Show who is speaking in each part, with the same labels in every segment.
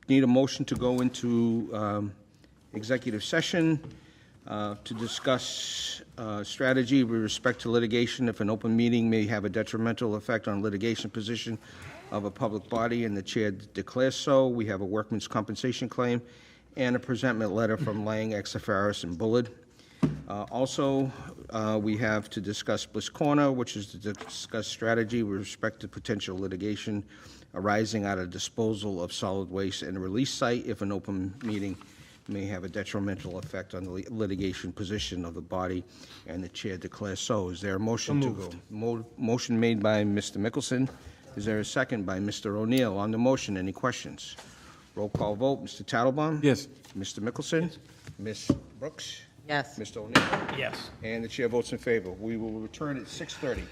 Speaker 1: Need a motion to go into executive session to discuss strategy with respect to litigation if an open meeting may have a detrimental effect on litigation position of a public body and the chair declares so. We have a workman's compensation claim and a presentment letter from Lang, Exafaris, and Bullard. Also, we have to discuss Bliss Corner, which is to discuss strategy with respect to potential litigation arising out of disposal of solid waste and a release site if an open meeting may have a detrimental effect on the litigation position of the body, and the chair declares so. Is there a motion to go? Motion made by Mr. Mickelson. Is there a second by Mr. O'Neill? On the motion, any questions? Roll call vote. Mr. Tattlebaum?
Speaker 2: Yes.
Speaker 1: Mr. Mickelson? Yes. Ms. Brooks?
Speaker 3: Yes.
Speaker 1: Mr. O'Neill?
Speaker 2: Yes.
Speaker 1: And the chair votes in favor. We will return at 6:30.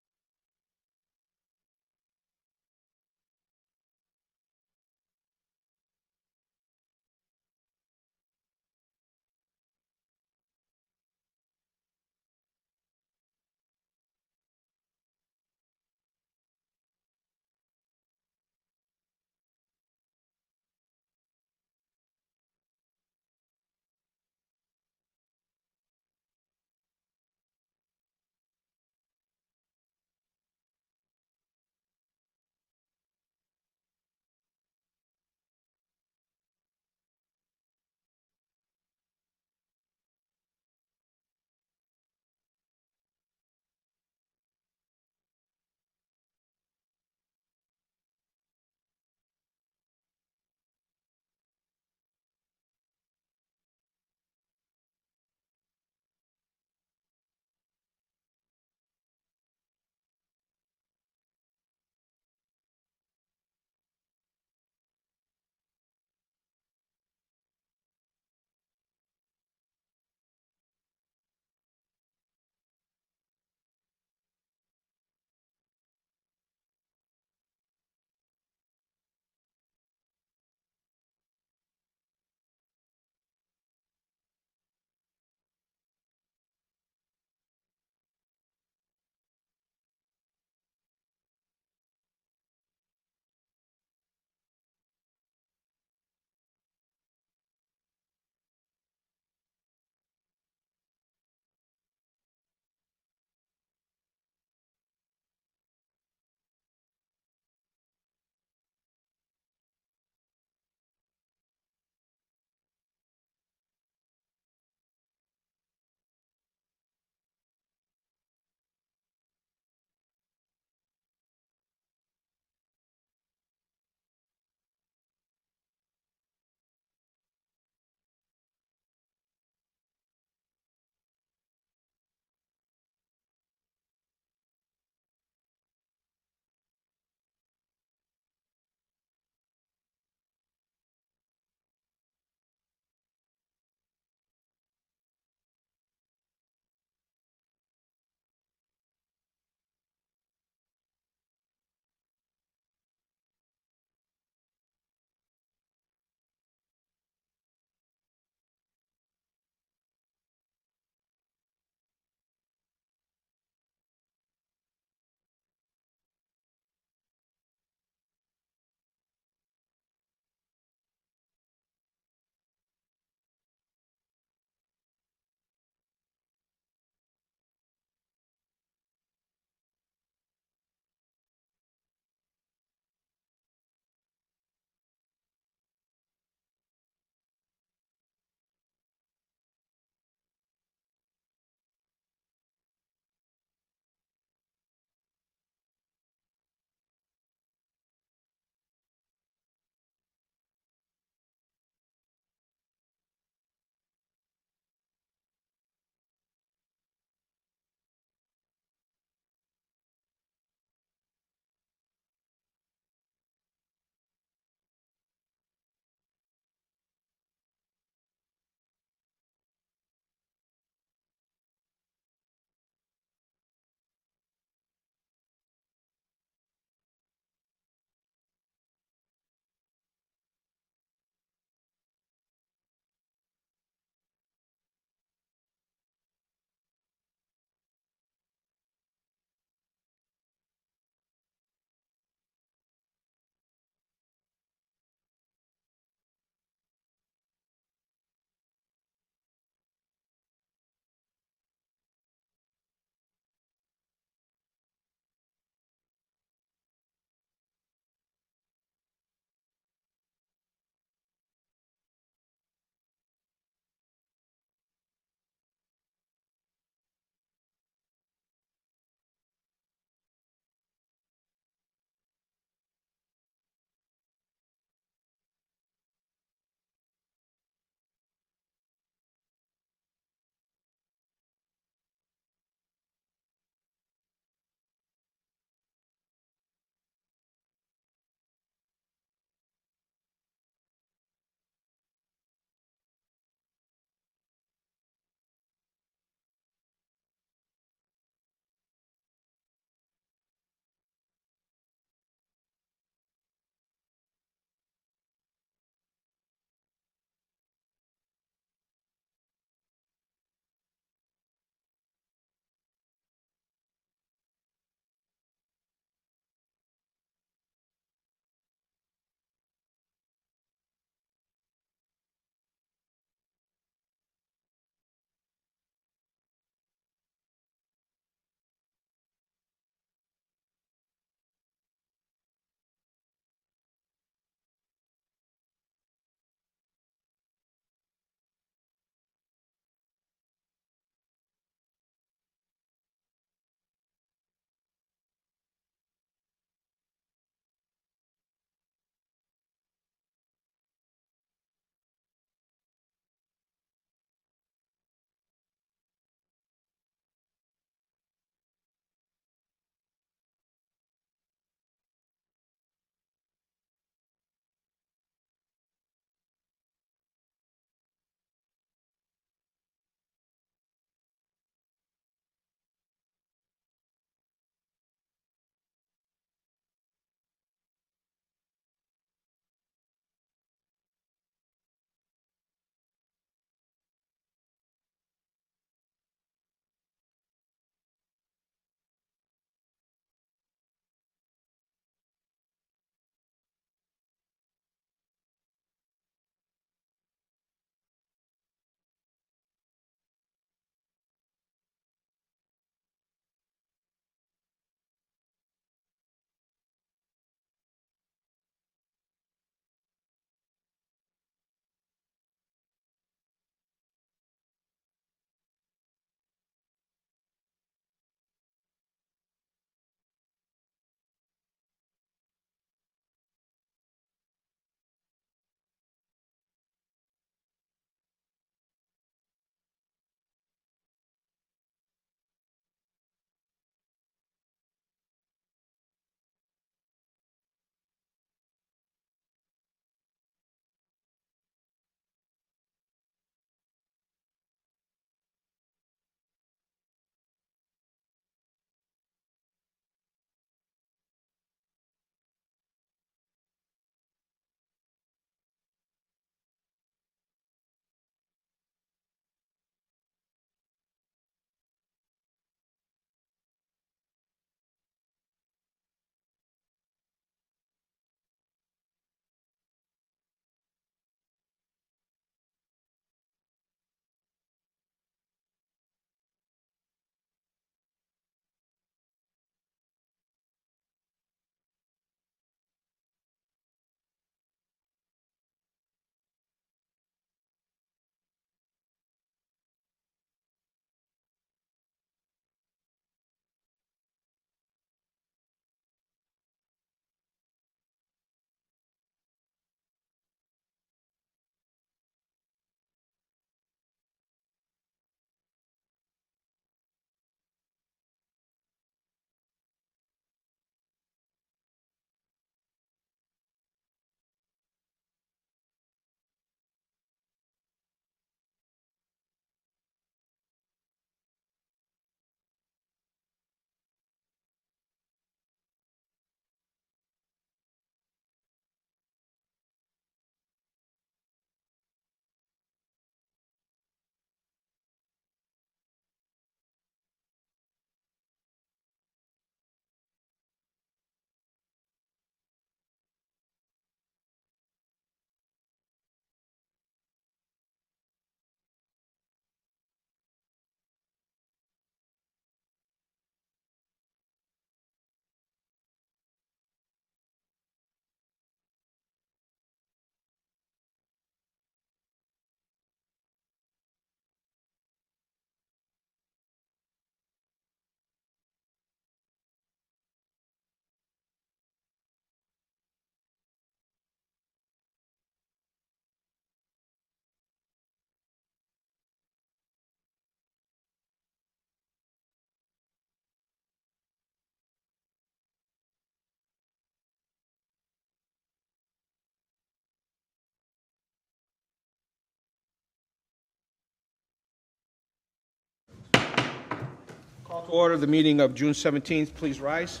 Speaker 1: To order the meeting of June 17th, please rise.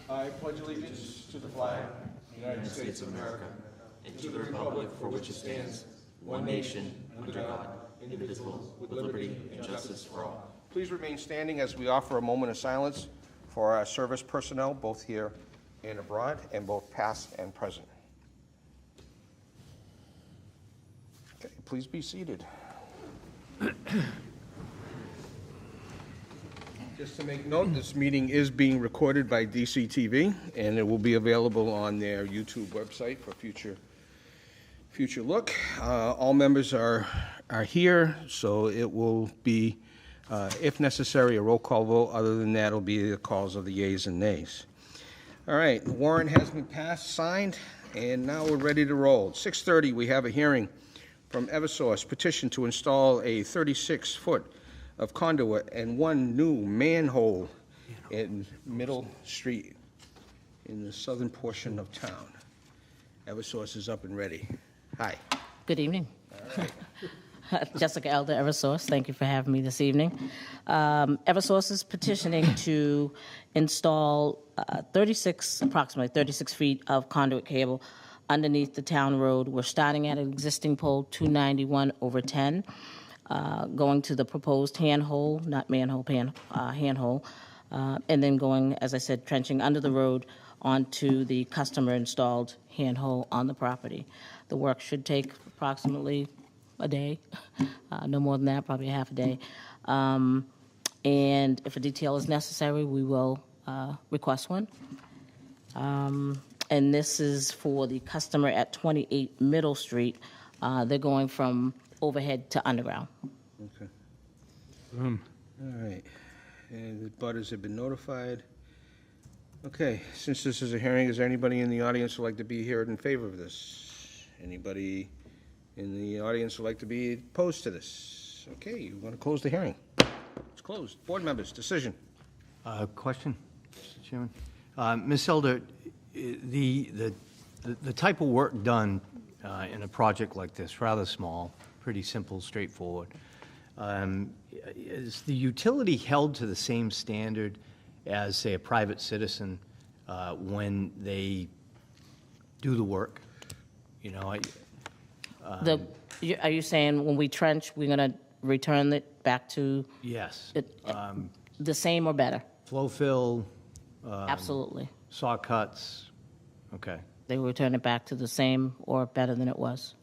Speaker 1: I pledge allegiance to the flag of the United States of America
Speaker 2: and to the republic for which it stands, one nation, under God, indivisible, with liberty and justice for all.
Speaker 1: Please remain standing as we offer a moment of silence for our service personnel, both here and abroad, and both past and present. Okay, please be seated. Just to make note, this meeting is being recorded by DCTV, and it will be available on their YouTube website for future look. All members are here, so it will be, if necessary, a roll call vote. Other than that, it'll be the calls of the yeas and nays. All right, the warrant has been passed, signed, and now we're ready to roll. At 6:30, we have a hearing from Eversource, petition to install a 36-foot of conduit and one new manhole in Middle Street in the southern portion of town. Eversource is up and ready. Hi.
Speaker 3: Good evening.
Speaker 1: All right.
Speaker 3: Jessica Elder, Eversource. Thank you for having me this evening. Eversource is petitioning to install approximately 36 feet of conduit cable underneath the town road. We're starting at an existing pole 291/10, going to the proposed handhole, not manhole, handhole, and then going, as I said, trenching under the road onto the customer-installed handhole on the property. The work should take approximately a day, no more than that, probably a half a day. And if a detail is necessary, we will request one. And this is for the customer at 28 Middle Street. They're going from overhead to underground.
Speaker 1: Okay. All right. And the butters have been notified. Okay, since this is a hearing, is there anybody in the audience who'd like to be here in favor of this? Anybody in the audience who'd like to be opposed to this? Okay, you want to close the hearing? It's closed. Board members, decision.
Speaker 4: Question, Mr. Chairman. Ms. Elder, the type of work done in a project like this, rather small, pretty simple, straightforward, is the utility held to the same standard as, say, a private citizen when they do the work? You know,
Speaker 3: Are you saying when we trench, we're going to return it back to
Speaker 4: yes,
Speaker 3: the same or better?
Speaker 4: flow fill,
Speaker 3: Absolutely.
Speaker 4: saw cuts. Okay.
Speaker 3: They will return it back to the same or better than it was.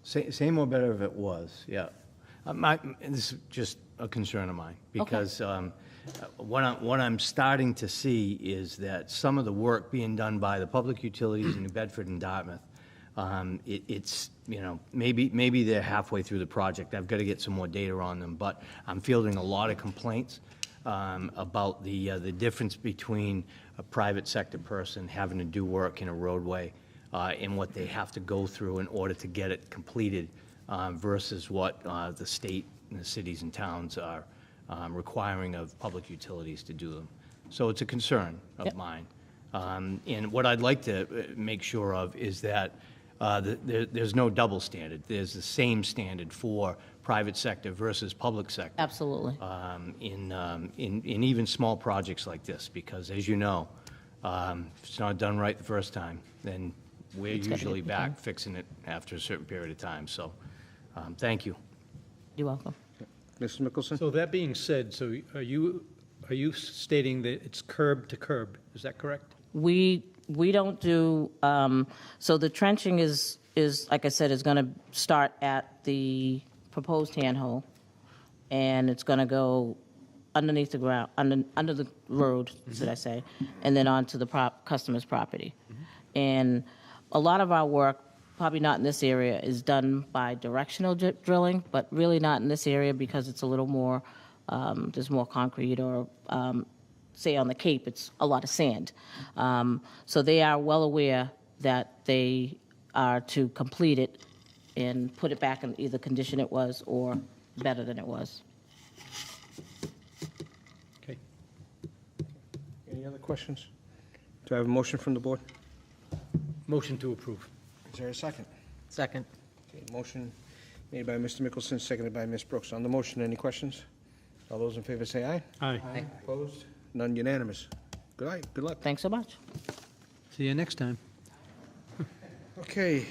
Speaker 4: Same or better if it was, yeah. This is just a concern of mine, because what I'm starting to see is that some of the work being done by the public utilities in New Bedford and Dartmouth, it's, you know, maybe they're halfway through the project. I've got to get some more data on them, but I'm fielding a lot of complaints about the difference between a private sector person having to do work in a roadway and what they have to go through in order to get it completed versus what the state and the cities and towns are requiring of public utilities to do them. So it's a concern of mine. And what I'd like to make sure of is that there's no double standard. There's the same standard for private sector versus public sector.
Speaker 3: Absolutely.
Speaker 4: In even small projects like this, because as you know, if it's not done right the first time, then we're usually back fixing it after a certain period of time. So thank you.
Speaker 3: You're welcome.
Speaker 1: Mr. Mickelson?
Speaker 5: So that being said, so are you stating that it's curb to curb? Is that correct?
Speaker 3: We don't do, so the trenching is, like I said, is going to start at the proposed handhole, and it's going to go underneath the ground, under the road, should I say, and then onto the customer's property. And a lot of our work, probably not in this area, is done by directional drilling, but really not in this area because it's a little more, there's more concrete, or say on the Cape, it's a lot of sand. So they are well aware that they are to complete it and put it back in either condition it was or better than it was.
Speaker 5: Okay.
Speaker 1: Any other questions? Do I have a motion from the board?
Speaker 5: Motion to approve.
Speaker 1: Is there a second?
Speaker 3: Second.
Speaker 1: Okay, motion Made by Mr. Mickelson, seconded by Ms. Brooks. On the motion, any questions? All those in favor say aye.
Speaker 5: Aye.
Speaker 1: Opposed? None unanimous. Good night, good luck.
Speaker 3: Thanks so much.
Speaker 5: See you next time.
Speaker 1: Okay,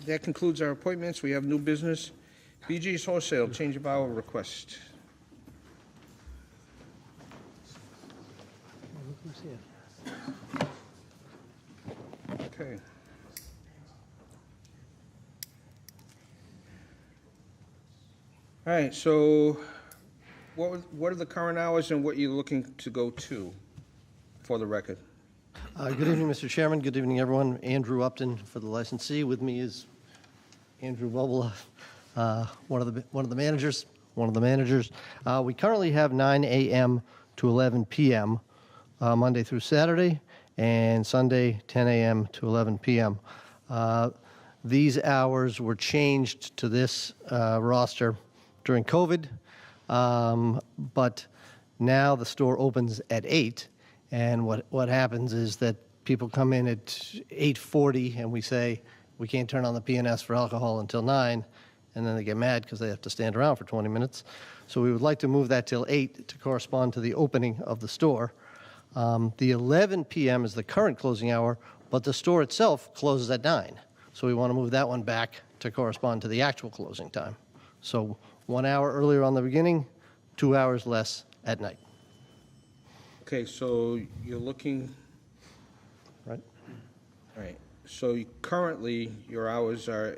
Speaker 1: that concludes our appointments. We have new business. BG's Wholesale, change of hour request. Okay. All right, so what are the current hours and what you're looking to go to, for the record?
Speaker 6: Good evening, Mr. Chairman. Good evening, everyone. Andrew Upton for the licensee. With me is Andrew Bubble, one of the managers. We currently have 9 a.m. to 11 p.m. Monday through Saturday, and Sunday 10 a.m. to 11 p.m. These hours were changed to this roster during COVID, but now the store opens at 8. And what happens is that people come in at 8:40 and we say, we can't turn on the P&S for alcohol until 9, and then they get mad because they have to stand around for 20 minutes. So we would like to move that till 8 to correspond to the opening of the store. The 11 p.m. is the current closing hour, but the store itself closes at 9. So we want to move that one back to correspond to the actual closing time. So 1 hour earlier on the beginning, 2 hours less at night.
Speaker 1: Okay, so you're looking,
Speaker 6: Right?
Speaker 1: all right, so currently, your hours are,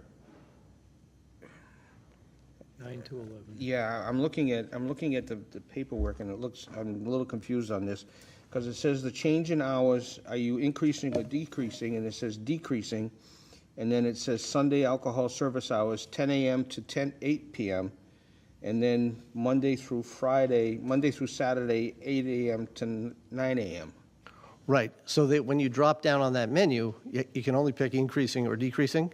Speaker 5: 9 to 11.
Speaker 1: yeah, I'm looking at the paperwork, and it looks, I'm a little confused on this, because it says the change in hours, are you increasing or decreasing? And it says decreasing, and then it says Sunday alcohol service hours, 10 a.m. to 8 p.m., and then Monday through Saturday, 8 a.m. to 9 a.m.
Speaker 6: Right. So that when you drop down on that menu, you can only pick increasing or decreasing,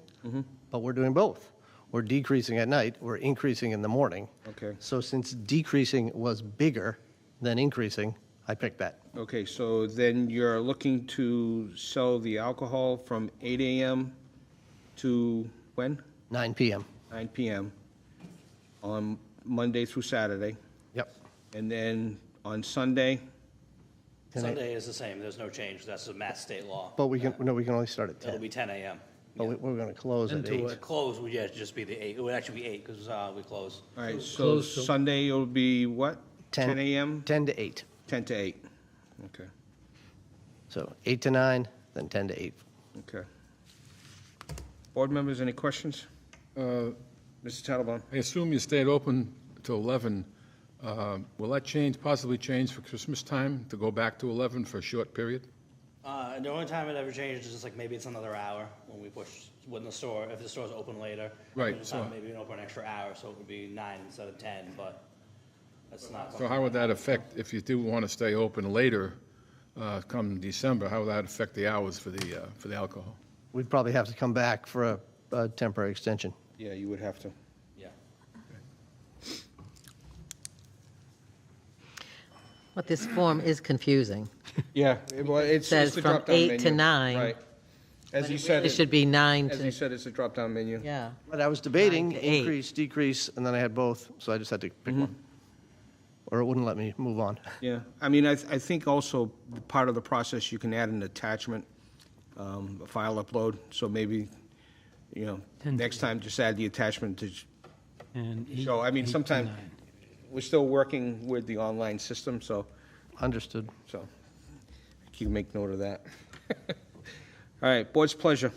Speaker 6: but we're doing both. We're decreasing at night, we're increasing in the morning.
Speaker 1: Okay.
Speaker 6: So since decreasing was bigger than increasing, I picked that.
Speaker 1: Okay, so then you're looking to sell the alcohol from 8 a.m. to when?
Speaker 6: 9 p.m.
Speaker 1: 9 p.m. on Monday through Saturday,
Speaker 6: Yep.
Speaker 1: and then on Sunday,
Speaker 2: Sunday is the same, there's no change, that's a Mass state law.
Speaker 6: But we can only start at
Speaker 2: It'll
Speaker 6: 10.
Speaker 2: be 10 a.m.
Speaker 6: But we're going to close at 8.
Speaker 2: The close would just be the 8, it would actually be 8, because we close.
Speaker 1: all right, so
Speaker 5: close till-
Speaker 1: Sunday will be what? 10 a.m.?
Speaker 6: 10 to 8.
Speaker 1: 10 to 8, okay,
Speaker 6: So 8 to 9, then 10 to 8.
Speaker 1: okay. Board members, any questions? Mr. Tattelbaum?
Speaker 7: I assume you stayed open till 11. Will that possibly change for Christmas time, to go back to 11 for a short period?
Speaker 2: The only time it ever changes is just like maybe it's another hour when we push, when the store, if the store's open later.
Speaker 7: Right,
Speaker 2: This
Speaker 7: so-
Speaker 2: time maybe we open an extra hour, so it would be 9 instead of 10, but that's not.
Speaker 7: So how would that affect, if you do want to stay open later, come December, how would that affect the hours for the alcohol?
Speaker 6: We'd probably have to come back for a temporary extension.
Speaker 1: Yeah, you would have to.
Speaker 2: Yeah.
Speaker 8: But this form is confusing.
Speaker 1: Yeah, well, it's
Speaker 8: Says
Speaker 1: the
Speaker 8: from
Speaker 1: drop-down
Speaker 8: 8
Speaker 1: menu.
Speaker 8: to 9.
Speaker 1: Right. As
Speaker 8: But
Speaker 1: you
Speaker 8: it
Speaker 1: said,
Speaker 8: really should be 9
Speaker 1: as you
Speaker 8: to,
Speaker 1: said, it's a drop-down menu.
Speaker 8: yeah.
Speaker 6: But I was debating
Speaker 8: 9 to 8.
Speaker 6: increase, decrease, and then I had both, so I just had to pick one. Or it wouldn't let me move on.
Speaker 1: Yeah, I mean, I think also part of the process, you can add an attachment, a file upload, so maybe, next time, just add the attachment to
Speaker 5: And
Speaker 1: show. I mean, sometimes, we're still working with the online system, so
Speaker 6: Understood.
Speaker 1: you can make note of that. All right, board's pleasure.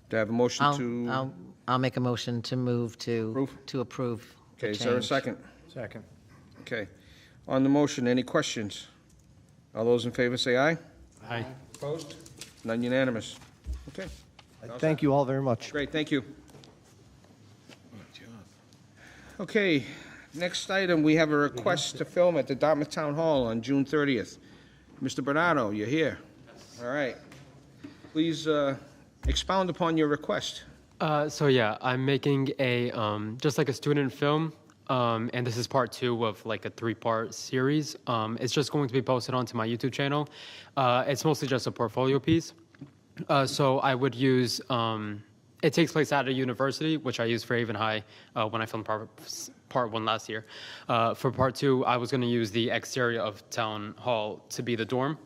Speaker 1: Do I have a motion to?
Speaker 8: I'll make a motion to move to.
Speaker 1: Approve?
Speaker 8: To approve. the
Speaker 1: Okay, is there a
Speaker 8: change.
Speaker 1: second?
Speaker 5: Second.
Speaker 1: Okay. On the motion, any questions? All those in favor say aye.
Speaker 5: Aye.
Speaker 1: Opposed? None unanimous. Okay,
Speaker 6: Thank you all very much.
Speaker 1: great, thank you. Okay, next item, we have a request to film at the Dartmouth Town Hall on June 30th. Mr. Bernardo, you're here. All right. Please expound upon your request.
Speaker 9: So yeah, I'm making a just like a student film and this is part 2 of like a 3-part series. It's just going to be posted onto my YouTube channel. It's mostly just a portfolio piece. So I would use, it takes place at a university, which I used for Haven High when I filmed part 1 last year. For part 2, I was going to use the exterior of Town Hall to be the dorm.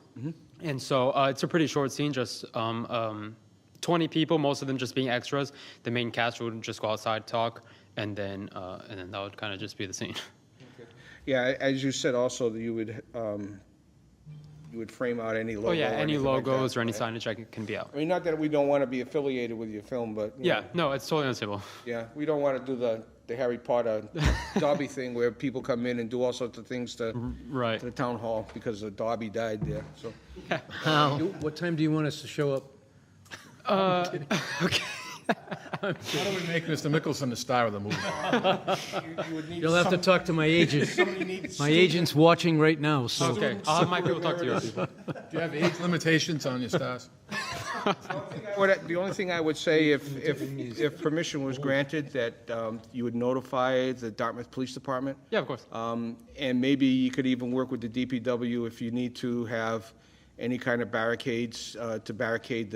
Speaker 9: And so it's a pretty short scene, just 20 people, most of them just being extras. The main cast would just go outside, talk, and then that would kind of just be the scene.
Speaker 1: Yeah, as you said also, that you would frame out any logo.
Speaker 9: Oh yeah,
Speaker 1: or
Speaker 9: any
Speaker 1: anything like
Speaker 9: logos
Speaker 1: that,
Speaker 9: or any
Speaker 1: right?
Speaker 9: signage can be out.
Speaker 1: I mean, not that we don't want to be affiliated with your film, but. you
Speaker 9: Yeah,
Speaker 1: know,
Speaker 9: no, it's totally understandable.
Speaker 1: Yeah, we don't want to do the Harry Potter Derby thing where people come in and do all sorts of things to
Speaker 9: Right.
Speaker 1: the town hall because the Derby died there, so.
Speaker 5: What time do you want us to show up?
Speaker 9: Okay.
Speaker 7: How do we make Mr. Mickelson the star of the movie?
Speaker 5: You'll have to talk to my agent. My agent's watching right now, so.
Speaker 9: Okay, I'll have my people talk to you.
Speaker 7: Do you have age limitations on your stars?
Speaker 1: The only thing I would say, if permission was granted, that you would notify the Dartmouth Police Department.
Speaker 9: Yeah, of course.
Speaker 1: And maybe you could even work with the DPW if you need to have any kind of barricades to barricade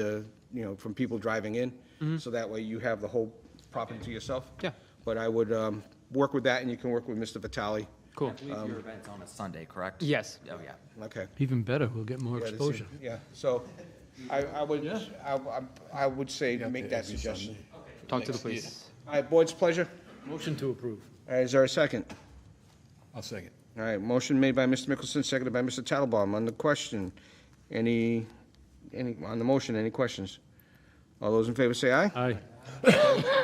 Speaker 1: from people driving in. So that way you have the whole property to yourself.
Speaker 9: Yeah.
Speaker 1: But I would work with that, and you can work with Mr. Vitale.
Speaker 9: Cool.
Speaker 2: I believe your event's on a Sunday, correct?
Speaker 9: Yes.
Speaker 2: Oh, yeah.
Speaker 1: Okay.
Speaker 5: Even better, we'll get more
Speaker 1: Yeah, this
Speaker 5: exposure.
Speaker 1: is- Yeah, so I would say make that suggestion.
Speaker 9: Talk to the police.
Speaker 1: All right, board's pleasure.
Speaker 5: Motion to approve.
Speaker 1: All right, is there a second?
Speaker 7: I'll second.
Speaker 1: All right, motion made by Mr. Mickelson, seconded by Mr. Tattlebaum. On the question, on the motion, any questions? All those in favor say aye.
Speaker 5: Aye.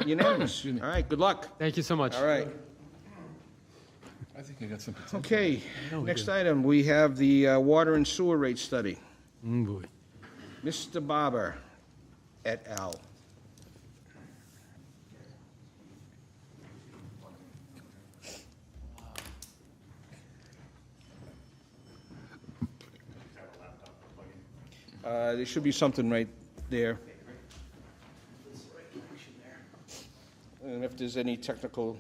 Speaker 1: Unanimous. All right, good luck.
Speaker 9: Thank you so much.
Speaker 1: All right.
Speaker 7: I think you got some potential.
Speaker 1: Okay, next item, we have the water and sewer rate study.
Speaker 5: Boy.
Speaker 1: Mr. Barber et al. There should be something right there. And if there's any technical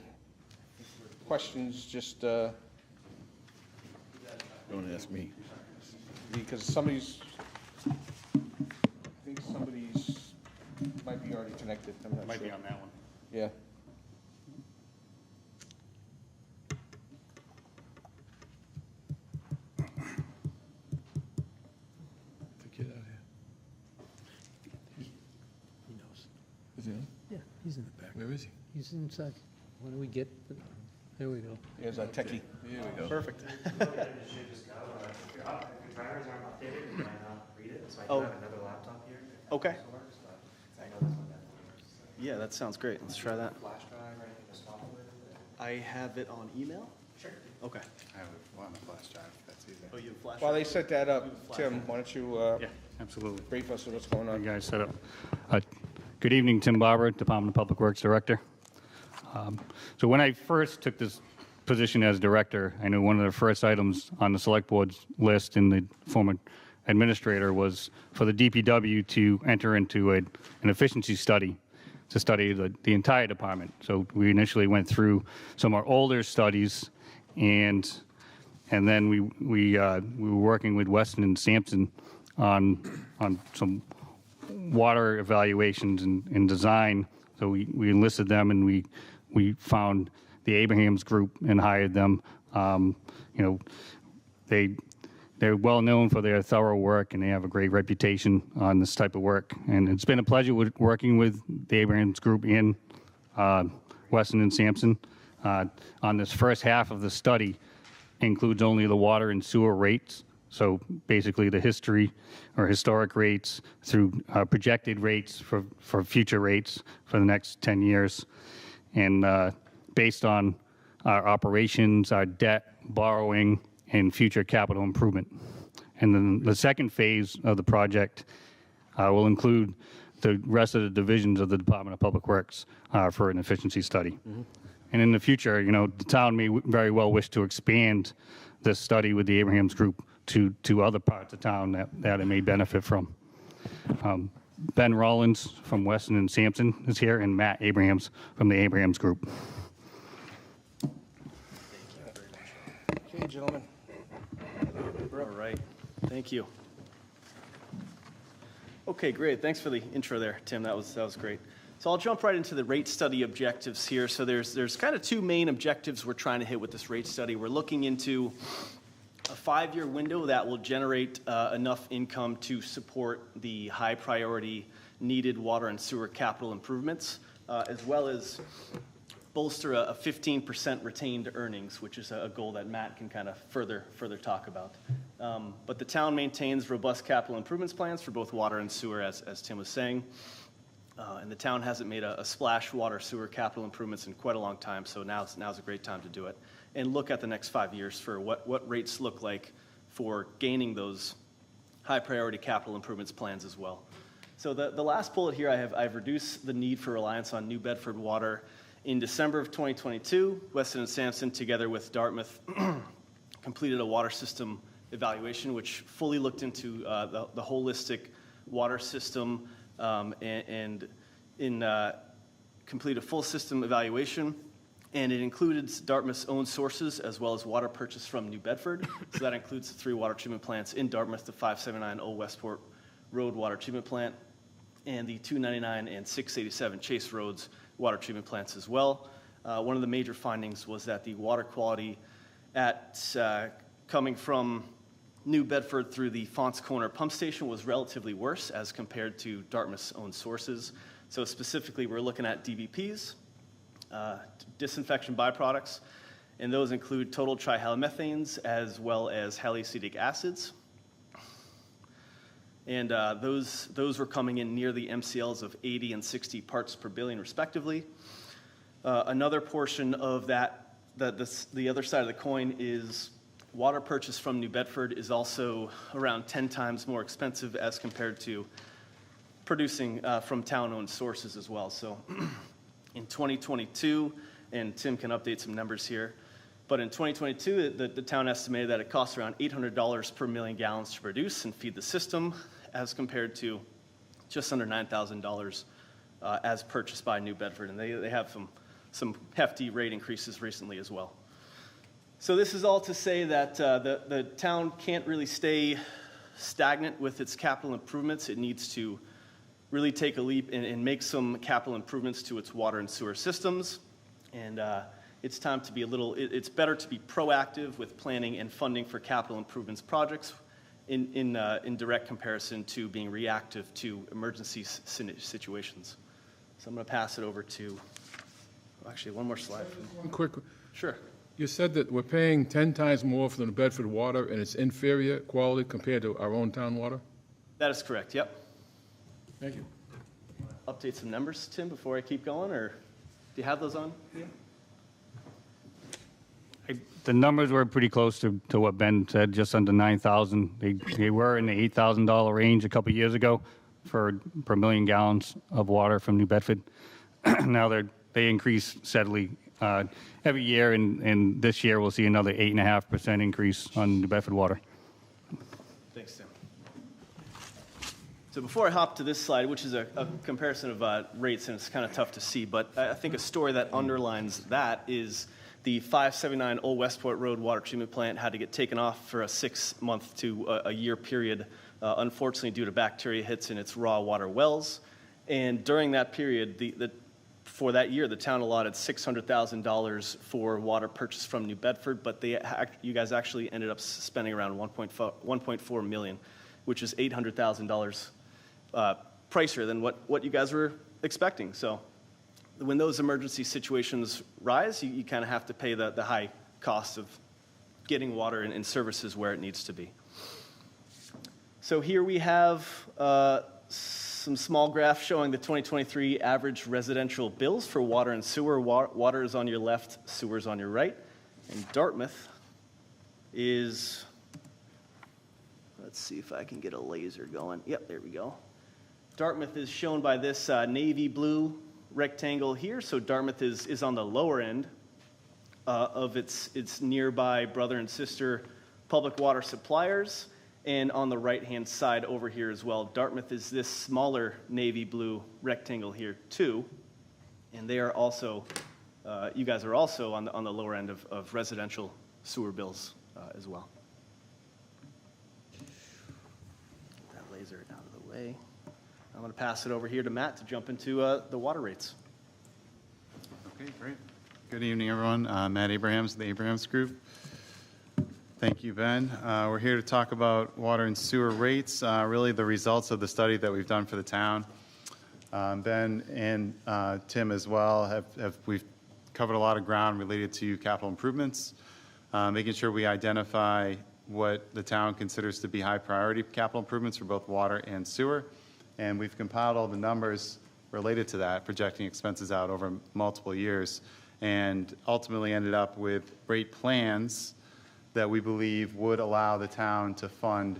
Speaker 1: questions, just,
Speaker 7: Don't ask me.
Speaker 1: because I think somebody's, might be already connected, I'm not sure.
Speaker 10: Might be on that one.
Speaker 1: Yeah.
Speaker 7: The kid out here.
Speaker 5: He knows.
Speaker 7: Is he on?
Speaker 5: Yeah, he's in the back.
Speaker 7: Where is he?
Speaker 5: He's inside. Why don't we get, there we go.
Speaker 1: Here's our techie.
Speaker 7: There we go.
Speaker 1: Perfect.
Speaker 11: If your drivers aren't updated, you might not read it, so I do have another laptop here.
Speaker 12: Okay.
Speaker 11: If it works, but I know this one definitely works.
Speaker 12: Yeah, that sounds great. Let's try that.
Speaker 11: Flash drive or anything to swap with?
Speaker 12: I have it on email?
Speaker 11: Sure.
Speaker 12: Okay.
Speaker 10: I have one on the flash drive, if that's easy.
Speaker 12: Oh, you have flash?
Speaker 1: While they set that up, Tim, why don't you
Speaker 10: Yeah, absolutely.
Speaker 1: brief us on what's going
Speaker 10: You
Speaker 1: on?
Speaker 10: guys set up. Good evening, Tim Barber, Department of Public Works Director. So when I first took this position as director, I knew one of the first items on the select board's list in the former administrator was for the DPW to enter into an efficiency study to study the entire department. So we initially went through some of our older studies, and then we were working with Weston and Sampson on some water evaluations and design. So we enlisted them, and we found the Abrahams Group and hired them. They're well known for their thorough work, and they have a great reputation on this type of work. And it's been a pleasure working with the Abrahams Group in Weston and Sampson. On this first half of the study includes only the water and sewer rates. So basically the history or historic rates through projected rates for future rates for the next 10 years. And based on our operations, our debt, borrowing, and future capital improvement. And then the second phase of the project will include the rest of the divisions of the Department of Public Works for an efficiency study. And in the future, the town may very well wish to expand this study with the Abrahams Group to other parts of town that it may benefit from. Ben Rollins from Weston and Sampson is here, and Matt Abrahams from the Abrahams Group.
Speaker 1: gentlemen.
Speaker 12: All right, thank you. Okay, great. Thanks for the intro there, Tim. That was great. So I'll jump right into the rate study objectives here. So there's kind of two main objectives we're trying to hit with this rate study. We're looking into a 5-year window that will generate enough income to support the high priority needed water and sewer capital improvements, as well as bolster a 15% retained earnings, which is a goal that Matt can kind of further talk about. But the town maintains robust capital improvements plans for both water and sewer, as Tim was saying. And the town hasn't made a splash water sewer capital improvements in quite a long time, so now's a great time to do it. And look at the next 5 years for what rates look like for gaining those high priority capital improvements plans as well. So the last bullet here, I've reduced the need for reliance on New Bedford water. In December of 2022, Weston and Sampson, together with Dartmouth, completed a water system evaluation, which fully looked into the holistic water system and completed a full system evaluation. And it included Dartmouth's own sources as well as water purchased from New Bedford. So that includes the 3 water treatment plants in Dartmouth, the 579 Old Westport Road water treatment plant, and the 299 and 687 Chase Roads water treatment plants as well. One of the major findings was that the water quality coming from New Bedford through the Fonts Corner pump station was relatively worse as compared to Dartmouth's own sources. So specifically, we're looking at DBPs, disinfection byproducts, and those include total trihalomethanes as well as haloacetic acids. And those were coming in near the MCLs of 80 and 60 parts per billion, respectively. Another portion of that, the other side of the coin, is water purchased from New Bedford is also around 10 times more expensive as compared to producing from town-owned sources as well. So in 2022, and Tim can update some numbers here, but in 2022, the town estimated that it costs around $800 per million gallons to produce and feed the system, as compared to just under $9,000 as purchased by New Bedford. And they have some hefty rate increases recently as well. So this is all to say that the town can't really stay stagnant with its capital improvements. It needs to really take a leap and make some capital improvements to its water and sewer systems. And it's time to be it's better to be proactive with planning and funding for capital improvements projects in direct comparison to being reactive to emergency situations. So I'm going to pass it over to, actually, one more slide.
Speaker 7: One quick.
Speaker 12: Sure.
Speaker 7: You said that we're paying 10 times more for the New Bedford water, and it's inferior quality compared to our own town water?
Speaker 12: That is correct, yep.
Speaker 7: Thank you.
Speaker 12: Update some numbers, Tim, before I keep going, or do you have those on? Yeah.
Speaker 10: The numbers were pretty close to what Ben said, just under 9,000. They were in the $8,000 range a couple years ago per million gallons of water from New Bedford. Now they increase steadily every year, and this year we'll see another 8.5% increase on New Bedford water.
Speaker 12: Thanks, Tim. So before I hop to this slide, which is a comparison of rates, and it's kind of tough to see, but I think a story that underlines that is the 579 Old Westport Road water treatment plant had to get taken off for a 6-month to a year period, unfortunately due to bacteria hits in its raw water wells. And during that period, for that year, the town allotted $600,000 for water purchased from New Bedford, but you guys actually ended up spending around $1.4 million, which is $800,000 pricier than what you guys were expecting. So when those emergency situations rise, you kind of have to pay the high cost of getting water and services where it needs to be. So here we have some small graphs showing the 2023 average residential bills for water and sewer. Water is on your left, sewer is on your right. And Dartmouth is, let's see if I can get a laser going. Yep, there we go. Dartmouth is shown by this navy blue rectangle here. So Dartmouth is on the lower end of its nearby brother and sister public water suppliers. And on the right-hand side over here as well, Dartmouth is this smaller navy blue rectangle here too. And they are also, you guys are also on the lower end of residential sewer bills as well. Get that laser out of the way. I'm going to pass it over here to Matt to jump into the water rates.
Speaker 13: Okay, great. Good evening, everyone. Matt Abrahams, the Abrahams Group. Thank you, Ben. We're here to talk about water and sewer rates, really the results of the study that we've done for the town. Ben and Tim as well we've covered a lot of ground related to capital improvements, making sure we identify what the town considers to be high priority capital improvements for both water and sewer. And we've compiled all the numbers related to that, projecting expenses out over multiple years, and ultimately ended up with rate plans that we believe would allow the town to fund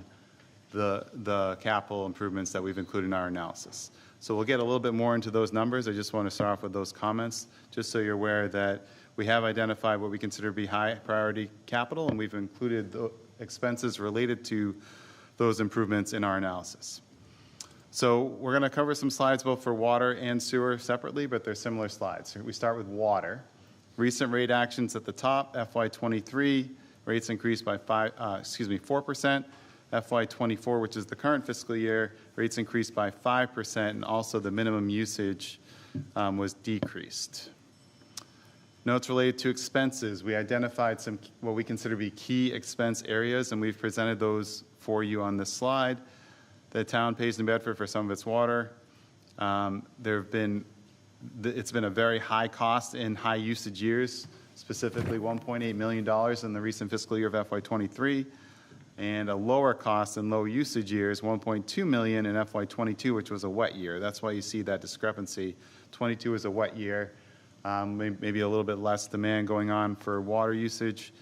Speaker 13: the capital improvements that we've included in our analysis. So we'll get a little bit more into those numbers. I just want to start off with those comments, just so you're aware that we have identified what we consider to be high priority capital, and we've included the expenses related to those improvements in our analysis. So we're going to cover some slides both for water and sewer separately, but they're similar slides. We start with water. Recent rate actions at the top, FY23, rates increased by 4%. FY24, which is the current fiscal year, rates increased by 5%, and also the minimum usage was decreased. Notes related to expenses. We identified some what we consider to be key expense areas, and we've presented those for you on this slide. The town pays New Bedford for some of its water. It's been a very high cost in high usage years, specifically $1.8 million in the recent fiscal year of FY23, and a lower cost in low usage years, $1.2 million in FY22, which was a wet year. That's why you see that discrepancy. 22 is a wet year, maybe a little bit less demand going on for water usage.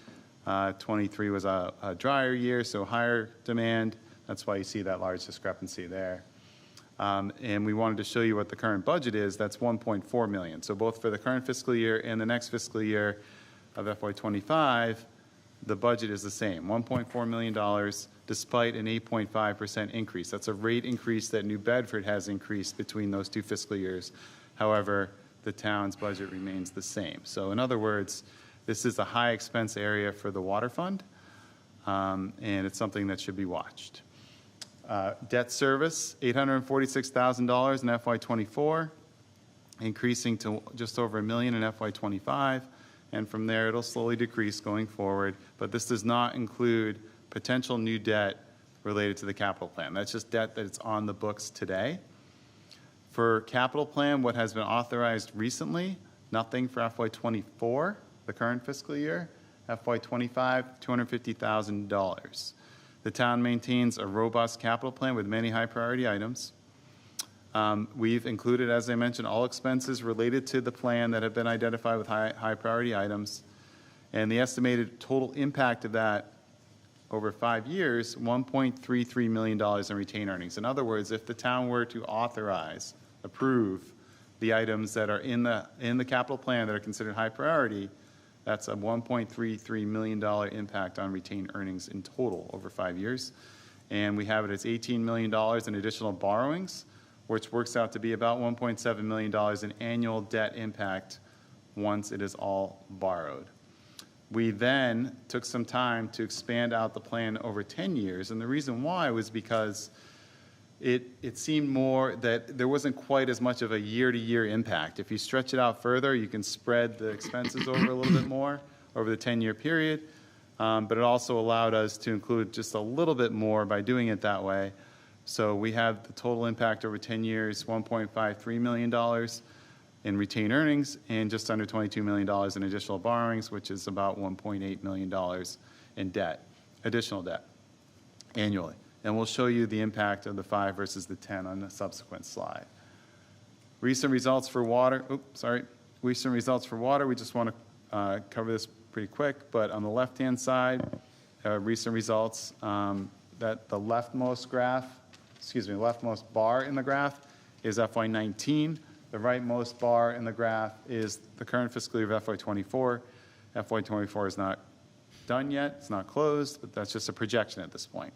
Speaker 13: 23 was a drier year, so higher demand. That's why you see that large discrepancy there. And we wanted to show you what the current budget is. That's $1.4 million. So both for the current fiscal year and the next fiscal year of FY25, the budget is the same, $1.4 million, despite an 8.5% increase. That's a rate increase that New Bedford has increased between those two fiscal years. However, the town's budget remains the same. So in other words, this is a high expense area for the water fund, and it's something that should be watched. Debt service, $846,000 in FY24, increasing to just over $1 million in FY25, and from there it'll slowly decrease going forward, but this does not include potential new debt related to the capital plan. That's just debt that's on the books today. For capital plan, what has been authorized recently, nothing for FY24, the current fiscal year. FY25, $250,000. The town maintains a robust capital plan with many high priority items. We've included, as I mentioned, all expenses related to the plan that have been identified with high priority items. And the estimated total impact of that over 5 years, $1.33 million in retained earnings. In other words, if the town were to approve the items that are in the capital plan that are considered high priority, that's a $1.33 million impact on retained earnings in total over 5 years. And we have it as $18 million in additional borrowings, which works out to be about $1.7 million in annual debt impact once it is all borrowed. We then took some time to expand out the plan over 10 years, and the reason why was because it seemed more that there wasn't quite as much of a year-to-year impact. If you stretch it out further, you can spread the expenses over a little bit more over the 10-year period, but it also allowed us to include just a little bit more by doing it that way. So we have the total impact over 10 years, $1.53 million in retained earnings and just under $22 million in additional borrowings, which is about $1.8 million in debt, additional debt annually. And we'll show you the impact of the 5 versus the 10 on the subsequent slide. Recent results for water. Recent results for water. We just want to cover this pretty quick, but on the left-hand side, recent results, that the leftmost bar in the graph is FY19. The rightmost bar in the graph is the current fiscal year of FY24. FY24 is not done yet. It's not closed, but that's just a projection at this point.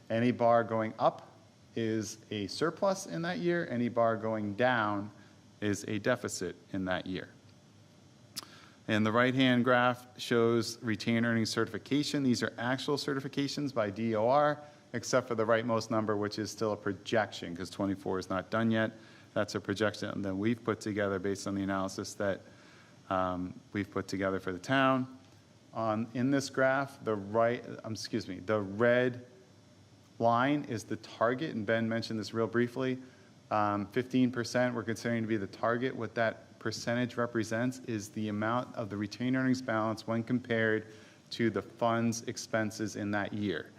Speaker 13: Any bar going up is a surplus in that year. Any bar going down is a deficit in that year. And the right-hand graph shows retained earnings certification. These are actual certifications by DOR, except for the rightmost number, which is still a projection, because 24 is not done yet. That's a projection that we've put together based on the analysis that we've put together for the town. In this graph, the red line is the target, and Ben mentioned this real briefly. 15% we're considering to be the target. What that percentage represents is the amount of the retained earnings balance when compared to the fund's expenses in that year.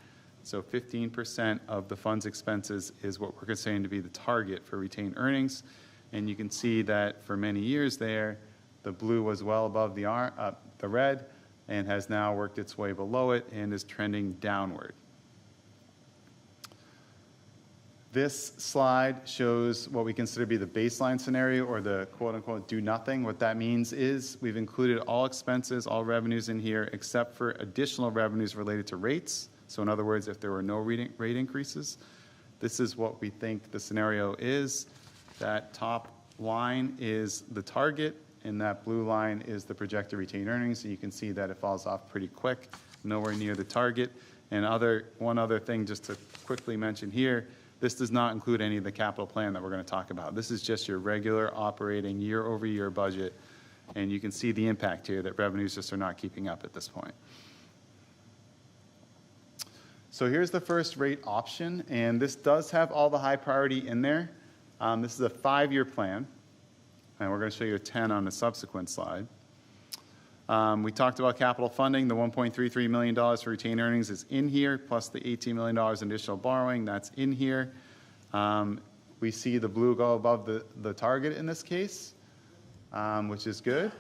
Speaker 13: So 15% of the fund's expenses is what we're considering to be the target for retained earnings. And you can see that for many years there, the blue was well above the red and has now worked its way below it and is trending downward. This slide shows what we consider to be the baseline scenario, or the quote-unquote do nothing. What that means is we've included all expenses, all revenues in here, except for additional revenues related to rates. So in other words, if there were no rate increases, this is what we think the scenario is. That top line is the target, and that blue line is the projected retained earnings. So you can see that it falls off pretty quick, nowhere near the target. And one other thing just to quickly mention here, this does not include any of the capital plan that we're going to talk about. This is just your regular operating year-over-year budget, and you can see the impact here that revenues just are not keeping up at this point. So here's the first rate option, and this does have all the high priority in there. This is a 5-year plan, and we're going to show you a 10 on the subsequent slide. We talked about capital funding. The $1.33 million for retained earnings is in here, plus the $18 million in additional borrowing, that's in here. We see the blue go above the target in this case, which is good,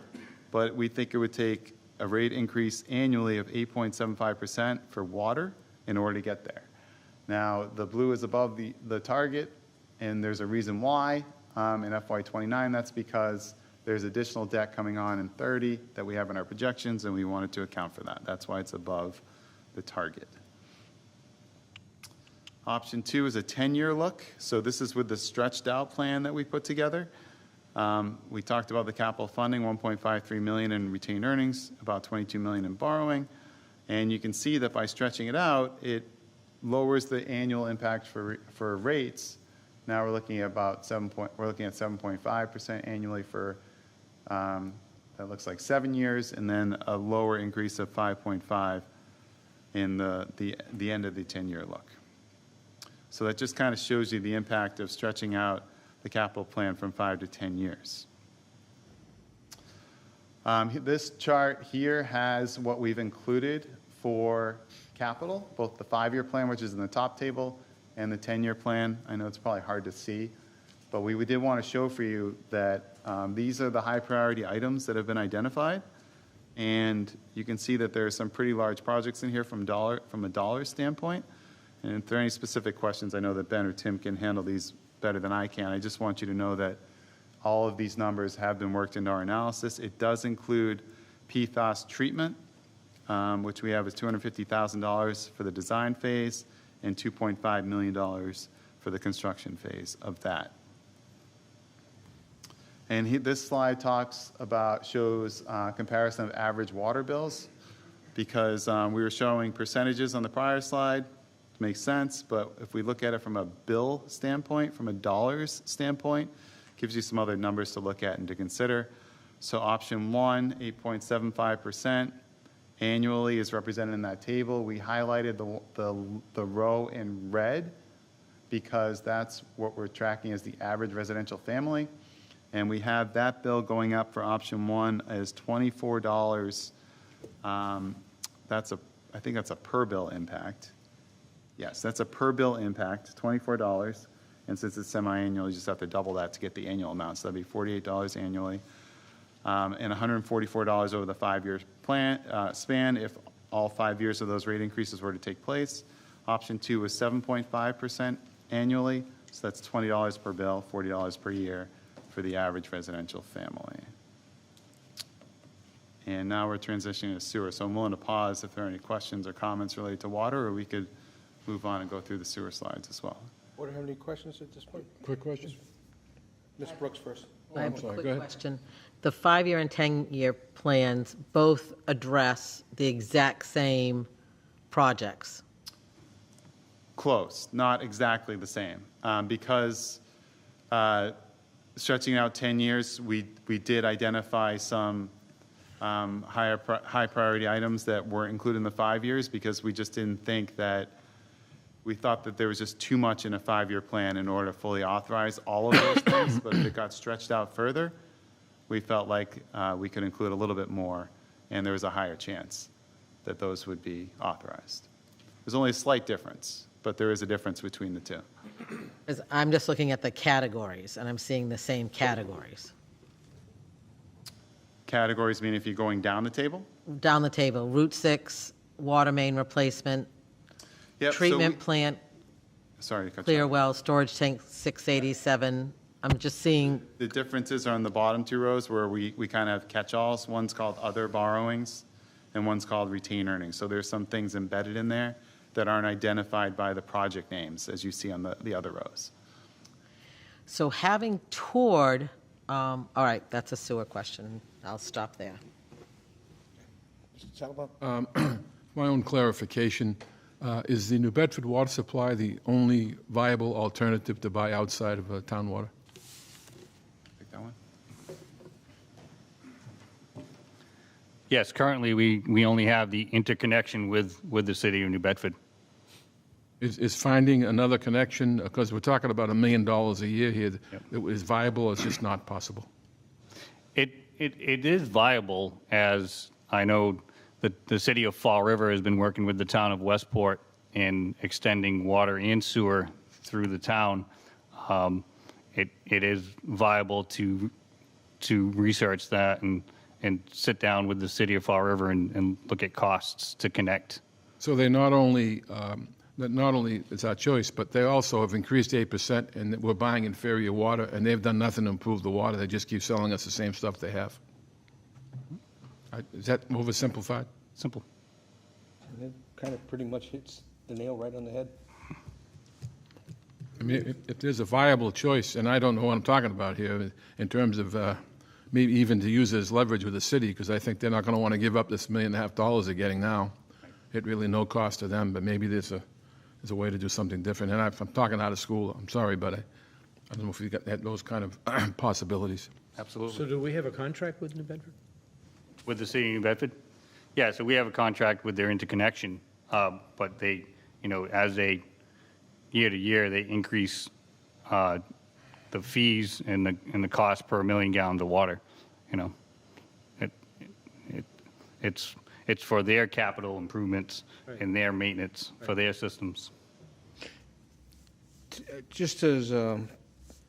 Speaker 13: but we think it would take a rate increase annually of 8.75% for water in order to get there. Now, the blue is above the target, and there's a reason why. In FY29, that's because there's additional debt coming on in 30 that we have in our projections, and we wanted to account for that. That's why it's above the target. Option 2 is a 10-year look. So this is with the stretched out plan that we put together. We talked about the capital funding, $1.53 million in retained earnings, about $22 million in borrowing. And you can see that by stretching it out, it lowers the annual impact for rates. Now we're looking at about 7.5% annually for that looks like 7 years, and then a lower increase of 5.5 in the end of the 10-year look. So that just kind of shows you the impact of stretching out the capital plan from 5 to 10 years. This chart here has what we've included for capital, both the 5-year plan, which is in the top table, and the 10-year plan. I know it's probably hard to see, but we did want to show for you that these are the high priority items that have been identified. And you can see that there are some pretty large projects in here from a dollar standpoint. And if there are any specific questions, I know that Ben or Tim can handle these better than I can. I just want you to know that all of these numbers have been worked into our analysis. It does include PFAS treatment, which we have as $250,000 for the design phase and $2.5 million for the construction phase of that. And this slide shows comparison of average water bills, because we were showing percentages on the prior slide. It makes sense, but if we look at it from a bill standpoint, from a dollars standpoint, it gives you some other numbers to look at and to consider. So option 1, 8.75% annually is represented in that table. We highlighted the row in red because that's what we're tracking as the average residential family. And we have that bill going up for option 1 as $24. I think that's a per bill impact. Yes, that's a per bill impact, $24. And since it's semi-annual, you just have to double that to get the annual amount. So that'd be $48 annually. And $144 over the 5-year span if all 5 years of those rate increases were to take place. Option 2 was 7.5% annually. So that's $20 per bill, $40 per year for the average residential family. And now we're transitioning to sewer. So I'm willing to pause if there are any questions or comments related to water, or we could move on and go through the sewer slides as well.
Speaker 1: Board have any questions at this point?
Speaker 7: Quick question.
Speaker 1: Ms. Brooks first.
Speaker 8: I have a
Speaker 7: sorry, go
Speaker 8: quick
Speaker 7: ahead.
Speaker 8: question. The 5-year and 10-year plans both address the exact same projects.
Speaker 13: Close, not exactly the same. Because stretching out 10 years, we did identify some high priority items that weren't included in the 5 years because we just didn't think that, we thought that there was just too much in a 5-year plan in order to fully authorize all of those things, but if it got stretched out further, we felt like we could include a little bit more, and there was a higher chance that those would be authorized. There's only a slight difference, but there is a difference between the two.
Speaker 8: 'Cause I'm just looking at the categories, and I'm seeing the same categories.
Speaker 13: Categories mean if you're going down the table?
Speaker 8: Down the table, Route 6, water main replacement,
Speaker 13: Yep, so
Speaker 8: treatment plant,
Speaker 13: Sorry to cut you
Speaker 8: clear
Speaker 13: off.
Speaker 8: well, storage tank 687. I'm just seeing,
Speaker 13: The differences are on the bottom two rows where we kind of have catch-alls. One's called other borrowings, and one's called retained earnings. So there's some things embedded in there that aren't identified by the project names, as you see on the other rows.
Speaker 8: so having toured, all right, that's a sewer question. I'll stop there.
Speaker 1: Mr. Talbot?
Speaker 7: My own clarification, is the New Bedford water supply the only viable alternative to buy outside of town water?
Speaker 13: Take that one.
Speaker 10: Yes, currently, we only have the interconnection with the city of New Bedford.
Speaker 7: Is finding another connection, because we're talking about $1 million a year here,
Speaker 10: Yep.
Speaker 7: that is viable, it's just not possible?
Speaker 10: It is viable, as I know the city of Fall River has been working with the town of Westport in extending water and sewer through the town. It is viable to research that and sit down with the city of Fall River and look at costs to connect.
Speaker 7: So they not only it's our choice, but they also have increased 8%, and we're buying inferior water, and they've done nothing to improve the water. They just keep selling us the same stuff they have. Is that oversimplified?
Speaker 10: Simple.
Speaker 1: And it kind of pretty much hits the nail right on the head.
Speaker 7: I mean, if there's a viable choice, and I don't know what I'm talking about here, in terms of maybe even to use it as leverage with the city, because I think they're not going to want to give up this $1.5 million they're getting now. It really no cost to them, but maybe there's a way to do something different. And I'm talking out of school. I'm sorry, but I don't know if you got those kind of possibilities.
Speaker 10: Absolutely.
Speaker 5: So do we have a contract with New Bedford?
Speaker 10: With the city of New Bedford? Yeah, so we have a contract with their interconnection, but they, as they, year to year, they increase the fees and the cost per 1 million gallons of water. It's for their capital improvements and their maintenance for their systems.
Speaker 1: Just as,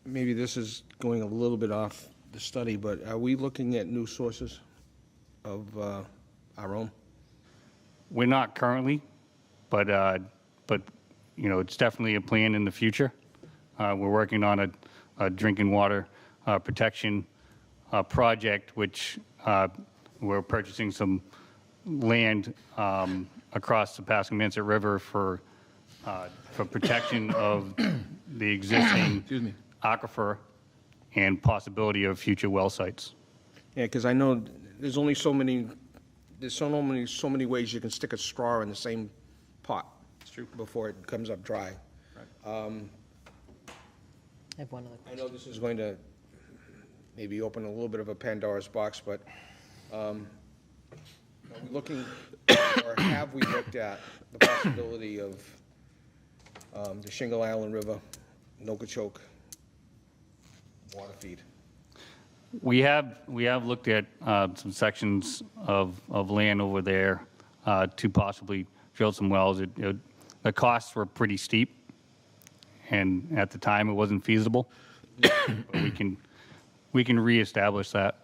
Speaker 1: maybe this is going a little bit off the study, but are we looking at new sources of our own?
Speaker 10: We're not currently, but it's definitely a plan in the future. We're working on a drinking water protection project, which we're purchasing some land across the Pascagoula River for protection of the existing aquifer and possibility of future well sites.
Speaker 1: Yeah, because I know there's only so many ways you can stick a straw in the same pot. It's true. Before it comes up dry.
Speaker 8: I have one other
Speaker 1: I know this is going to maybe open a little bit of a Pandora's box, but are we looking, or have we looked at the possibility of the Shingle Island River, Nokachoke water feed?
Speaker 10: We have looked at some sections of land over there to possibly drill some wells. The costs were pretty steep, and at the time it wasn't feasible. But we can reestablish that.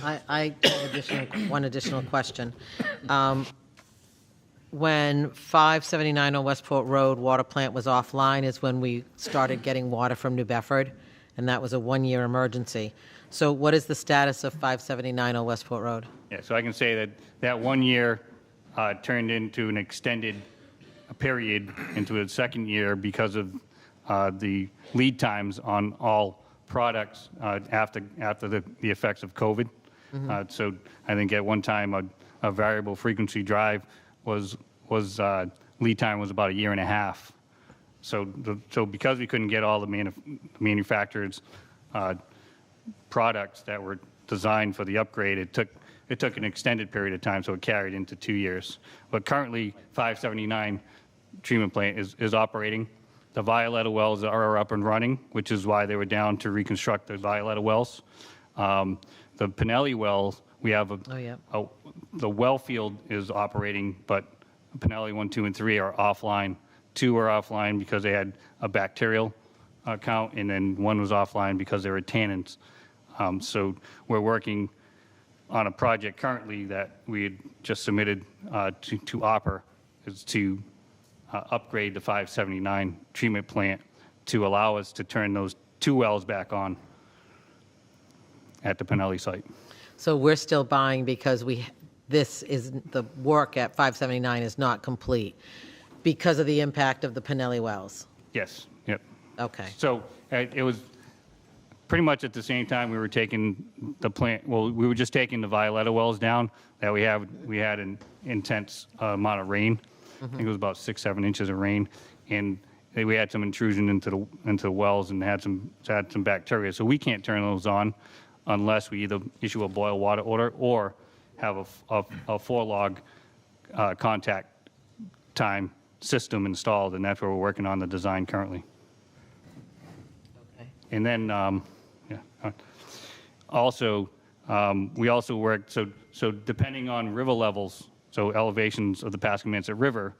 Speaker 8: I have one additional question. When 579 on Westport Road water plant was offline is when we started getting water from New Bedford, and that was a one-year emergency. So what is the status of 579 on Westport Road?
Speaker 10: Yeah, so I can say that 1 year turned into an extended period into a second year because of the lead times on all products after the effects of COVID. So I think at one time a variable frequency drive was lead time was about a year and a half. So because we couldn't get all the manufacturers' products that were designed for the upgrade, it took an extended period of time, so it carried into 2 years. But currently, 579 treatment plant is operating. The Violetta wells are up and running, which is why they were down to reconstruct the Violetta wells. The Pinelli wells, we have the well field is operating, but Pinelli 1, 2, and 3 are offline. 2 are offline because they had a bacterial count, and then 1 was offline because there were tannins. So we're working on a project currently that we had just submitted to OPER, is to upgrade the 579 treatment plant to allow us to turn those 2 wells back on at the Pinelli site.
Speaker 8: So we're still buying because the work at 579 is not complete because of the impact of the Pinelli wells?
Speaker 10: Yes, yep.
Speaker 8: Okay.
Speaker 10: So it was pretty much at the same time we were taking the plant, well, we were just taking the Violetta wells down that we had an intense amount of rain. I think it was about 6-7 inches of rain, and we had some intrusion into the wells and had some bacteria. So we can't turn those on unless we either issue a boil water order or have a 4-log contact time system installed, and that's where we're working on the design currently.
Speaker 8: Okay.
Speaker 10: And then also we also work so depending on river levels, so elevations of the Pascamanset River,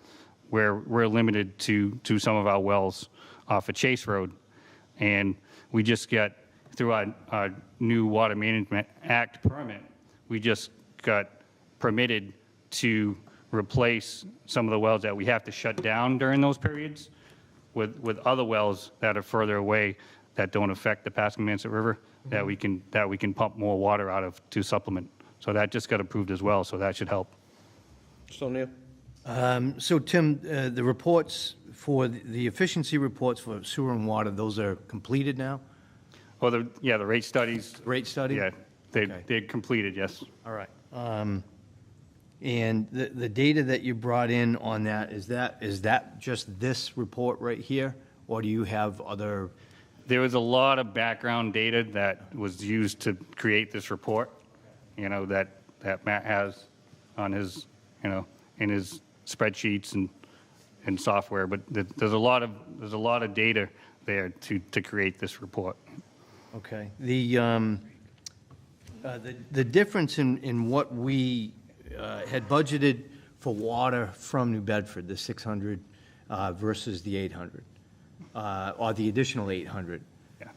Speaker 10: where we're limited to some of our wells off of Chase Road, and we just got through our new Water Management Act permit, we just got permitted to replace some of the wells that we have to shut down during those periods with other wells that are further away that don't affect the Pascamanset River, that we can pump more water out of to supplement. So that just got approved as well, so that should help.
Speaker 1: Mr. O'Neill?
Speaker 4: So Tim, the reports for the efficiency reports for sewer and water, those are completed now?
Speaker 10: Well, the rate studies.
Speaker 4: Rate study?
Speaker 10: Yeah, they're completed, yes.
Speaker 4: All right. And the data that you brought in on that, is that just this report right here? Or do you have other?
Speaker 10: There was a lot of background data that was used to create this report, that Matt has on his, in his spreadsheets and software. But there's a lot of data there to create this report.
Speaker 4: Okay. The difference in what we had budgeted for water from New Bedford, the 600 versus the 800, or the additional 800.
Speaker 10: Yeah.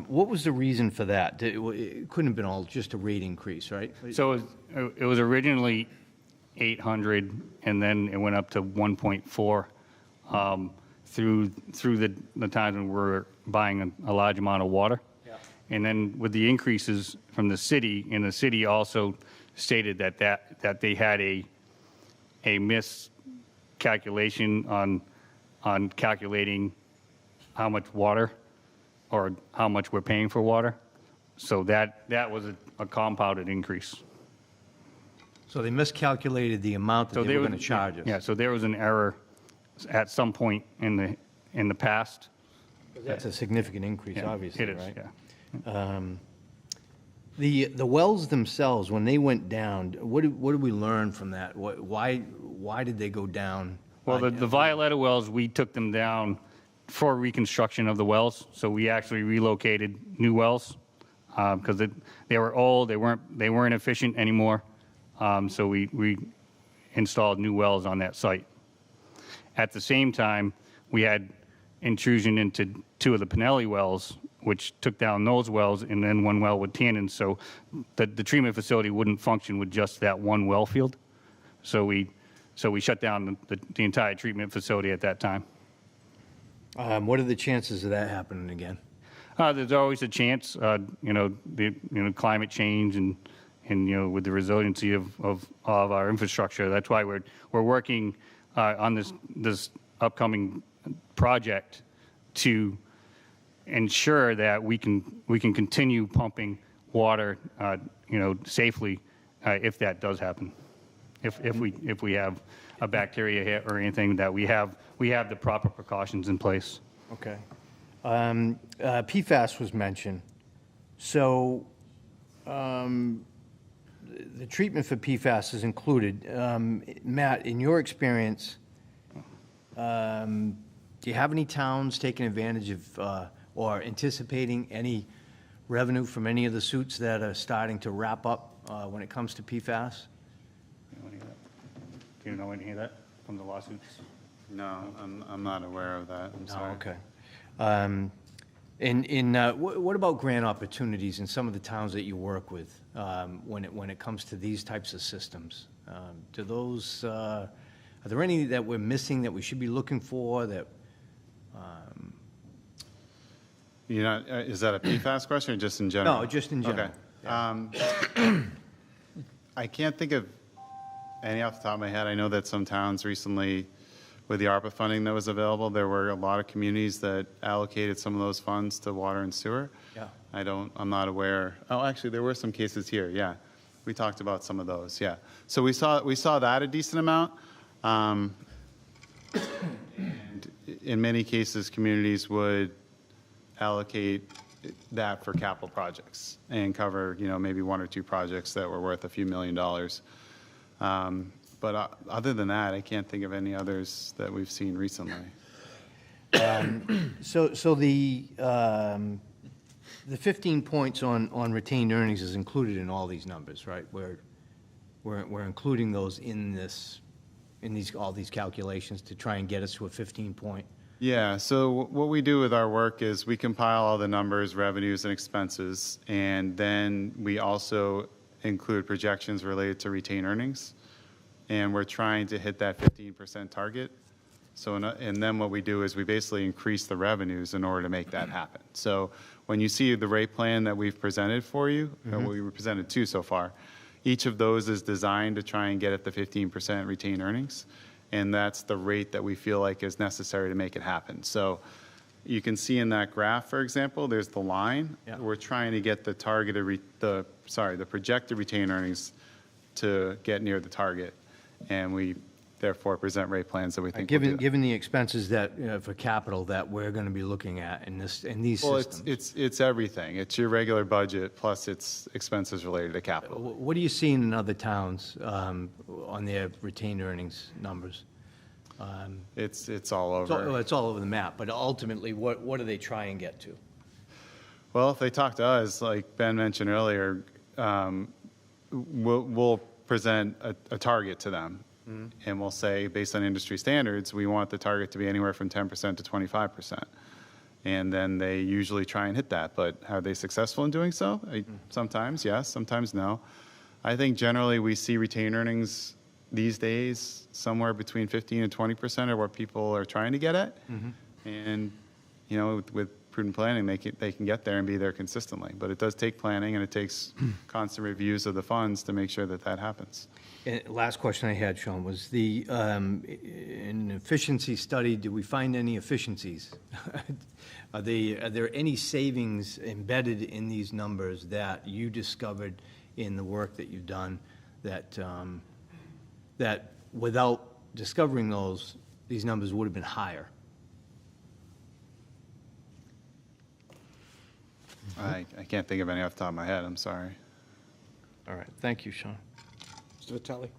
Speaker 4: What was the reason for that? It couldn't have been all just a rate increase, right?
Speaker 10: So it was originally 800, and then it went up to 1.4 through the times when we were buying a large amount of water. Yeah. And then with the increases from the city, and the city also stated that they had a miscalculation on calculating how much water or how much we're paying for water. So that was a compounded increase.
Speaker 4: So they miscalculated the amount that they were going to charge us.
Speaker 10: Yeah, so there was an error at some point in the past.
Speaker 4: That's a significant increase, obviously,
Speaker 10: it is,
Speaker 4: right?
Speaker 10: Yeah.
Speaker 4: The wells themselves, when they went down, what did we learn from that? Why did they go down?
Speaker 10: Well, the Violetta wells, we took them down for reconstruction of the wells. So we actually relocated new wells because they were old, they weren't efficient anymore. So we installed new wells on that site. At the same time, we had intrusion into 2 of the Pinelli wells, which took down those wells, and then 1 well with tannins. So the treatment facility wouldn't function with just that 1 well field. So we shut down the entire treatment facility at that time.
Speaker 4: What are the chances of that happening again?
Speaker 10: There's always a chance, climate change and with the resiliency of our infrastructure. That's why we're working on this upcoming project to ensure that we can continue pumping water, safely, if that does happen. If we have a bacteria hit or anything, that we have the proper precautions in place.
Speaker 4: Okay. PFAS was mentioned. So the treatment for PFAS is included. Matt, in your experience, do you have any towns taking advantage of or anticipating any revenue from any of the suits that are starting to wrap up when it comes to PFAS?
Speaker 10: Do you know any of that from the lawsuits?
Speaker 13: No, I'm not aware of that. I'm sorry.
Speaker 4: Okay. What about grant opportunities in some of the towns that you work with when it comes to these types of systems? Do those, are there any that we're missing that we should be looking for that?
Speaker 13: Is that a PFAS question or just in general?
Speaker 4: No, just in general.
Speaker 13: Okay. I can't think of any off the top of my head. I know that some towns recently, with the ARPA funding that was available, there were a lot of communities that allocated some of those funds to water and sewer.
Speaker 4: Yeah.
Speaker 13: I'm not aware. Oh, actually, there were some cases here, yeah. We talked about some of those, yeah. So we saw that a decent amount. And in many cases, communities would allocate that for capital projects and cover, maybe one or two projects that were worth a few $1 million. But other than that, I can't think of any others that we've seen recently.
Speaker 4: So the 15 points on retained earnings is included in all these numbers, right? We're including those in all these calculations to try and get us to a 15-point.
Speaker 13: Yeah, so what we do with our work is we compile all the numbers, revenues, and expenses, and then we also include projections related to retained earnings. And we're trying to hit that 15% target. So, and then what we do is we basically increase the revenues in order to make that happen. So when you see the rate plan that we've presented for you, or what we presented two so far, each of those is designed to try and get at the 15% retained earnings. And that's the rate that we feel like is necessary to make it happen. So you can see in that graph, for example, there's the line.
Speaker 4: Yeah.
Speaker 13: We're trying to get the the projected retained earnings to get near the target. And we therefore present rate plans that we think will do that.
Speaker 4: Given the expenses that, for capital that we're going to be looking at in these systems.
Speaker 13: Well, it's everything. It's your regular budget plus it's expenses related to capital.
Speaker 4: What are you seeing in other towns on their retained earnings numbers?
Speaker 13: It's all over.
Speaker 4: It's all over the map, but ultimately, what do they try and get to?
Speaker 13: Well, if they talk to us, like Ben mentioned earlier, we'll present a target to them. And we'll say, based on industry standards, we want the target to be anywhere from 10% to 25%. And then they usually try and hit that. But are they successful in doing so? Sometimes, yes. Sometimes, no. I think generally we see retained earnings these days somewhere between 15 and 20% are what people are trying to get at. And, with prudent planning, they can get there and be there consistently. But it does take planning, and it takes constant reviews of the funds to make sure that happens.
Speaker 4: And last question I had, Sean, was in efficiency study, did we find any efficiencies? Are there any savings embedded in these numbers that you discovered in the work that you've done that without discovering these numbers would have been higher?
Speaker 13: I can't think of any off the top of my head. I'm sorry.
Speaker 4: All right. Thank you, Sean.
Speaker 1: Mr. Vitale?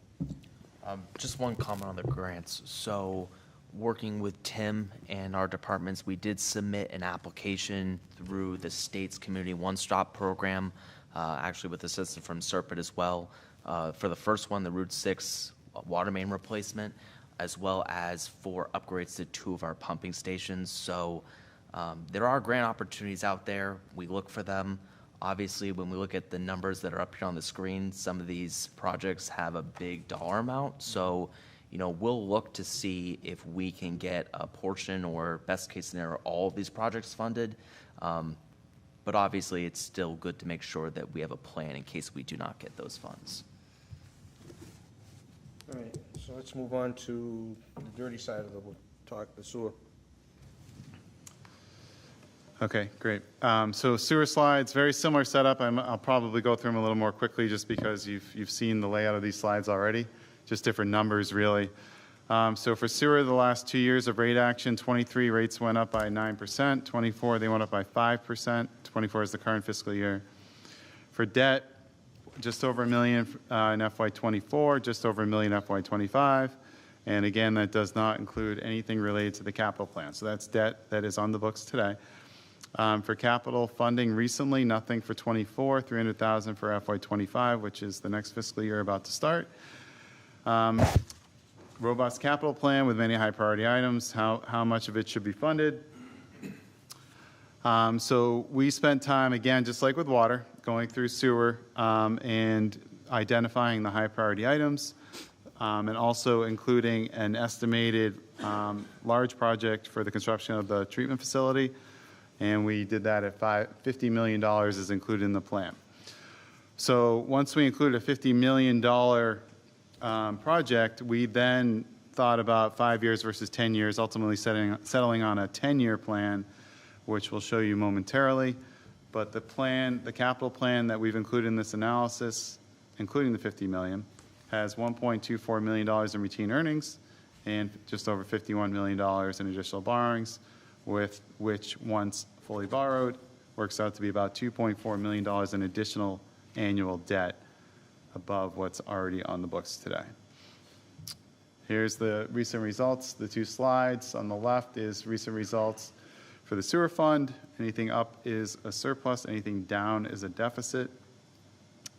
Speaker 11: Just one comment on the grants. So working with Tim and our departments, we did submit an application through the state's Community One-Stop program, actually with assistance from Serpent as well. For the first one, the Route 6 water main replacement, as well as for upgrades to 2 of our pumping stations. So there are grant opportunities out there. We look for them. Obviously, when we look at the numbers that are up here on the screen, some of these projects have a big dollar amount. So, we'll look to see if we can get a portion or best case scenario, all of these projects funded. But obviously, it's still good to make sure that we have a plan in case we do not get those funds.
Speaker 1: All right, so let's move on to the dirty side of the talk, the sewer.
Speaker 13: Okay, great. So sewer slides, very similar setup. I'll probably go through them a little more quickly just because you've seen the layout of these slides already, just different numbers really. So for sewer, the last 2 years of rate action, 23 rates went up by 9%, 24 they went up by 5%, 24 is the current fiscal year. For debt, just over $1 million in FY24, just over $1 million FY25. And again, that does not include anything related to the capital plan. So that's debt that is on the books today. For capital funding recently, nothing for 24, 300,000 for FY25, which is the next fiscal year about to start. Robust capital plan with many high priority items. How much of it should be funded? So we spent time, again, just like with water, going through sewer and identifying the high priority items, and also including an estimated large project for the construction of the treatment facility. And we did that at $50 million is included in the plan. So once we included a $50 million project, we then thought about 5 years versus 10 years, ultimately settling on a 10-year plan, which we'll show you momentarily. But the plan, the capital plan that we've included in this analysis, including the $50 million, has $1.24 million in routine earnings and just over $51 million in additional borrowings, with which, once fully borrowed, works out to be about $2.4 million in additional annual debt above what's already on the books today. Here's the recent results, the two slides. On the left is recent results for the sewer fund. Anything up is a surplus, anything down is a deficit.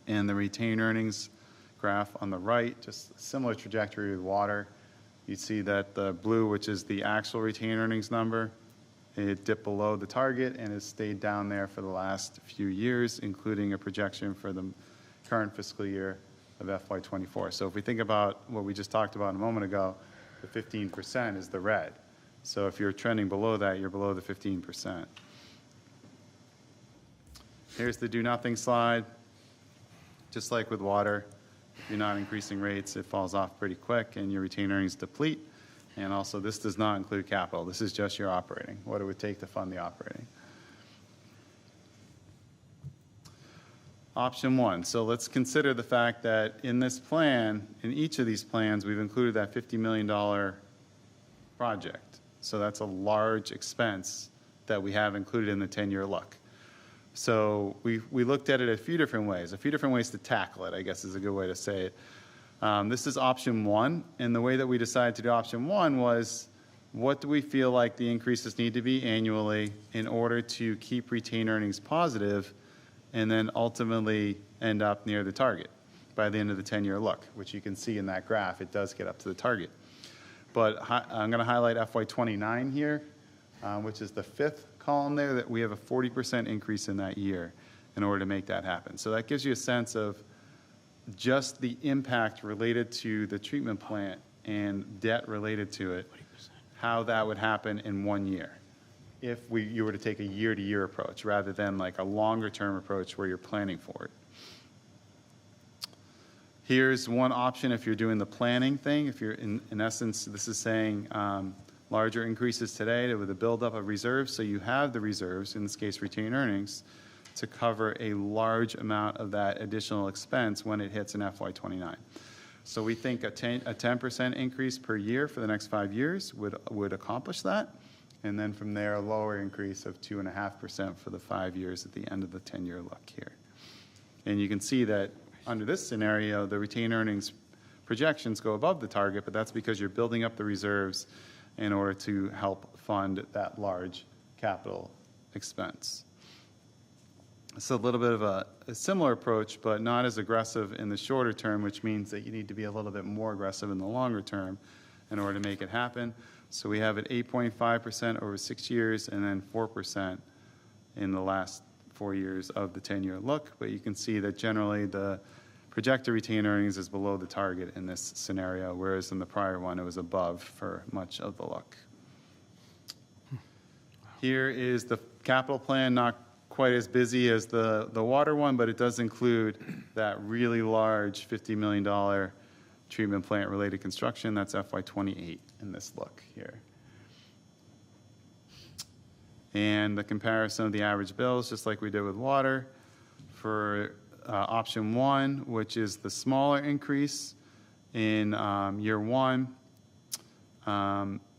Speaker 13: And the retained earnings graph on the right, just a similar trajectory with water. You see that the blue, which is the actual retained earnings number, it dipped below the target and has stayed down there for the last few years, including a projection for the current fiscal year of FY24. So if we think about what we just talked about a moment ago, the 15% is the red. So if you're trending below that, you're below the 15%. Here's the do nothing slide. Just like with water, if you're not increasing rates, it falls off pretty quick and your retained earnings deplete. And also, this does not include capital. This is just your operating, what it would take to fund the operating. Option one. So let's consider the fact that in this plan, in each of these plans, we've included that $50 million project. So that's a large expense that we have included in the 10-year look. So we looked at it a few different ways to tackle it, I guess is a good way to say it. This is option one, and the way that we decided to do option one was, what do we feel like the increases need to be annually in order to keep retained earnings positive and then ultimately end up near the target by the end of the 10-year look, which you can see in that graph, it does get up to the target. But I'm going to highlight FY29 here, which is the fifth column there, that we have a 40% increase in that year in order to make that happen. So that gives you a sense of just the impact related to the treatment plant and debt related to it, how that would happen in 1 year if you were to take a year-to-year approach rather than like a longer-term approach where you're planning for it. Here's one option if you're doing the planning thing. If you're, in essence, this is saying larger increases today with a buildup of reserves, so you have the reserves, in this case retained earnings, to cover a large amount of that additional expense when it hits in FY29. So we think a 10% increase per year for the next 5 years would accomplish that. And then from there, a lower increase of 2.5% for the 5 years at the end of the 10-year look here. And you can see that under this scenario, the retained earnings projections go above the target, but that's because you're building up the reserves in order to help fund that large capital expense. It's a little bit of a similar approach, but not as aggressive in the shorter term, which means that you need to be a little bit more aggressive in the longer term in order to make it happen. So we have it 8.5% over 6 years and then 4% in the last 4 years of the 10-year look. But you can see that generally the projected retained earnings is below the target in this scenario, whereas in the prior one it was above for much of the look. Here is the capital plan, not quite as busy as the water one, but it does include that really large $50 million treatment plant related construction. That's FY28 in this look here. And the comparison of the average bills, just like we did with water, for option 1, which is the smaller increase in year 1,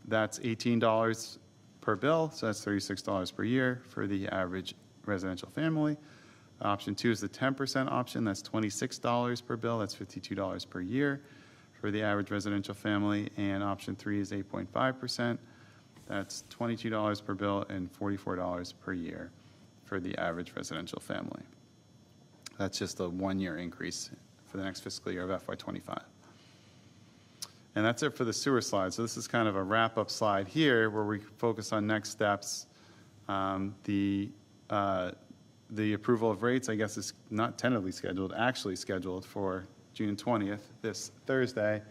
Speaker 13: that's $18 per bill, so that's $36 per year for the average residential family. Option 2 is the 10% option, that's $26 per bill, that's $52 per year for the average residential family. And option 3 is 8.5%, that's $22 per bill and $44 per year for the average residential family. That's just a 1-year increase for the next fiscal year of FY25. And that's it for the sewer slide. So this is kind of a wrap-up slide here where we focus on next steps. The approval of rates, I guess, is not tentatively scheduled, actually scheduled for June 20th, this Thursday.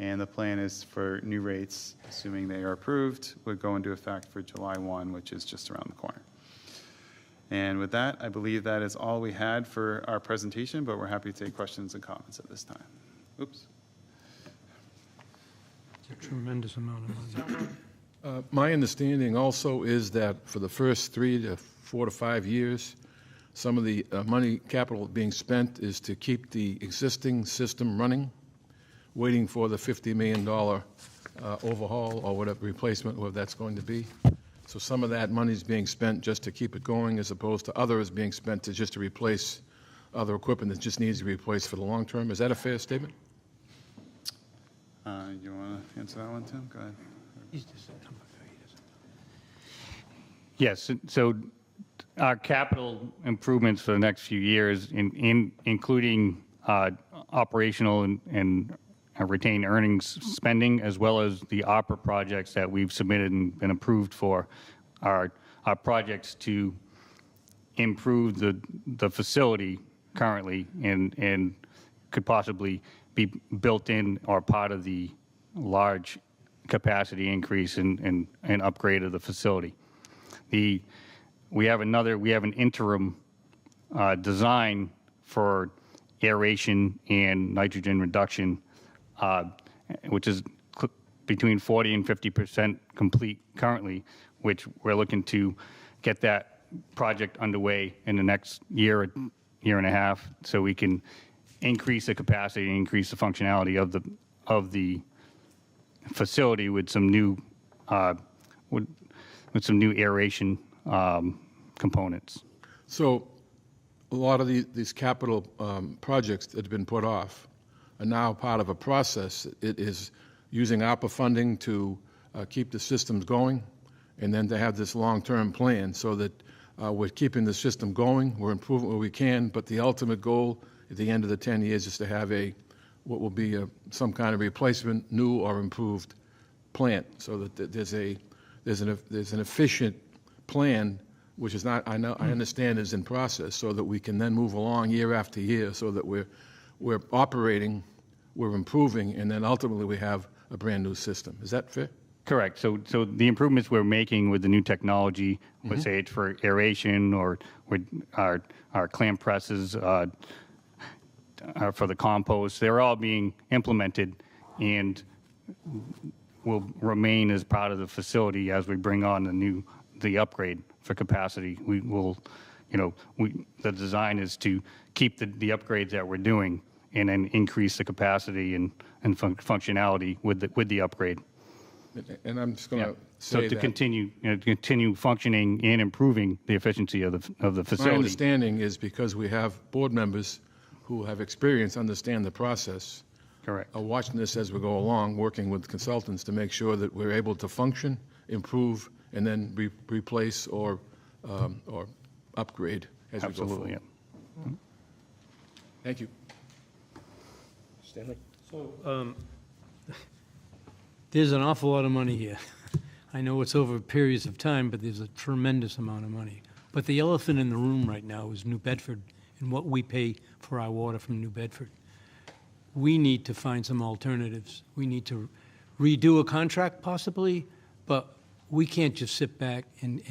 Speaker 13: And the plan is for new rates, assuming they are approved, would go into effect for July 1, which is just around the corner. And with that, I believe that is all we had for our presentation, but we're happy to take questions and comments at this time. Oops.
Speaker 5: It's a tremendous amount of money.
Speaker 7: My understanding also is that for the first 3 to 4 to 5 years, some of the money capital being spent is to keep the existing system running, waiting for the $50 million overhaul or whatever replacement, whatever that's going to be. So some of that money is being spent just to keep it going, as opposed to others being spent just to replace other equipment that just needs to be replaced for the long term. Is that a fair statement?
Speaker 13: You want to answer that one, Tim? Go ahead.
Speaker 10: Yes, so our capital improvements for the next few years, including operational and retained earnings spending, as well as the opera projects that we've submitted and been approved for, are projects to improve the facility currently and could possibly be built in or part of the large capacity increase and upgrade of the facility. We have an interim design for aeration and nitrogen reduction, which is between 40 and 50% complete currently, which we're looking to get that project underway in the next year and a half, so we can increase the capacity and increase the functionality of the facility with some new aeration components.
Speaker 7: So a lot of these capital projects that have been put off are now part of a process. It is using ARPA funding to keep the systems going, and then to have this long-term plan so that we're keeping the system going, we're improving where we can, but the ultimate goal at the end of the 10 years is to have what will be some kind of replacement, new or improved plant, so that there's an efficient plan, which is not, I understand is in process, so that we can then move along year after year, so that we're operating, we're improving, and then ultimately we have a brand-new system. Is that fair?
Speaker 10: Correct. So the improvements we're making with the new technology, let's say it's for aeration or with our clamp presses, for the compost, they're all being implemented and will remain as part of the facility as we bring on the upgrade for capacity. We will, the design is to keep the upgrades that we're doing and then increase the capacity and functionality with the upgrade.
Speaker 7: And I'm just going to say
Speaker 10: so to
Speaker 7: that
Speaker 10: continue functioning and improving the efficiency of the facility.
Speaker 7: my understanding is, because we have board members who have experience, understand the process,
Speaker 10: Correct.
Speaker 7: are watching this as we go along, working with consultants to make sure that we're able to function, improve, and then replace or upgrade as we go forward.
Speaker 10: Absolutely. Yeah.
Speaker 7: Thank you. Stanley?
Speaker 5: So there's an awful lot of money here. I know it's over periods of time, but there's a tremendous amount of money. But the elephant in the room right now is New Bedford and what we pay for our water from New Bedford. We need to find some alternatives. We need to redo a contract possibly, but we can't just sit back and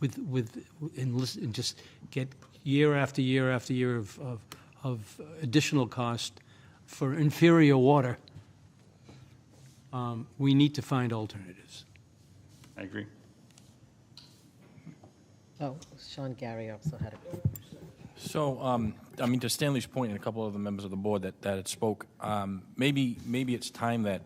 Speaker 5: listen and just get year after year after year of additional cost for inferior water. We need to find alternatives.
Speaker 10: I agree.
Speaker 8: Oh, Sean Gary also had a.
Speaker 14: So, I mean, to Stanley's point and a couple of the members of the board that had spoke, maybe it's time that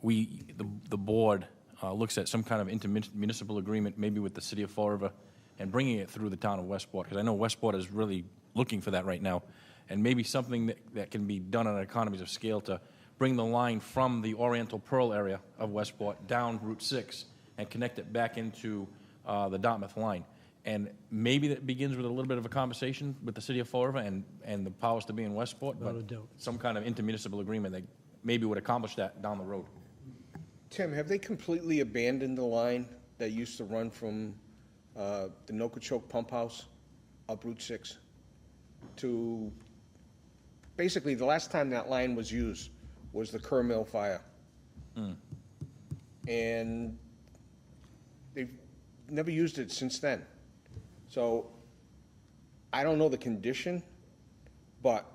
Speaker 14: the board looks at some kind of intermunicipal agreement, maybe with the city of Fall River, and bringing it through the town of Westport, because I know Westport is really looking for that right now, and maybe something that can be done on economies of scale to bring the line from the Oriental Pearl area of Westport down Route 6 and connect it back into the Dartmouth line. And maybe that begins with a little bit of a conversation with the city of Fall River and the powers to be in Westport,
Speaker 5: Without a
Speaker 14: but
Speaker 5: doubt.
Speaker 14: some kind of intermunicipal agreement that maybe would accomplish that down the road.
Speaker 1: Tim, have they completely abandoned the line that used to run from the Nokochoke Pump House up Route 6 to, basically, the last time that line was used was the Kerr Mill fire. And they've never used it since then. So I don't know the condition, but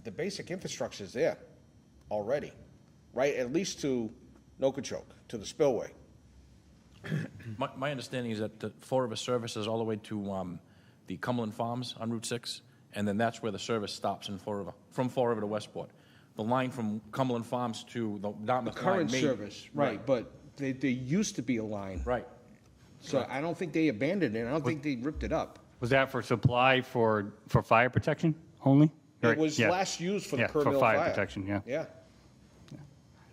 Speaker 1: the basic infrastructure is there already, right? At least to Nokochoke, to the spillway.
Speaker 14: My understanding is that the Fall River service is all the way to the Cumberland Farms on Route 6, and then that's where the service stops in Fall River, from Fall River to Westport. The line from Cumberland Farms to the Dartmouth line.
Speaker 1: Current service, right, but there used to be a line.
Speaker 14: Right.
Speaker 1: So I don't think they abandoned it. I don't think they ripped it up.
Speaker 10: Was that for supply for fire protection only?
Speaker 1: It was
Speaker 10: Yeah.
Speaker 1: last used for the
Speaker 10: Yeah,
Speaker 1: Kerr
Speaker 10: for
Speaker 1: Mill
Speaker 10: fire
Speaker 1: fire.
Speaker 10: protection, yeah.
Speaker 1: Yeah.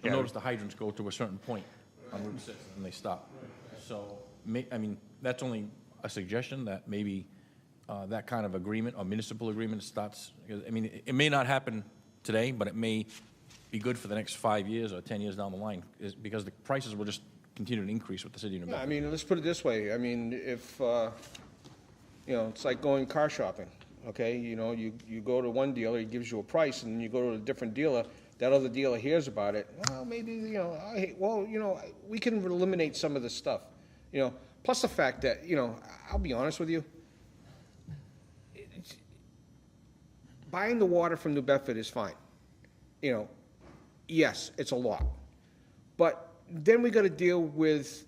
Speaker 14: You'll notice the hydrants go to a certain point on Route 6 and they stop. So, I mean, that's only a suggestion that maybe that kind of agreement or municipal agreement starts, because, I mean, it may not happen today, but it may be good for the next 5 years or 10 years down the line, because the prices will just continue to increase with the city of New
Speaker 1: Yeah, I
Speaker 14: Bedford.
Speaker 1: mean, let's put it this way. I mean, if, it's like going car shopping, okay? You go to one dealer, he gives you a price, and then you go to a different dealer, that other dealer hears about it. Well, maybe, we can eliminate some of this stuff. Plus the fact that, I'll be honest with you, buying the water from New Bedford is fine. Yes, it's a lot. But then we got to deal with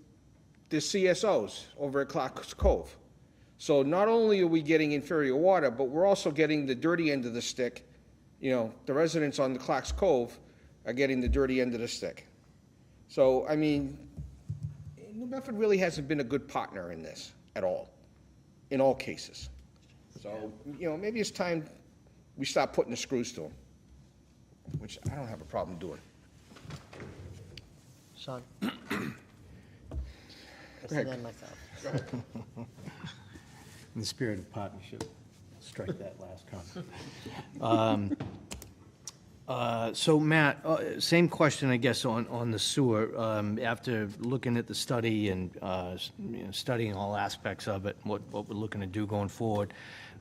Speaker 1: the CSOs over at Clark's Cove. So not only are we getting inferior water, but we're also getting the dirty end of the stick. The residents on the Clark's Cove are getting the dirty end of the stick. So, I mean, New Bedford really hasn't been a good partner in this at all, in all cases. So, maybe it's time we stop putting the screws to them, which I don't have a problem doing.
Speaker 8: Sean?
Speaker 1: Go ahead.
Speaker 8: And myself.
Speaker 4: In the spirit of partnership, strike that last comment. So Matt, same question, I guess, on the sewer. After looking at the study and studying all aspects of it, what we're looking to do going forward,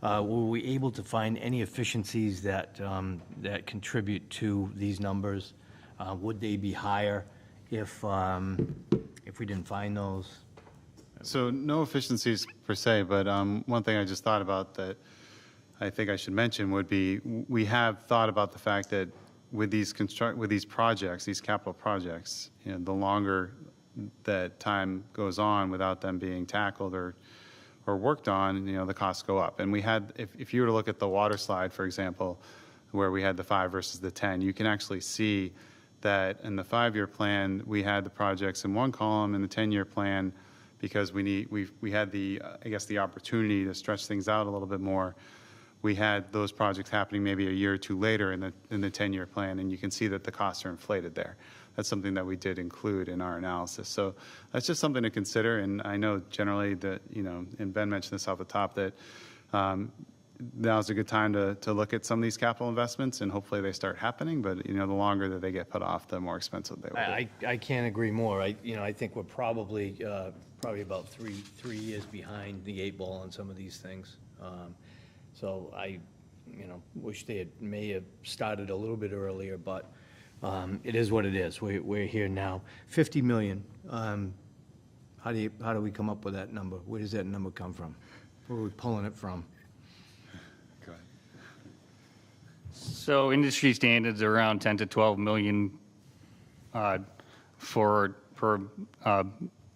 Speaker 4: were we able to find any efficiencies that contribute to these numbers? Would they be higher if we didn't find those?
Speaker 13: So no efficiencies per se, but one thing I just thought about that I think I should mention would be, we have thought about the fact that with these projects, these capital projects, the longer that time goes on without them being tackled or worked on, the costs go up. And we had, if you were to look at the water slide, for example, where we had the 5 versus the 10, you can actually see that in the 5-year plan, we had the projects in one column, in the 10-year plan, because we had the opportunity to stretch things out a little bit more. We had those projects happening maybe a year or two later in the 10-year plan, and you can see that the costs are inflated there. That's something that we did include in our analysis. So that's just something to consider. And I know generally that, and Ben mentioned this off the top, that now's a good time to look at some of these capital investments, and hopefully they start happening. But the longer that they get put off, the more expensive they will be.
Speaker 4: I can't agree more. I think we're probably about three years behind the 8 ball on some of these things. So I, wish they may have started a little bit earlier, but it is what it is. We're here now. 50 million. How do we come up with that number? Where does that number come from? Where are we pulling it from?
Speaker 13: Go ahead.
Speaker 10: So industry standards are around 10 to 12 million per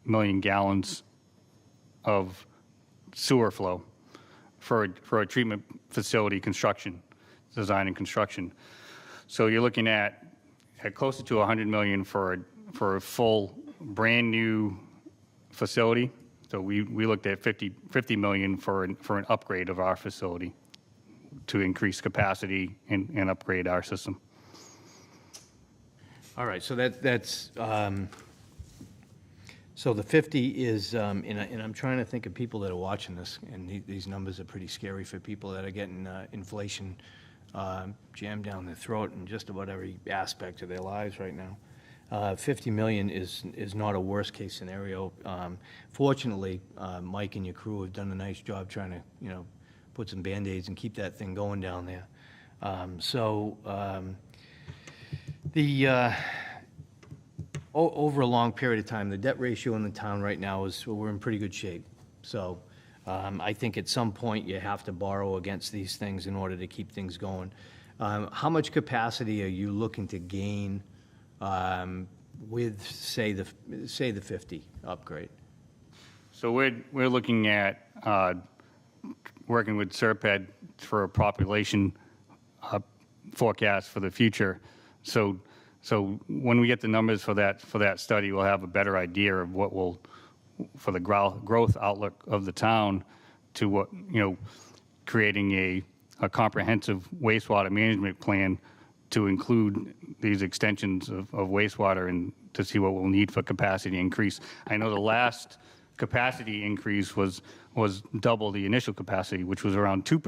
Speaker 10: million gallons of sewer flow for a treatment facility construction, design and construction. So you're looking at closer to 100 million for a full brand new facility. So we looked at 50 million for an upgrade of our facility to increase capacity and upgrade our system.
Speaker 4: All right, so that's, so the 50 is, and I'm trying to think of people that are watching this, and these numbers are pretty scary for people that are getting inflation jammed down their throat in just about every aspect of their lives right now. 50 million is not a worst-case scenario. Fortunately, Mike and your crew have done a nice job trying to, put some Band-Aids and keep that thing going down there. Over a long period of time, the debt ratio in the town right now we're in pretty good shape. So I think at some point you have to borrow against these things in order to keep things going. How much capacity are you looking to gain with, say the 50 upgrade?
Speaker 10: So we're looking at working with Serped for a population forecast for the future. So when we get the numbers for that study, we'll have a better idea of what will, for the growth outlook of the town, to what, creating a comprehensive wastewater management plan to include these extensions of wastewater and to see what we'll need for capacity increase. I know the last capacity increase was double the initial capacity, which was around 2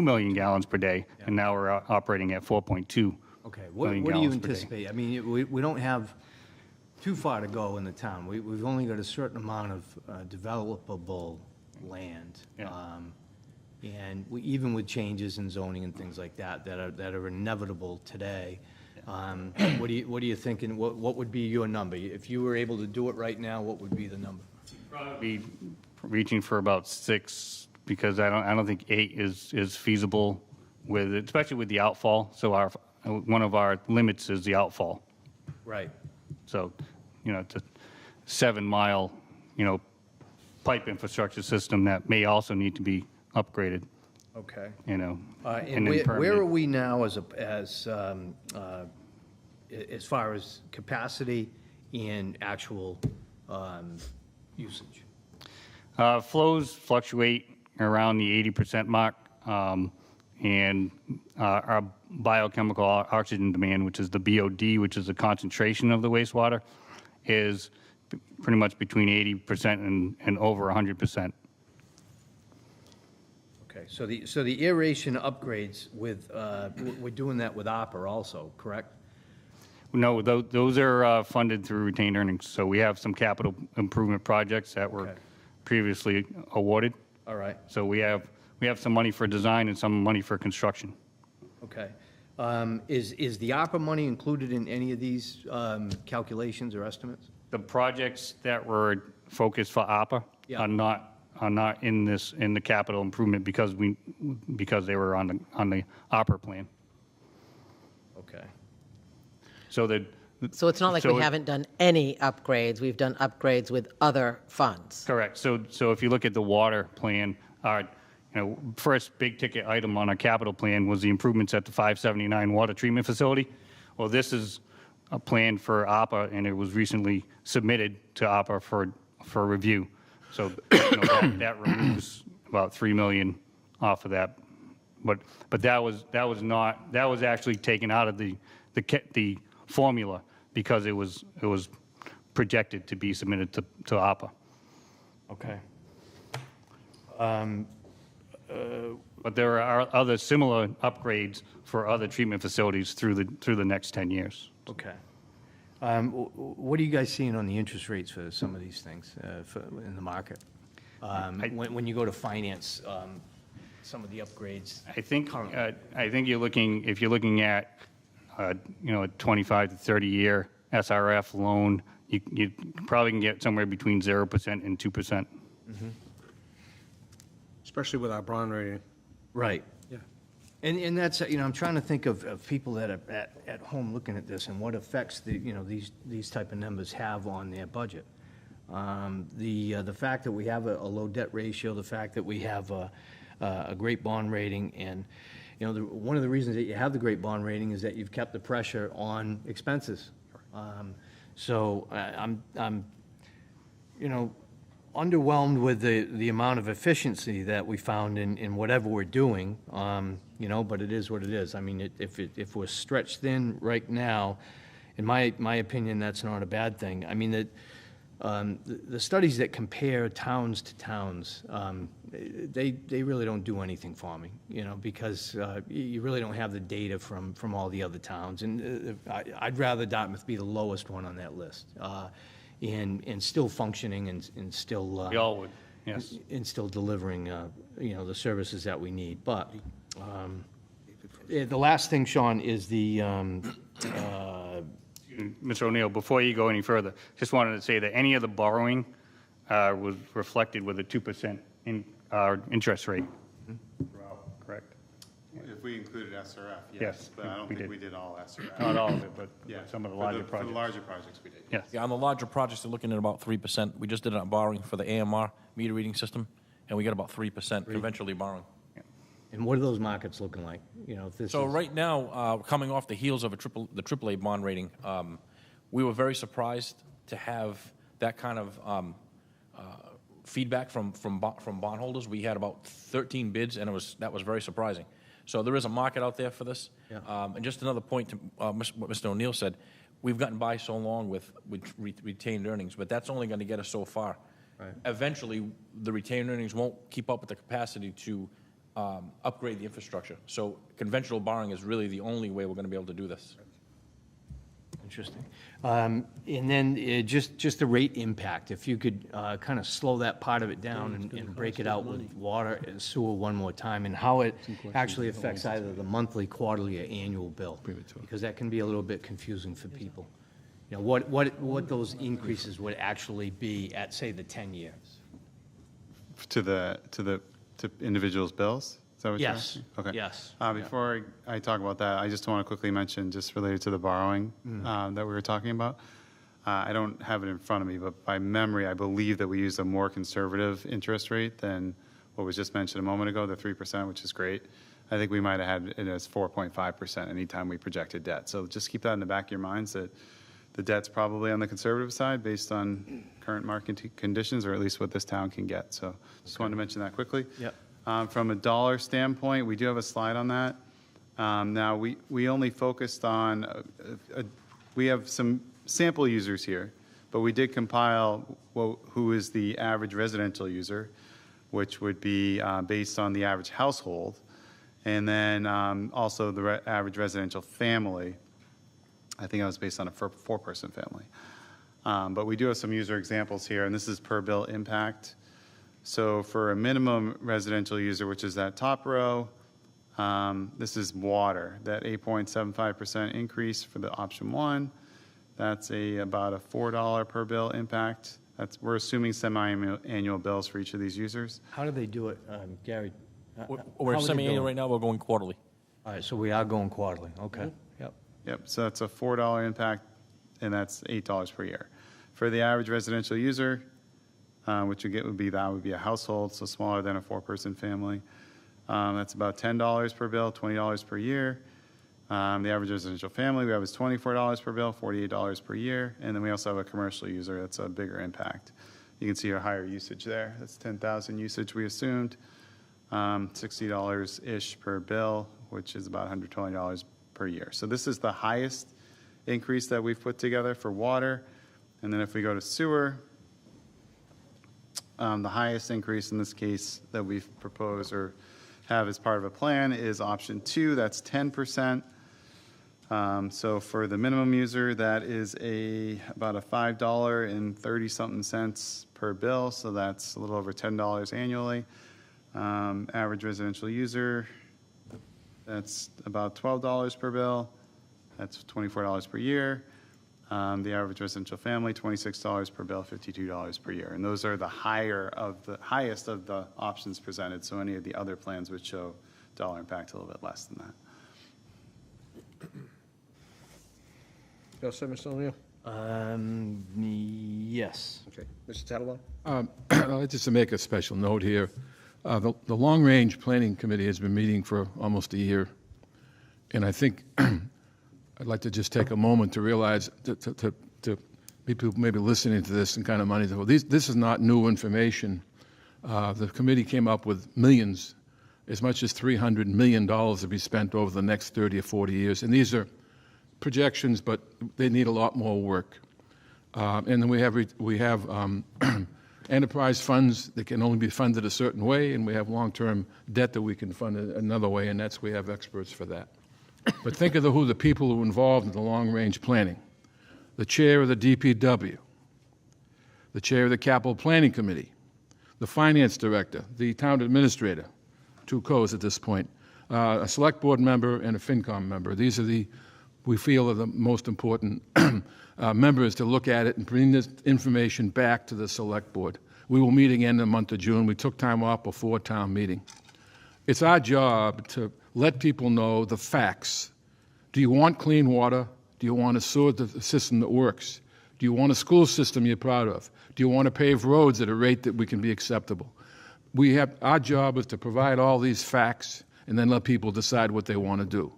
Speaker 10: million gallons per day, and now we're operating at 4.2.
Speaker 4: Okay, what do you anticipate? I mean, we don't have too far to go in the town. We've only got a certain amount of developable land.
Speaker 10: Yeah.
Speaker 4: And even with changes in zoning and things like that are inevitable today, what are you thinking? What would be your number? If you were able to do it right now, what would be the number?
Speaker 10: Probably reaching for about 6, because I don't think 8 is feasible with, especially with the outfall. So one of our limits is the outfall.
Speaker 4: Right.
Speaker 10: So, it's a 7-mile, pipe infrastructure system that may also need to be upgraded.
Speaker 4: Okay.
Speaker 10: And
Speaker 4: where are we now as far as capacity and actual usage?
Speaker 10: Flows fluctuate around the 80% mark, and our biochemical oxygen demand, which is the BOD, which is the concentration of the wastewater, is pretty much between 80% and over 100%.
Speaker 4: Okay, so the aeration upgrades with, we're doing that with ARPA also, correct?
Speaker 10: No, those are funded through retained earnings. So we have some capital improvement projects that were previously awarded.
Speaker 4: All right.
Speaker 10: So we have some money for design and some money for construction.
Speaker 4: Okay. Is the ARPA money included in any of these calculations or estimates?
Speaker 10: The projects that were focused for ARPA are not in the capital improvement because they were on the ARPA plan.
Speaker 4: Okay.
Speaker 8: So it's not like we haven't done any upgrades. We've done upgrades with other funds.
Speaker 10: Correct. So if you look at the water plan, our first big ticket item on our capital plan was the improvements at the 579 water treatment facility. Well, this is a plan for ARPA, and it was recently submitted to ARPA for review. So that removes about $3 million off of that. But that was actually taken out of the formula because it was projected to be submitted to ARPA.
Speaker 4: Okay.
Speaker 10: But there are other similar upgrades for other treatment facilities through the next 10 years.
Speaker 4: Okay. What are you guys seeing on the interest rates for some of these things in the market? When you go to finance some of the upgrades?
Speaker 10: I think if you're looking at a 25 to 30 year SRF loan, you probably can get somewhere between 0% and 2%.
Speaker 1: Mm-hmm. Especially with our bond rating.
Speaker 4: Right.
Speaker 1: Yeah.
Speaker 4: And that's, I'm trying to think of people that are at home looking at this and what effects these type of numbers have on their budget. The fact that we have a low debt ratio, the fact that we have a great bond rating, and, you know, one of the reasons that you have the great bond rating is that you've kept the pressure on expenses. So I'm, you know, underwhelmed with the amount of efficiency that we found in whatever we're doing, you know, but it is what it is. I mean, if we're stretched thin right now, in my opinion, that's not a bad thing. I mean, the studies that compare towns to towns, they really don't do anything for me, you know, because you really don't have the data from all the other towns. And I'd rather Dartmouth be the lowest one on that list, and still functioning and still.
Speaker 10: We all would, yes.
Speaker 4: And still delivering, you know, the services that we need. But the last thing, Sean, is the.
Speaker 10: Mr. O'Neill, before you go any further, just wanted to say that any of the borrowing was reflected with a 2% interest rate. Correct?
Speaker 13: If we included SRF, yes,
Speaker 10: Yes,
Speaker 13: but I don't
Speaker 10: we
Speaker 13: think
Speaker 10: did.
Speaker 13: we did all SRF.
Speaker 10: Not all of it, but
Speaker 13: Yeah,
Speaker 10: some of the
Speaker 13: for
Speaker 10: larger
Speaker 13: For
Speaker 10: projects.
Speaker 13: the larger projects, we did.
Speaker 10: Yes.
Speaker 14: Yeah, on the larger projects, they're looking at about 3%. We just did our borrowing for the AMR meter reading system, and we got about 3% conventionally borrowing.
Speaker 4: And what are those markets looking like? You know, if this
Speaker 14: So
Speaker 4: is,
Speaker 14: right now, coming off the heels of the AAA bond rating, we were very surprised to have that kind of feedback from bondholders. We had about 13 bids, and that was very surprising. So there is a market out there for this.
Speaker 4: Yeah.
Speaker 14: And just another point to what Mr. O'Neill said, we've gotten by so long with retained earnings, but that's only going to get us so far.
Speaker 4: Right.
Speaker 14: Eventually, the retained earnings won't keep up with the capacity to upgrade the infrastructure. So conventional borrowing is really the only way we're going to be able to do this.
Speaker 4: interesting. And then just the rate impact, if you could kind of slow that part of it down and break it out with water and sewer one more time, and how it actually affects either the monthly, quarterly, or annual bill, because that can be a little bit confusing for people. You know, what those increases would actually be at, say, the 10-year.
Speaker 13: To individuals' bills? Is that what you're
Speaker 4: Yes,
Speaker 13: asking? Okay.
Speaker 4: yes.
Speaker 13: Before I talk about that, I just want to quickly mention, just related to the borrowing that we were talking about. I don't have it in front of me, but by memory, I believe that we used a more conservative interest rate than what was just mentioned a moment ago, the 3%, which is great. I think we might have had it as 4.5% anytime we projected debt. So just keep that in the back of your minds, that the debt's probably on the conservative side based on current market conditions, or at least what this town can get. So just wanted to mention that quickly.
Speaker 4: Yep.
Speaker 13: From a dollar standpoint, we do have a slide on that. Now, we only focused on, we have some sample users here, but we did compile who is the average residential user, which would be based on the average household, and then also the average residential family. I think that was based on a four-person family. But we do have some user examples here, and this is per bill impact. So for a minimum residential user, which is that top row, this is water, that 8.75% increase for the option one. That's about a $4 per bill impact. We're assuming semi-annual bills for each of these users.
Speaker 4: How do they do it, Gary?
Speaker 14: We're semi-annual right now, we're going quarterly.
Speaker 4: All right, so we are going quarterly, okay. Yep.
Speaker 13: Yep, so that's a $4 impact, and that's $8 per year. For the average residential user, which would be a household, so smaller than a four-person family. That's about $10 per bill, $20 per year. The average residential family we have is $24 per bill, $48 per year. And then we also have a commercial user that's a bigger impact. You can see a higher usage there. That's 10,000 usage we assumed. $60-ish per bill, which is about $120 per year. So this is the highest increase that we've put together for water. And then if we go to sewer, the highest increase in this case that we've proposed or have as part of a plan is option 2. That's 10%. So for the minimum user, that is about a $5.30-something cents per bill. So that's a little over $10 annually. Average residential user, that's about $12 per bill. That's $24 per year. The average residential family, $26 per bill, $52 per year. And those are the highest of the options presented. So any of the other plans would show dollar impact a little bit less than that.
Speaker 1: You all set, Mr. O'Neill?
Speaker 4: Yes.
Speaker 1: Okay. Mr. Tattelbaum?
Speaker 7: I'd like just to make a special note here. The Long Range Planning Committee has been meeting for almost a year, and I think I'd like to just take a moment to realize to people maybe listening to this and kind of money. This is not new information. The committee came up with millions, as much as $300 million to be spent over the next 30 or 40 years, and these are projections, but they need a lot more work. And then we have enterprise funds that can only be funded a certain way, and we have long-term debt that we can fund another way, and we have experts for that. But think of who the people who are involved in the long-range planning. The chair of the DPW, the chair of the Capital Planning Committee, the finance director, the town administrator, 2 co's at this point, a select board member and a FinCom member. These are we feel are the most important members to look at it and bring this information back to the select board. We will meet again in the month of June. We took time off before town meeting. It's our job to let people know the facts. Do you want clean water? Do you want a sewer system that works? Do you want a school system you're proud of? Do you want to pave roads at a rate that we can be acceptable? Our job is to provide all these facts and then let people decide what they want to do.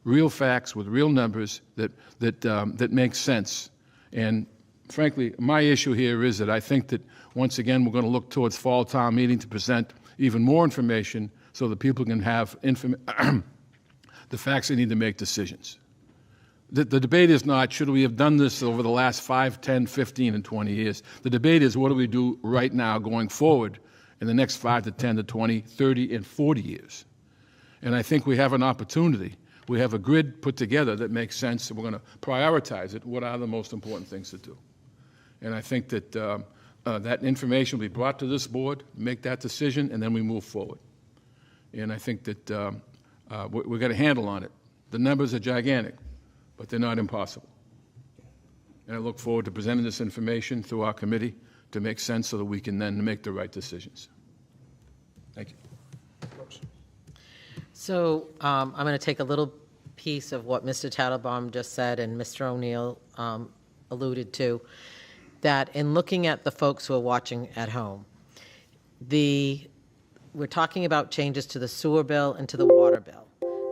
Speaker 7: Real facts with real numbers that make sense. And frankly, my issue here is that I think that once again we're going to look towards fall town meeting to present even more information so that people can have the facts they need to make decisions. The debate is not, should we have done this over the last 5, 10, 15, and 20 years? The debate is, what do we do right now going forward in the next 5 to 10 to 20, 30, and 40 years? And I think we have an opportunity. We have a grid put together that makes sense, and we're going to prioritize it. What are the most important things to do? And I think that that information will be brought to this board, make that decision, and then we move forward. And I think that we've got a handle on it. The numbers are gigantic, but they're not impossible. And I look forward to presenting this information through our committee to make sense so that we can then make the right decisions. Thank you.
Speaker 8: So I'm going to take a little piece of what Mr. Tattlebaum just said and Mr. O'Neill alluded to, that in looking at the folks who are watching at home, we're talking about changes to the sewer bill and to the water bill.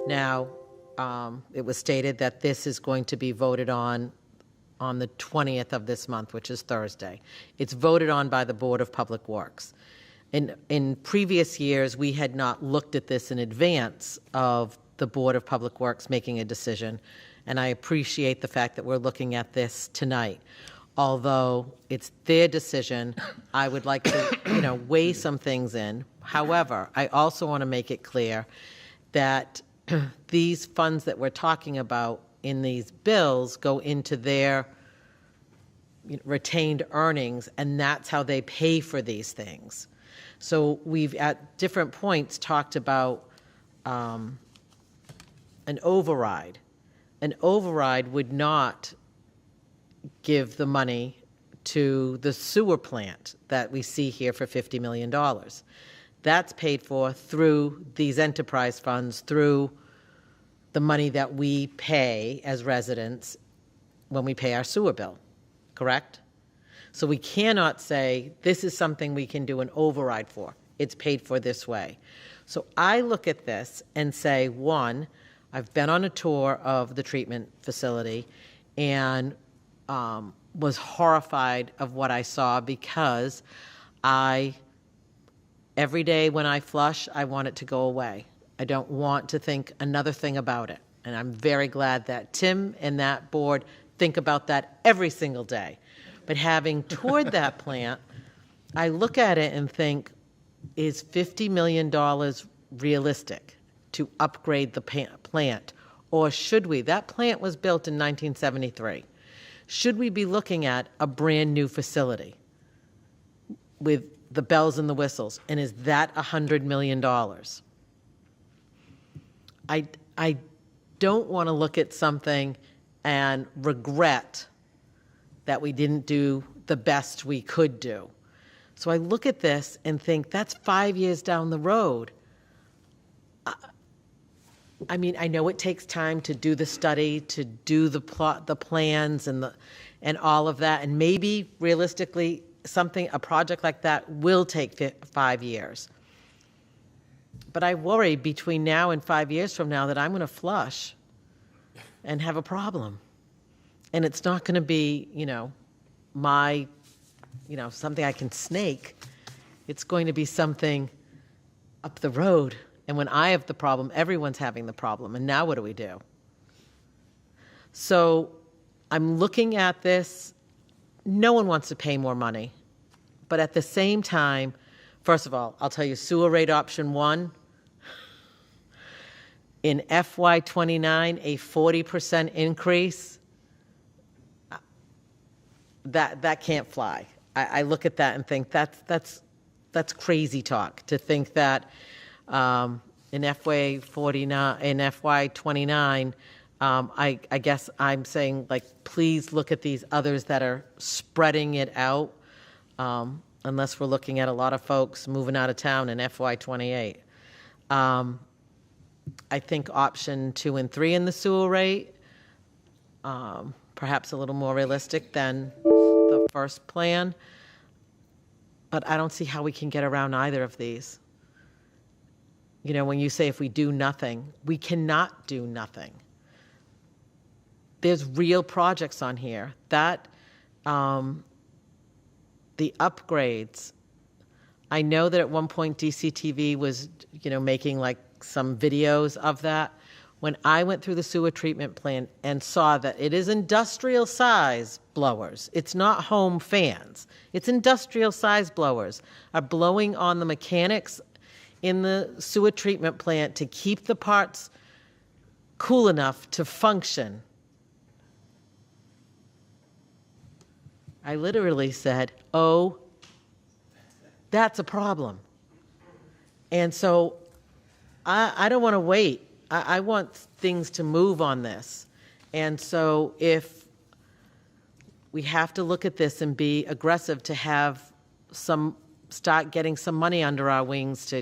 Speaker 8: Now, it was stated that this is going to be voted on the 20th of this month, which is Thursday. It's voted on by the Board of Public Works. In previous years, we had not looked at this in advance of the Board of Public Works making a decision, and I appreciate the fact that we're looking at this tonight. Although it's their decision, I would like to, weigh some things in. However, I also want to make it clear that these funds that we're talking about in these bills go into their retained earnings, and that's how they pay for these things. So we've at different points talked about an override. An override would not give the money to the sewer plant that we see here for $50 million. That's paid for through these enterprise funds, through the money that we pay as residents when we pay our sewer bill, correct? So we cannot say this is something we can do an override for. It's paid for this way. So I look at this and say, one, I've been on a tour of the treatment facility and was horrified of what I saw, because every day when I flush, I want it to go away. I don't want to think another thing about it. And I'm very glad that Tim and that board think about that every single day. But having toured that plant, I look at it and think, is $50 million realistic to upgrade the plant? Or should we? That plant was built in 1973. Should we be looking at a brand new facility with the bells and the whistles? And is that $100 million? I don't want to look at something and regret that we didn't do the best we could do. So I look at this and think, that's 5 years down the road. I mean, I know it takes time to do the study, to do the plot, the plans, and all of that, and maybe realistically, a project like that will take 5 years. But I worry between now and 5 years from now that I'm going to flush and have a problem, and it's not going to be, something I can snake. It's going to be something up the road. And when I have the problem, everyone's having the problem. And now what do we do? So I'm looking at this. No one wants to pay more money. But at the same time, first of all, I'll tell you, sewer rate option 1, in FY29, a 40% increase, that can't fly. I look at that and think that's crazy talk to think that in FY29, I guess I'm saying, like, please look at these others that are spreading it out, unless we're looking at a lot of folks moving out of town in FY28. I think option 2 and 3 in the sewer rate, perhaps a little more realistic than the first plan, but I don't see how we can get around either of these. When you say if we do nothing, we cannot do nothing. There's real projects on here that the upgrades. I know that at one point DCTV was, making like some videos of that. When I went through the sewer treatment plant and saw that it is industrial size blowers, it's not home fans, it's industrial size blowers, are blowing on the mechanics in the sewer treatment plant to keep the parts cool enough to function. I literally said, oh, that's a problem. And so I don't want to wait. I want things to move on this. And so if we have to look at this and be aggressive to have start getting some money under our wings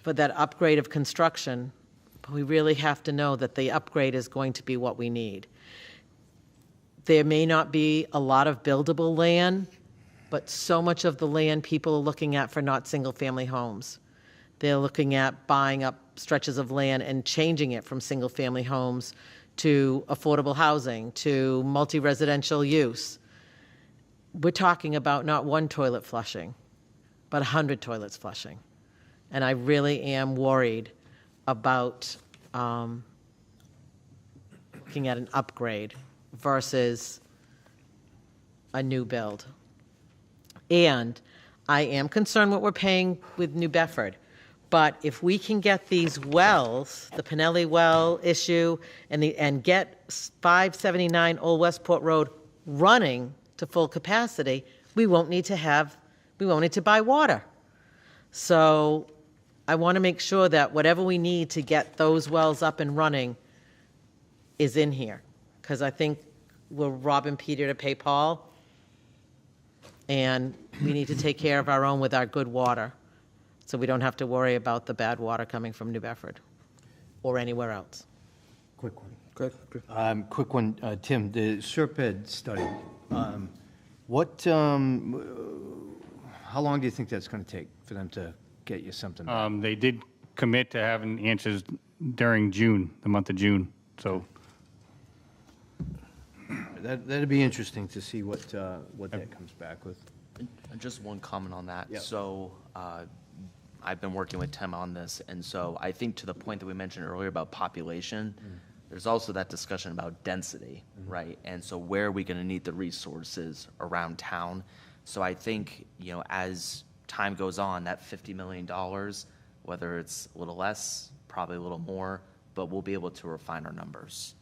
Speaker 8: for that upgrade of construction, we really have to know that the upgrade is going to be what we need. There may not be a lot of buildable land, but so much of the land people are looking at for not single-family homes. They're looking at buying up stretches of land and changing it from single-family homes to affordable housing, to multi-residential use. We're talking about not one toilet flushing, but 100 toilets flushing. And I really am worried about looking at an upgrade versus a new build. And I am concerned what we're paying with New Bedford. But if we can get these wells, the Pinelli well issue, and get 579 Old Westport Road running to full capacity, we won't need to buy water. So I want to make sure that whatever we need to get those wells up and running is in here, because I think we're robbing Peter to pay Paul, and we need to take care of our own with our good water, so we don't have to worry about the bad water coming from New Bedford or anywhere else.
Speaker 4: Quick one.
Speaker 1: Good.
Speaker 4: Quick one, Tim, the SERPED study, how long do you think that's going to take for them to get you something back?
Speaker 10: They did commit to having answers during June, the month of June, so.
Speaker 4: That'd be interesting to see what that comes back with.
Speaker 11: And just one comment on that.
Speaker 4: Yeah.
Speaker 11: So I've been working with Tim on this, and so I think to the point that we mentioned earlier about population, there's also that discussion about density, right? And so where are we going to need the resources around town? So I think, as time goes on, that $50 million, whether it's a little less, probably a little more, but we'll be able to refine our numbers.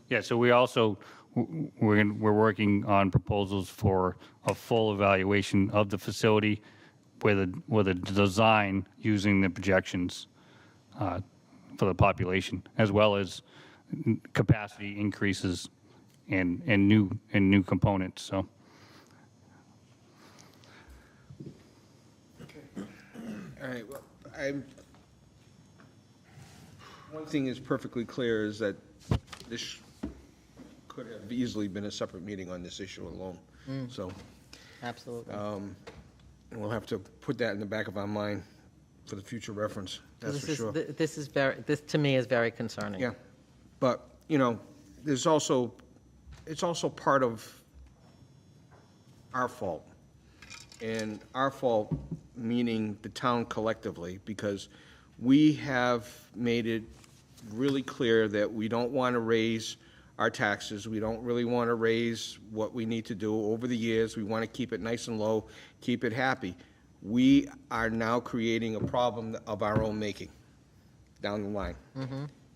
Speaker 10: Yeah, so we're working on proposals for a full evaluation of the facility with a design using the projections for the population, as well as capacity increases and new components. So.
Speaker 1: Okay. All right. Well, one thing is perfectly clear is that this could have easily been a separate meeting on this issue alone. So
Speaker 8: Absolutely.
Speaker 1: we'll have to put that in the back of our mind for the future reference, that's for sure.
Speaker 8: This to me is very concerning.
Speaker 1: Yeah, but, you know, it's also part of our fault. And our fault meaning the town collectively, because we have made it really clear that we don't want to raise our taxes. We don't really want to raise what we need to do over the years. We want to keep it nice and low, keep it happy. We are now creating a problem of our own making down the line.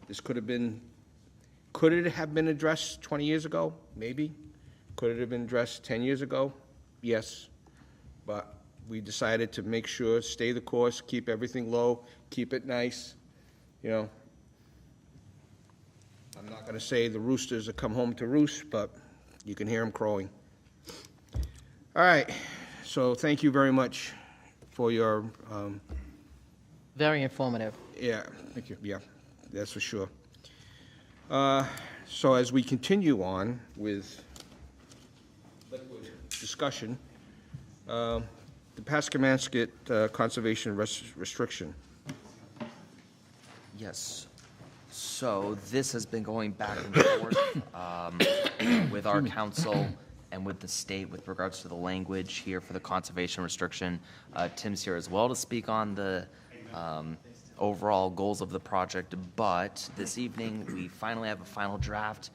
Speaker 1: This could it have been addressed 20 years ago? Maybe. Could it have been addressed 10 years ago? Yes. But we decided to make sure, stay the course, keep everything low, keep it nice, you know. I'm not going to say the roosters have come home to roost, but you can hear them crowing. All right, so thank you very much for your,
Speaker 8: Very informative.
Speaker 1: yeah. Thank you. Yeah, that's for sure. So as we continue on with liquid discussion, the Pascamasket Conservation Restriction.
Speaker 11: Yes. So this has been going back and forth with our council and with the state with regards to the language here for the conservation restriction. Tim's here as well to speak on the overall goals of the project, but this evening we finally have a final draft.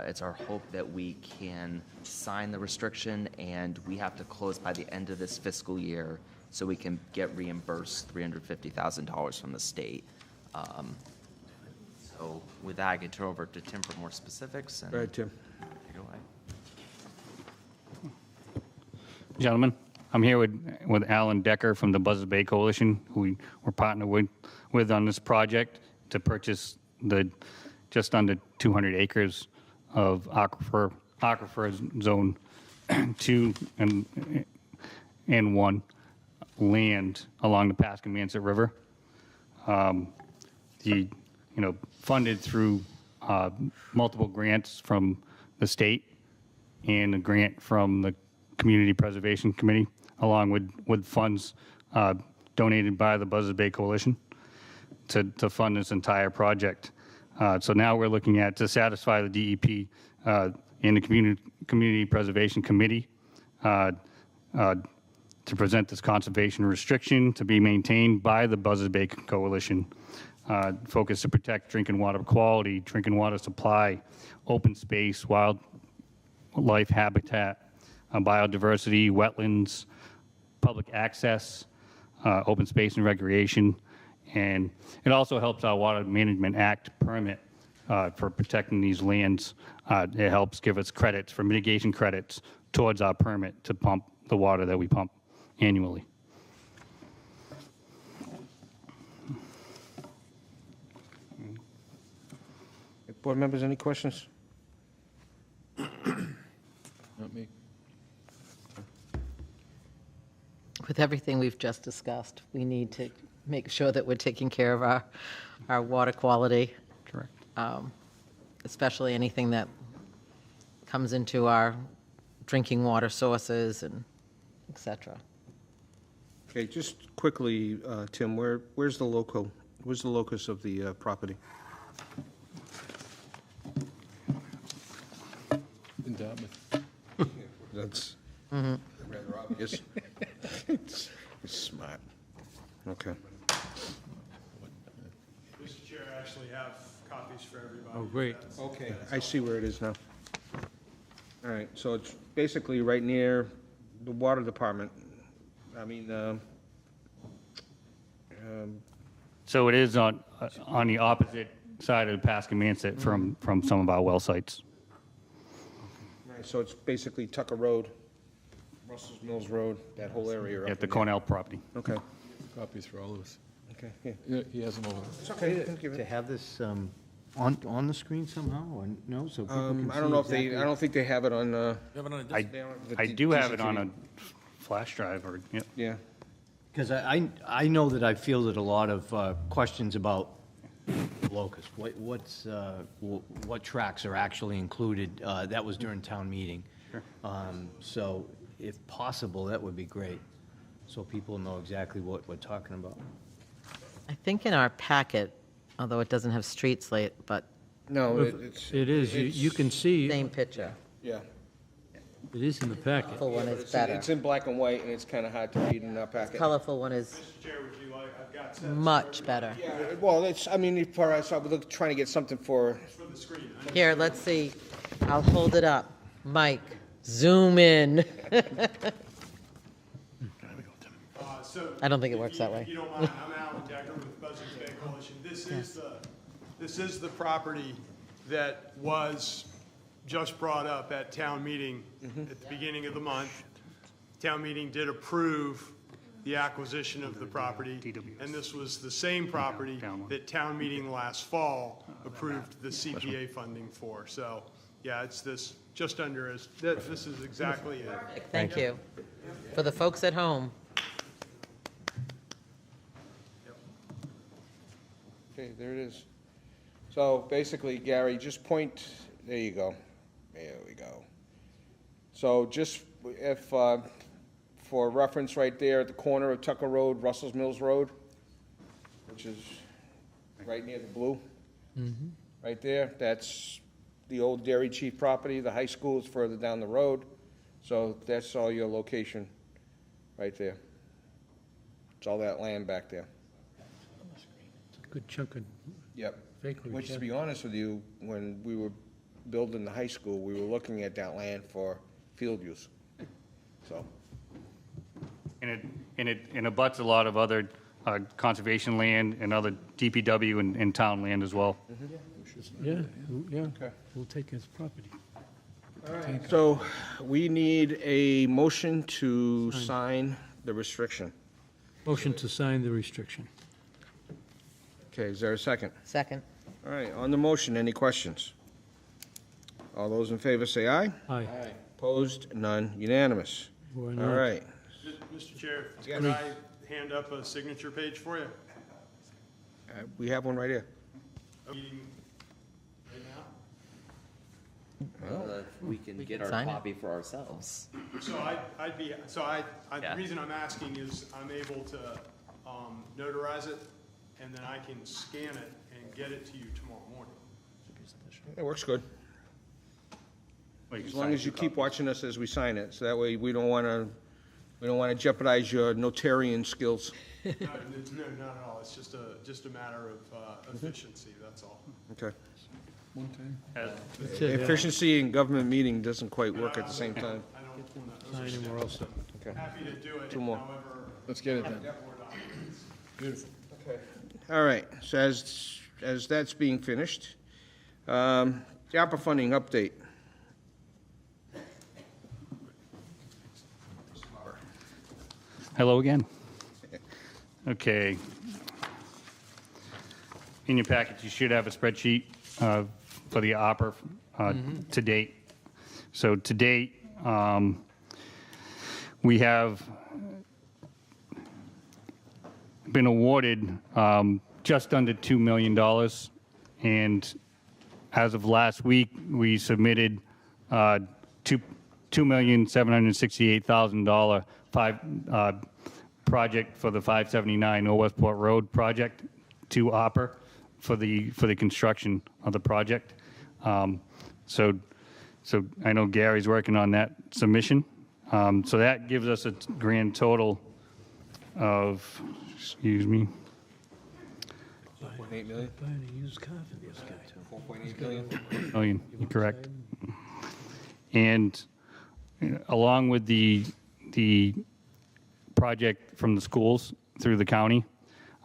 Speaker 11: It's our hope that we can sign the restriction, and we have to close by the end of this fiscal year so we can get reimbursed $350,000 from the state. So with that, I can turn over to Tim for more specifics. And
Speaker 1: Go ahead, Tim.
Speaker 11: take it away.
Speaker 10: Gentlemen, I'm here with Alan Decker from the Buzzards Bay Coalition, who we're partnered with on this project to purchase the just under 200 acres of aquifer zone 2 and 1 land along the Pascamanset River. Funded through multiple grants from the state and a grant from the Community Preservation Committee, along with funds donated by the Buzzards Bay Coalition to fund this entire project. So now we're looking at, to satisfy the DEP and the Community Preservation Committee, to present this conservation restriction to be maintained by the Buzzards Bay Coalition. Focus to protect drinking water quality, drinking water supply, open space, wildlife habitat, biodiversity, wetlands, public access, open space and recreation. And it also helps our Water Management Act permit for protecting these lands. It helps give us credits for mitigation credits towards our permit to pump the water that we pump annually.
Speaker 1: Board members, any questions?
Speaker 7: Not me.
Speaker 8: With everything we've just discussed, we need to make sure that we're taking care of our water quality.
Speaker 10: Correct.
Speaker 8: Especially anything that comes into our drinking water sources and et cetera.
Speaker 1: Okay, just quickly, Tim, where's the locus of the property?
Speaker 7: In Dartmouth.
Speaker 1: That's rather obvious. It's smart. Okay.
Speaker 15: Mr. Chair, I actually have copies for everybody.
Speaker 5: Oh, great.
Speaker 1: Okay, I see where it is now. All right, so it's basically right near the water department. I mean,
Speaker 10: So it is on the opposite side of the Pascamanset from some of our well sites.
Speaker 1: right, so it's basically Tucker Road, Russell's Mills Road, that whole area. up
Speaker 10: At the
Speaker 1: in there.
Speaker 10: Cornell property.
Speaker 1: Okay,
Speaker 7: Copies for all of us.
Speaker 1: okay, yeah.
Speaker 7: Yeah, he has them over there.
Speaker 1: It's okay, don't give
Speaker 4: To
Speaker 1: it.
Speaker 4: have this on the screen somehow, or no, so people can see
Speaker 1: I don't know if
Speaker 4: exactly-
Speaker 1: I don't think they have it on,
Speaker 10: I
Speaker 1: they don't have the
Speaker 10: I do have it on
Speaker 1: DCTV.
Speaker 10: a flash drive or, yeah.
Speaker 1: Yeah,
Speaker 4: Because I know that I fielded a lot of questions about Locust, what tracks are actually included? That was during town meeting. So if possible, that would be great, so people know exactly what we're talking about.
Speaker 8: I think in our packet, although it doesn't have street slate, but
Speaker 1: No,
Speaker 5: It is, you can see,
Speaker 8: same picture.
Speaker 1: yeah.
Speaker 5: it is in the packet.
Speaker 8: Colorful one is better.
Speaker 1: It's in black and white, and it's kind of hard to read in our packet.
Speaker 8: Colorful one is
Speaker 15: Mr. Chair, would you like, I've got sets
Speaker 8: much better.
Speaker 1: Yeah, well, it's, I mean, for us, I was trying to get something for,
Speaker 15: for the screen.
Speaker 8: Here, let's see. I'll hold it up. Mike, zoom in.
Speaker 15: So
Speaker 8: I don't think it
Speaker 15: if
Speaker 8: works
Speaker 15: you-
Speaker 8: that way.
Speaker 15: If you don't mind, I'm Alan Decker with Buzzards Bay Coalition. This is the property that was just brought up at town meeting at the beginning of the month. Town meeting did approve the acquisition of the property, and this was the same property that town meeting last fall approved the CPA funding for. So, yeah, it's this, just under, this is exactly it.
Speaker 8: Thank you. For the folks at home,
Speaker 1: okay, there it is. So basically, Gary, just point, there you go. There we go. So just if, for reference right there at the corner of Tucker Road, Russell's Mills Road, which is right near the blue, right there, that's the old Dairy Chief property. The high school is further down the road. So that's all your location right there. It's all that land back there.
Speaker 5: Good chunk of
Speaker 1: Yep.
Speaker 5: acreage.
Speaker 1: Which,
Speaker 5: yeah.
Speaker 1: to be honest with you, when we were building the high school, we were looking at that land for field use. So,
Speaker 10: And it abuts a lot of other conservation land and other DPW and town land as well.
Speaker 5: Yeah, yeah, we'll take his property.
Speaker 1: so we need a motion to sign the restriction.
Speaker 5: Motion to sign the restriction.
Speaker 1: Okay, is there a second?
Speaker 8: second.
Speaker 1: All right, on the motion, any questions? All those in favor say aye.
Speaker 5: Aye.
Speaker 1: Opposed? None. Unanimous.
Speaker 5: Why
Speaker 1: All
Speaker 5: not?
Speaker 1: right.
Speaker 15: Mr. Chair, could I hand up a signature page for you?
Speaker 1: We have one right here.
Speaker 15: Meeting right now?
Speaker 2: Well, if we can
Speaker 8: We
Speaker 2: get
Speaker 8: can
Speaker 2: our
Speaker 8: sign it.
Speaker 2: copy for ourselves.
Speaker 15: So
Speaker 2: Yeah.
Speaker 15: the reason I'm asking is I'm able to notarize it, and then I can scan it and get it to you tomorrow morning.
Speaker 1: It works good.
Speaker 10: Well, you
Speaker 1: As
Speaker 10: can
Speaker 1: long
Speaker 10: sign
Speaker 1: as you
Speaker 10: two
Speaker 1: keep
Speaker 10: copies.
Speaker 1: watching us as we sign it, so that way we don't want to jeopardize your notarian skills.
Speaker 15: No, not at all. It's just a matter of efficiency, that's all.
Speaker 1: Okay.
Speaker 5: That's it, yeah.
Speaker 1: Efficiency in government meeting doesn't quite work at the same time.
Speaker 15: I don't want to
Speaker 5: Sign him or else.
Speaker 1: Okay.
Speaker 15: happy to do it.
Speaker 1: Two more.
Speaker 15: However,
Speaker 7: Let's get it done.
Speaker 15: more documents.
Speaker 7: Beautiful.
Speaker 1: All right, so as that's being finished, the ARPA funding update.
Speaker 10: Hello again. Okay. In your packet, you should have a spreadsheet for the ARPA to date. So to date, we have been awarded just under $2 million. And as of last week, we submitted $2,768,000 project for the 579 Old Westport Road project to ARPA for the construction of the project. So I know Gary's working on that submission. So that gives us a grand total of, excuse me,
Speaker 1: 4.8 million?
Speaker 5: Buying a used car for this guy.
Speaker 1: 4.8 million?
Speaker 10: million, you're correct. And along with the project from the schools through the county,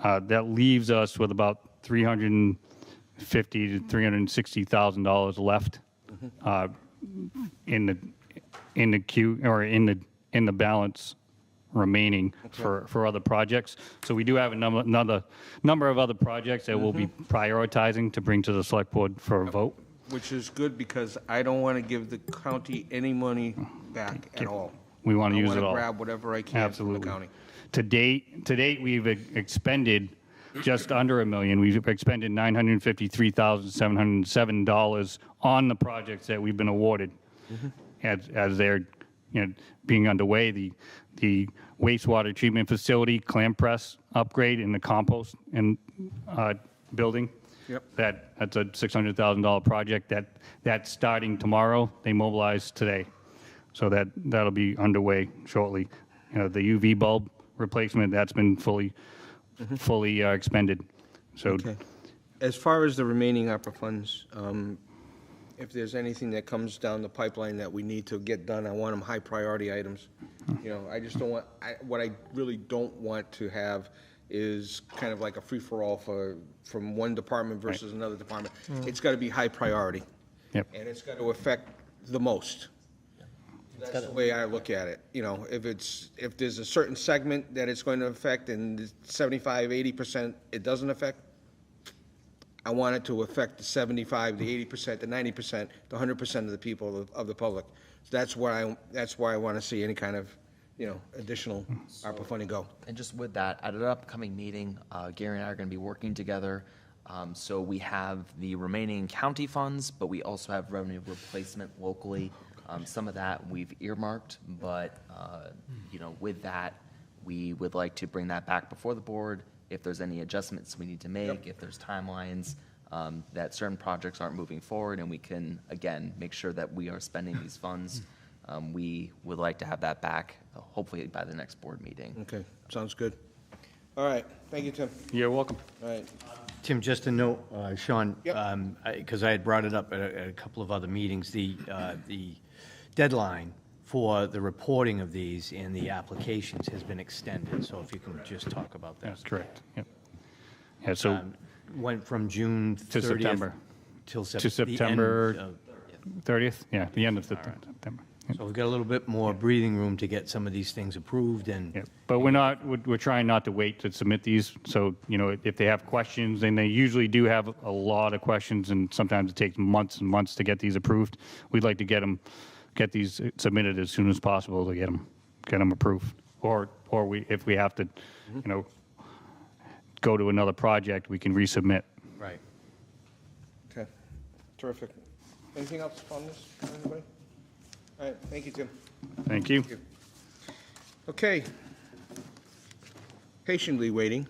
Speaker 10: that leaves us with about $350,000 to $360,000 left in the queue, or in the balance remaining for other projects. So we do have another number of other projects that we'll be prioritizing to bring to the select board for a vote.
Speaker 1: Which is good, because I don't want to give the county any money back at all.
Speaker 10: We want to use
Speaker 1: I
Speaker 10: it
Speaker 1: want
Speaker 10: all.
Speaker 1: to grab whatever I can from the
Speaker 10: Absolutely.
Speaker 1: county.
Speaker 10: To date, we've expended just under $1 million. We've expended $953,707 on the projects that we've been awarded as they're being underway. The wastewater treatment facility, clam press upgrade, and the compost and building.
Speaker 1: Yep.
Speaker 10: That's a $600,000 project that's starting tomorrow. They mobilized today, so that'll be underway shortly. The UV bulb replacement, that's been fully expended. So,
Speaker 1: Okay. As far as the remaining ARPA funds, if there's anything that comes down the pipeline that we need to get done, I want them high priority items. I just don't want, what I really don't want to have is kind of like a free-for-all from one department versus another department. It's got to be high priority.
Speaker 10: Yep.
Speaker 1: And it's got to affect the most. That's the way I look at it. If there's a certain segment that it's going to affect and 75, 80% it doesn't affect, I want it to affect the 75, the 80%, the 90%, the 100% of the people of the public. That's where I want to see any kind of, additional ARPA funding go.
Speaker 11: And just with that, at an upcoming meeting, Gary and I are going to be working together. So we have the remaining county funds, but we also have revenue replacement locally. Some of that we've earmarked, but with that, we would like to bring that back before the board. If there's any adjustments we need to make, if there's timelines that certain projects aren't moving forward, and we can again make sure that we are spending these funds. We would like to have that back, hopefully by the next board meeting.
Speaker 1: Okay, sounds good. All right, thank you, Tim.
Speaker 10: You're welcome.
Speaker 1: All right.
Speaker 4: Tim, just a note, Sean,
Speaker 1: Yep.
Speaker 4: because I had brought it up at a couple of other meetings, the deadline for the reporting of these and the applications has been extended, so if you can just talk about that.
Speaker 10: That's correct. Yep. Yeah, so
Speaker 4: Went from June 30th
Speaker 10: to September.
Speaker 4: till
Speaker 10: to
Speaker 4: the end
Speaker 10: September
Speaker 4: of-
Speaker 10: 30th? Yeah, the end of September.
Speaker 4: So we've got a little bit more breathing room to get some of these things approved and.
Speaker 10: Yeah, but we're trying not to wait to submit these. So, if they have questions, and they usually do have a lot of questions, and sometimes it takes months and months to get these approved, we'd like to get these submitted as soon as possible to get them approved. Or if we have to, go to another project, we can resubmit.
Speaker 4: Right.
Speaker 1: Okay, terrific. Anything else on this, anybody? All right, thank you, Tim.
Speaker 10: Thank you.
Speaker 1: Okay. Patiently waiting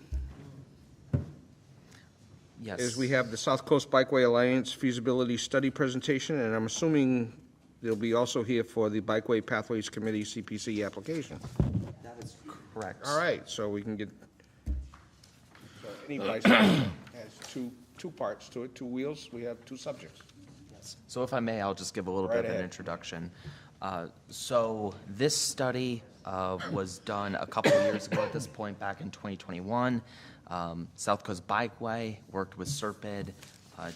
Speaker 11: Yes.
Speaker 1: is we have the South Coast Bikeway Alliance feasibility study presentation, and I'm assuming they'll be also here for the Bikeway Pathways Committee CPC application.
Speaker 11: That is correct.
Speaker 1: All right, so we can get, so any bicycle has two parts to it, two wheels, we have two subjects.
Speaker 11: So if I may, I'll just give a little bit of an introduction. So this study was done a couple of years ago at this point, back in 2021. South Coast Bikeway worked with Serpide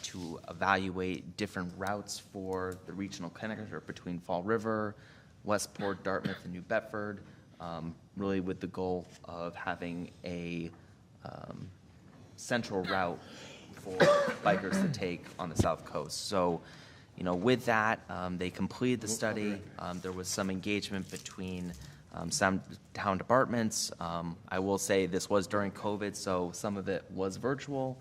Speaker 11: to evaluate different routes for the regional connector between Fall River, Westport, Dartmouth, and New Bedford, really with the goal of having a central route for bikers to take on the South Coast. So, with that, they completed the study. There was some engagement between some town departments. I will say this was during COVID, so some of it was virtual.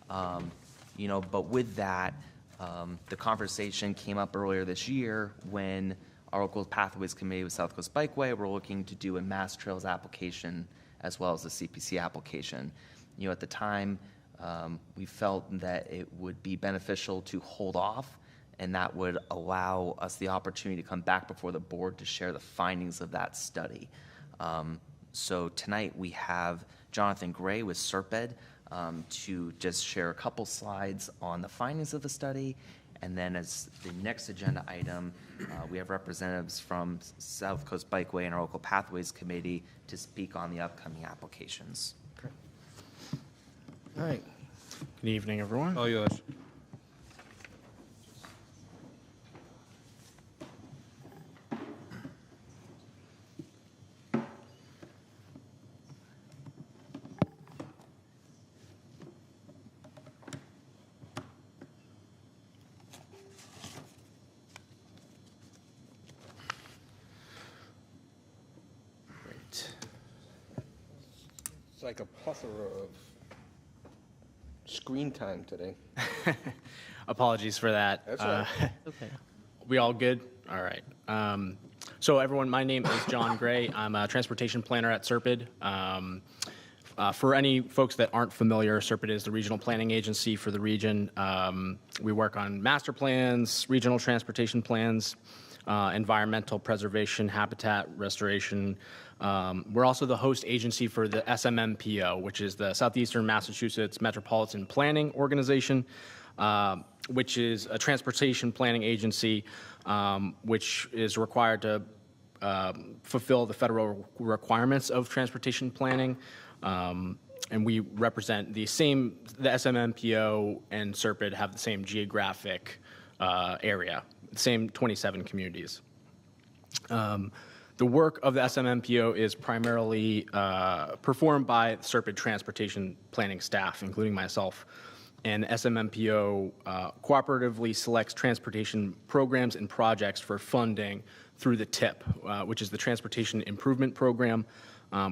Speaker 11: But with that, the conversation came up earlier this year when our local Pathways Committee with South Coast Bikeway were looking to do a Mass Trails application as well as a CPC application. At the time, we felt that it would be beneficial to hold off, and that would allow us the opportunity to come back before the board to share the findings of that study. So tonight we have Jonathan Gray with Serpide to just share a couple slides on the findings of the study, and then as the next agenda item, we have representatives from South Coast Bikeway and our local Pathways Committee to speak on the upcoming applications.
Speaker 1: All right.
Speaker 16: Good evening, everyone.
Speaker 1: All yours. It's like a plethora of screen time today.
Speaker 16: Apologies for that.
Speaker 1: That's all right.
Speaker 8: Okay.
Speaker 16: We all good? All right. So everyone, my name is John Gray. I'm a transportation planner at Serpide. For any folks that aren't familiar, Serpide is the regional planning agency for the region. We work on master plans, regional transportation plans, environmental preservation, habitat restoration. We're also the host agency for the SMMPO, which is the Southeastern Massachusetts Metropolitan Planning Organization, which is a transportation planning agency which is required to fulfill the federal requirements of transportation planning. And we represent the SMMPO and Serpide have the same geographic area, same 27 communities. The work of the SMMPO is primarily performed by Serpide transportation planning staff, including myself. And SMMPO cooperatively selects transportation programs and projects for funding through the TIP, which is the Transportation Improvement Program,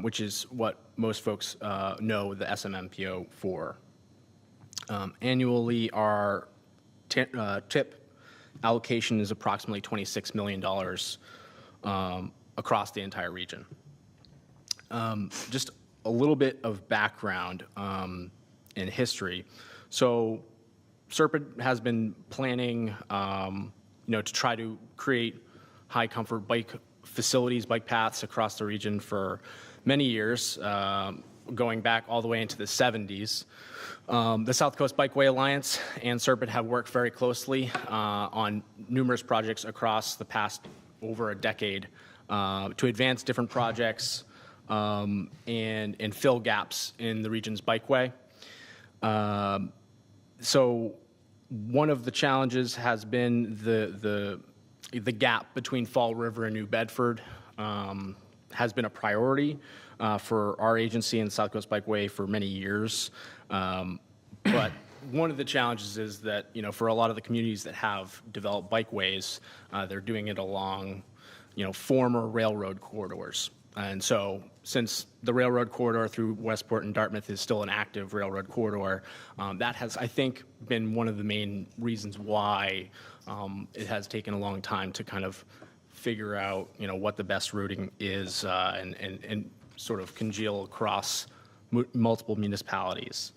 Speaker 16: which is what most folks know the SMMPO for. Annually, our TIP allocation is approximately $26 million across the entire region. Just a little bit of background in history. So Serpide has been planning, to try to create high comfort bike facilities, bike paths across the region for many years, going back all the way into the 70s. The South Coast Bikeway Alliance and Serpide have worked very closely on numerous projects across the past over a decade to advance different projects and fill gaps in the region's bikeway. So one of the challenges has been the gap between Fall River and New Bedford has been a priority for our agency and South Coast Bikeway for many years. But one of the challenges is that, for a lot of the communities that have developed bikeways, they're doing it along, former railroad corridors. And so since the railroad corridor through Westport and Dartmouth is still an active railroad corridor, that has, I think, been one of the main reasons why it has taken a long time to kind of figure out, what the best routing is and sort of congeal across multiple municipalities.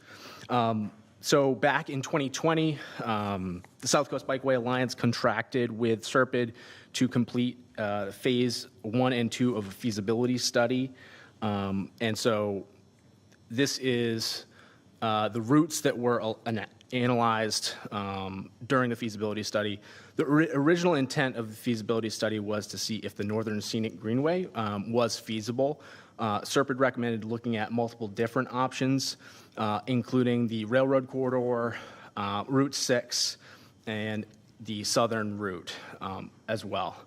Speaker 16: So back in 2020, the South Coast Bikeway Alliance contracted with Serpide to complete phase 1 and 2 of a feasibility study. And so this is the routes that were analyzed during the feasibility study. The original intent of the feasibility study was to see if the Northern Scenic Greenway was feasible. Serpide recommended looking at multiple different options, including the railroad corridor, Route 6, and the southern route as well.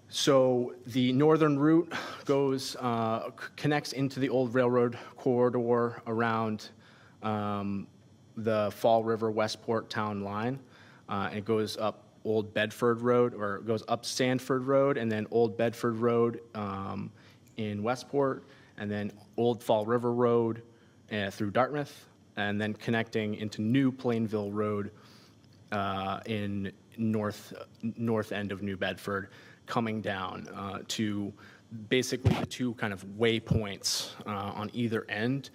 Speaker 16: So the northern route connects into the old railroad corridor around the Fall River Westport town line. It goes up Old Bedford Road, or it goes up Sanford Road, and then Old Bedford Road in Westport, and then Old Fall River Road through Dartmouth, and then connecting into New Plainville Road in north end of New Bedford, coming down to basically the two kind of waypoints on either end.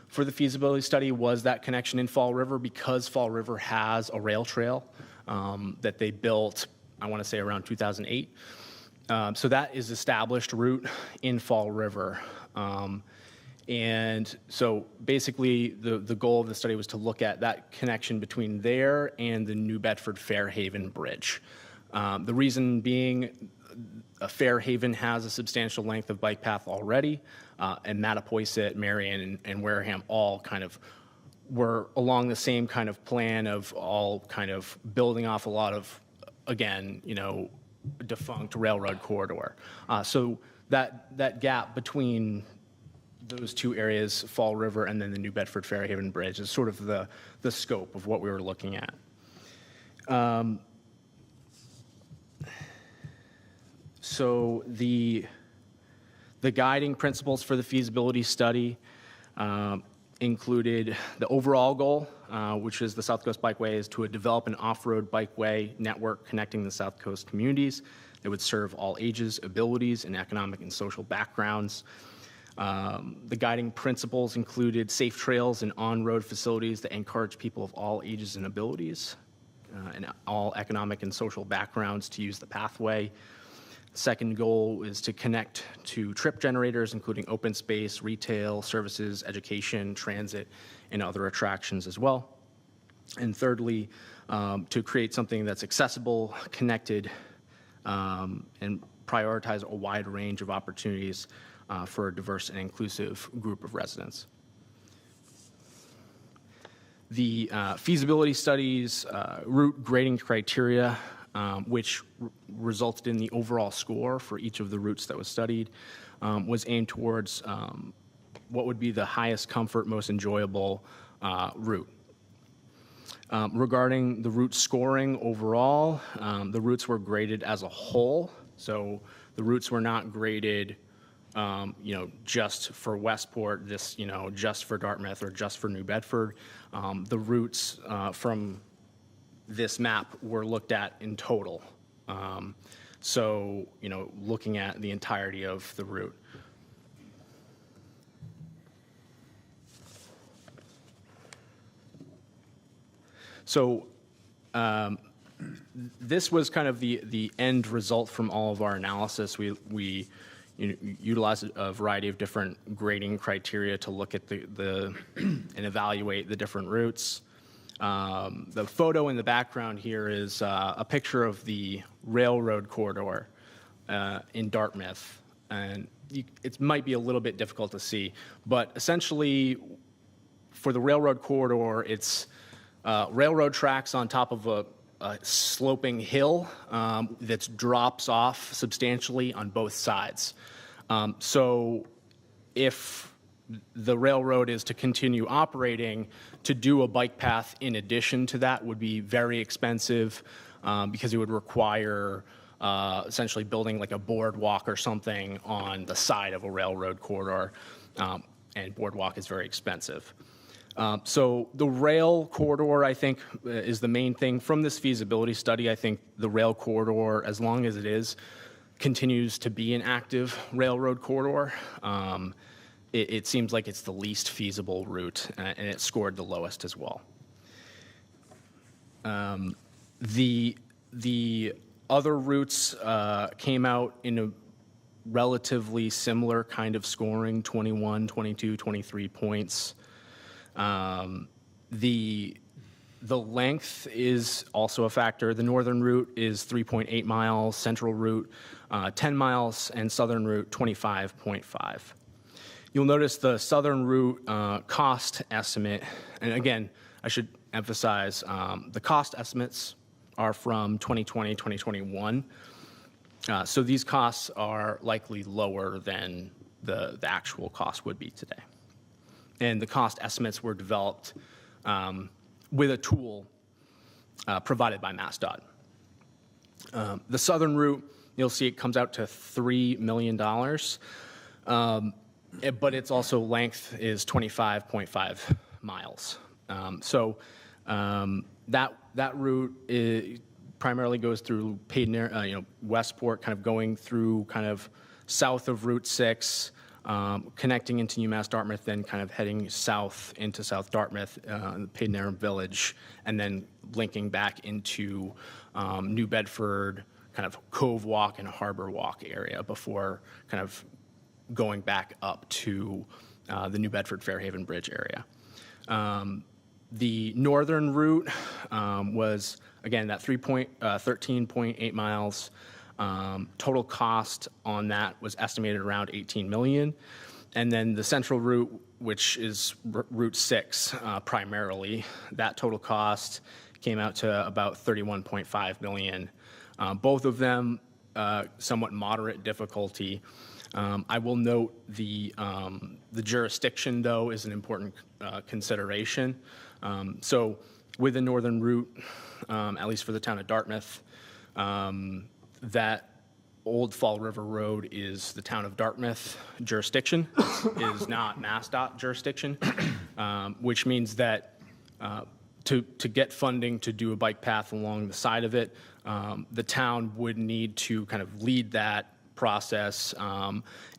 Speaker 16: For the feasibility study was that connection in Fall River, because Fall River has a rail trail that they built, I want to say around 2008. So that is established route in Fall River. And so basically the goal of the study was to look at that connection between there and the New Bedford Fairhaven Bridge. The reason being, Fairhaven has a substantial length of bike path already, and Mattapoisett, Marion, and Wareham all kind of were along the same kind of plan of all kind of building off a lot of, again, defunct railroad corridor. So that gap between those two areas, Fall River and then the New Bedford Fairhaven Bridge, is sort of the scope of what we were looking at. So the guiding principles for the feasibility study included the overall goal, which is the South Coast Bikeway, is to develop an off-road bikeway network connecting the South Coast communities that would serve all ages, abilities, and economic and social backgrounds. The guiding principles included safe trails and on-road facilities that encourage people of all ages and abilities and all economic and social backgrounds to use the pathway. Second goal is to connect to trip generators, including open space, retail, services, education, transit, and other attractions as well. And thirdly, to create something that's accessible, connected, and prioritize a wide range of opportunities for a diverse and inclusive group of residents. The feasibility studies, route grading criteria, which resulted in the overall score for each of the routes that was studied, was aimed towards what would be the highest comfort, most enjoyable route. Regarding the route scoring overall, the routes were graded as a whole. So the routes were not graded, just for Westport, just for Dartmouth, or just for New Bedford. The routes from this map were looked at in total. Looking at the entirety of the route. So this was kind of the end result from all of our analysis. We utilized a variety of different grading criteria to look at and evaluate the different routes. The photo in the background here is a picture of the railroad corridor in Dartmouth. And it might be a little bit difficult to see, but essentially for the railroad corridor, it's railroad tracks on top of a sloping hill that drops off substantially on both sides. So if the railroad is to continue operating, to do a bike path in addition to that would be very expensive because it would require essentially building like a boardwalk or something on the side of a railroad corridor, and boardwalk is very expensive. So the rail corridor, I think, is the main thing. From this feasibility study, I think the rail corridor, as long as it is, continues to be an active railroad corridor. It seems like it's the least feasible route, and it scored the lowest as well. The other routes came out in a relatively similar kind of scoring, 21, 22, 23 points. The length is also a factor. The northern route is 3.8 miles, central route 10 miles, and southern route 25.5. You'll notice the southern route cost estimate, and again, I should emphasize the cost estimates are from 2020, 2021. So these costs are likely lower than the actual cost would be today. And the cost estimates were developed with a tool provided by MassDOT. The southern route, you'll see it comes out to $3 million, but its also length is 25.5 miles. That route primarily goes through Westport, kind of going through kind of south of Route 6, connecting into UMass Dartmouth, then kind of heading south into South Dartmouth, Padenham Village, and then linking back into New Bedford, kind of Cove Walk and Harbor Walk area before kind of going back up to the New Bedford Fairhaven Bridge area. The northern route was, again, that 13.8 miles. Total cost on that was estimated around $18 million. And then the central route, which is Route 6 primarily, that total cost came out to about $31.5 million. Both of them somewhat moderate difficulty. I will note the jurisdiction, though, is an important consideration. So with the northern route, at least for the town of Dartmouth, that Old Fall River Road is the town of Dartmouth jurisdiction, is not MassDOT jurisdiction, which means that to get funding to do a bike path along the side of it, the town would need to kind of lead that process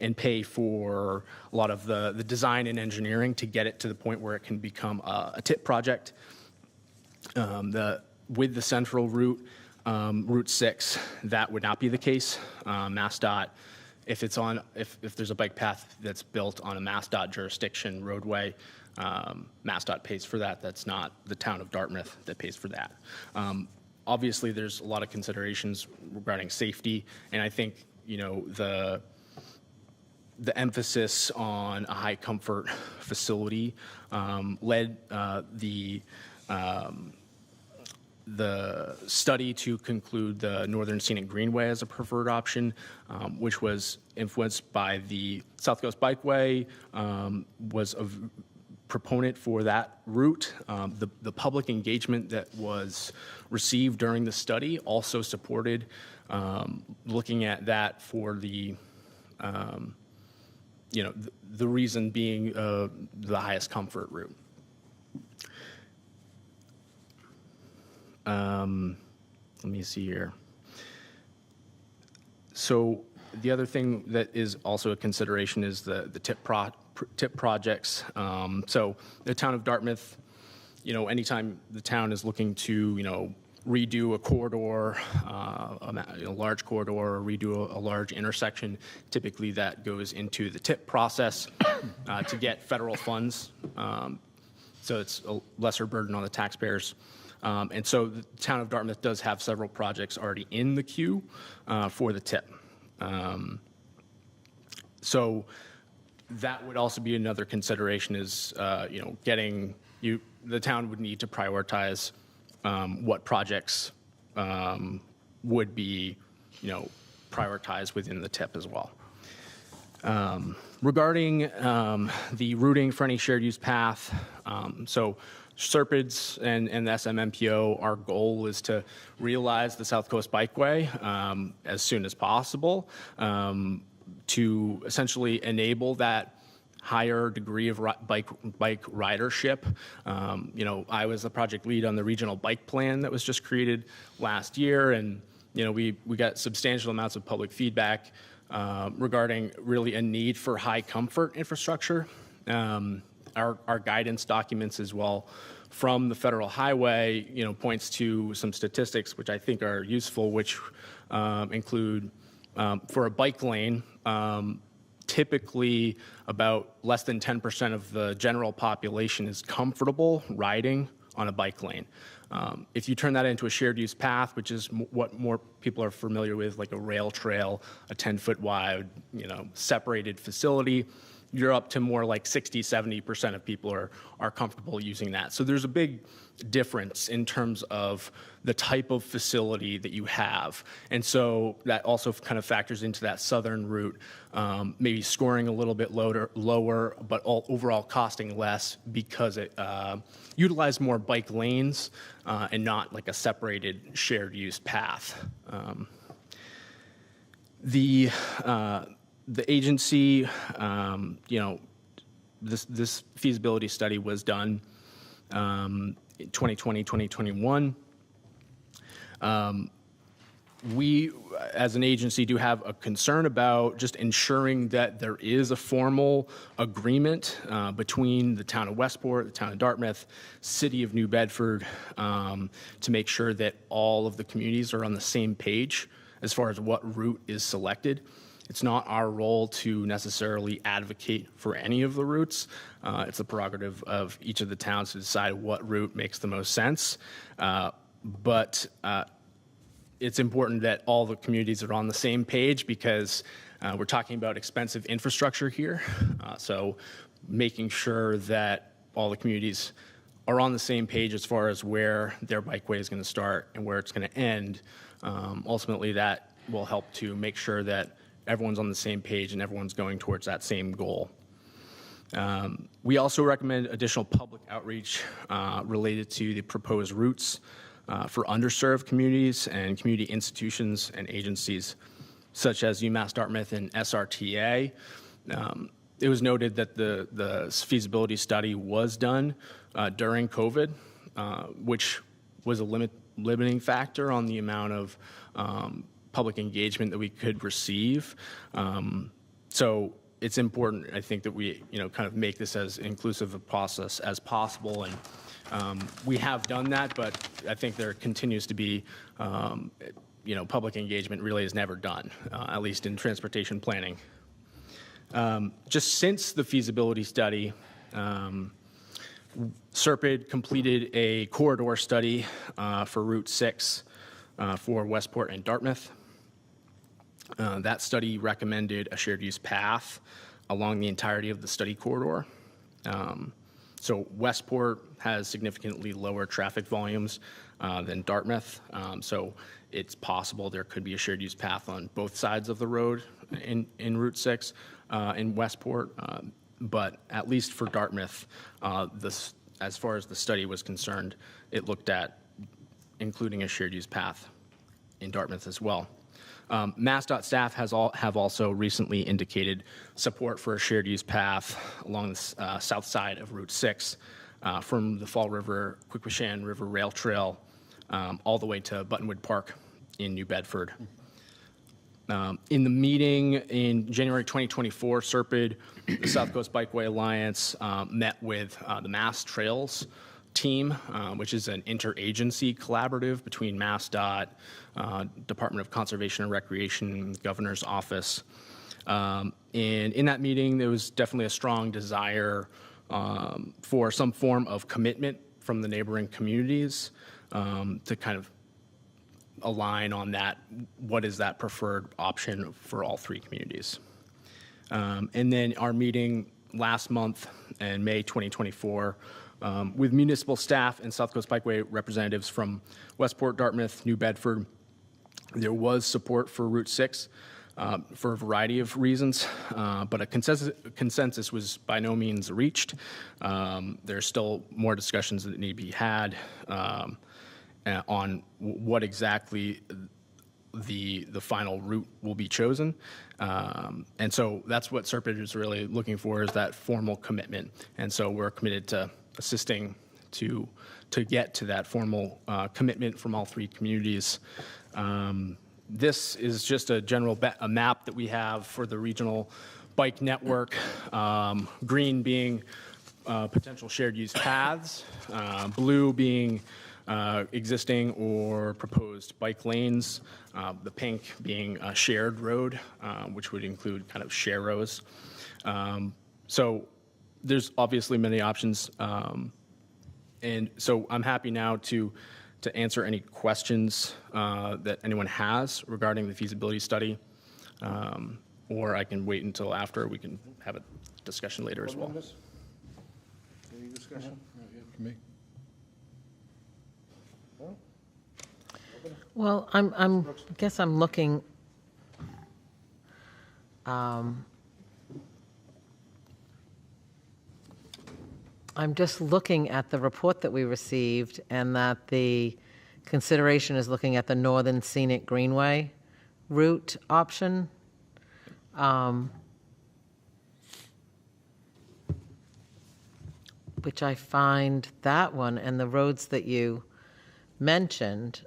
Speaker 16: and pay for a lot of the design and engineering to get it to the point where it can become a TIP project. With the central route, Route 6, that would not be the case. MassDOT, if there's a bike path that's built on a MassDOT jurisdiction roadway, MassDOT pays for that. That's not the town of Dartmouth that pays for that. Obviously, there's a lot of considerations regarding safety, and I think the emphasis on a high comfort facility led the study to conclude the Northern Scenic Greenway as a preferred option, which was influenced by the South Coast Bikeway, was a proponent for that route. The public engagement that was received during the study also supported looking at that for the the reason being the highest comfort route. Let me see here. So the other thing that is also a consideration is the TIP projects. So the town of Dartmouth, anytime the town is looking to, redo a corridor, a large corridor, or redo a large intersection, typically that goes into the TIP process to get federal funds. So it's a lesser burden on the taxpayers. And so the town of Dartmouth does have several projects already in the queue for the TIP. So that would also be another consideration is, the town would need to prioritize what projects would be, prioritized within the TIP as well. Regarding the routing for any shared use path, so Serpids and the SMMPO, our goal is to realize the South Coast Bikeway as soon as possible to essentially enable that higher degree of bike ridership. I was the project lead on the regional bike plan that was just created last year, and we got substantial amounts of public feedback regarding really a need for high comfort infrastructure. Our guidance documents as well from the federal highway, points to some statistics which I think are useful, which include for a bike lane, typically about less than 10% of the general population is comfortable riding on a bike lane. If you turn that into a shared use path, which is what more people are familiar with, like a rail trail, a 10-foot wide, separated facility, you're up to more like 60-70% of people are comfortable using that. So there's a big difference in terms of the type of facility that you have. And so that also kind of factors into that southern route, maybe scoring a little bit lower, but overall costing less because it utilized more bike lanes and not like a separated shared use path. The agency, this feasibility study was done in 2020, 2021. We, as an agency, do have a concern about just ensuring that there is a formal agreement between the town of Westport, the town of Dartmouth, city of New Bedford, to make sure that all of the communities are on the same page as far as what route is selected. It's not our role to necessarily advocate for any of the routes. It's the prerogative of each of the towns to decide what route makes the most sense. But it's important that all the communities are on the same page because we're talking about expensive infrastructure here. So making sure that all the communities are on the same page as far as where their bikeway is going to start and where it's going to end, ultimately that will help to make sure that everyone's on the same page and everyone's going towards that same goal. We also recommend additional public outreach related to the proposed routes for underserved communities and community institutions and agencies. such as UMass Dartmouth and SRTA. It was noted that the feasibility study was done during COVID, which was a limiting factor on the amount of public engagement that we could receive. So it's important, I think, that we kind of make this as inclusive a process as possible, and we have done that, but I think there continues to be public engagement really is never done, at least in transportation planning. Just since the feasibility study, Serpide completed a corridor study for Route 6 for Westport and Dartmouth. That study recommended a shared use path along the entirety of the study corridor. So Westport has significantly lower traffic volumes than Dartmouth, so it's possible there could be a shared use path on both sides of the road in Route 6 in Westport, but at least for Dartmouth, as far as the study was concerned, it looked at including a shared use path in Dartmouth as well. MassDOT staff have also recently indicated support for a shared use path along the south side of Route 6 from the Fall River, Quequechan River Rail Trail all the way to Buttonwood Park in New Bedford. In the meeting in January 2024, Serpide, the South Coast Bikeway Alliance, met with the Mass Trails team, which is an interagency collaborative between MassDOT, Department of Conservation and Recreation, Governor's Office. And in that meeting, there was definitely a strong desire for some form of commitment from the neighboring communities to kind of align on that, what is that preferred option for all three communities. And then our meeting last month in May 2024 with municipal staff and South Coast Bikeway representatives from Westport, Dartmouth, New Bedford. There was support for Route 6 for a variety of reasons, but a consensus was by no means reached. There's still more discussions that need to be had on what exactly the final route will be chosen. And so that's what Serpide is really looking for, is that formal commitment. And so we're committed to assisting to get to that formal commitment from all three communities. This is just a general a map that we have for the regional bike network, green being potential shared use paths, blue being existing or proposed bike lanes, the pink being a shared road, which would include kind of share rows. So there's obviously many options. And so I'm happy now to answer any questions that anyone has regarding the feasibility study, or I can wait until after. We can have a discussion later as well.
Speaker 1: Any discussion?
Speaker 7: For me.
Speaker 8: Well, I guess I'm looking. I'm just looking at the report that we received, and that the consideration is looking at the Northern Scenic Greenway route option. Which I find that one and the roads that you mentioned,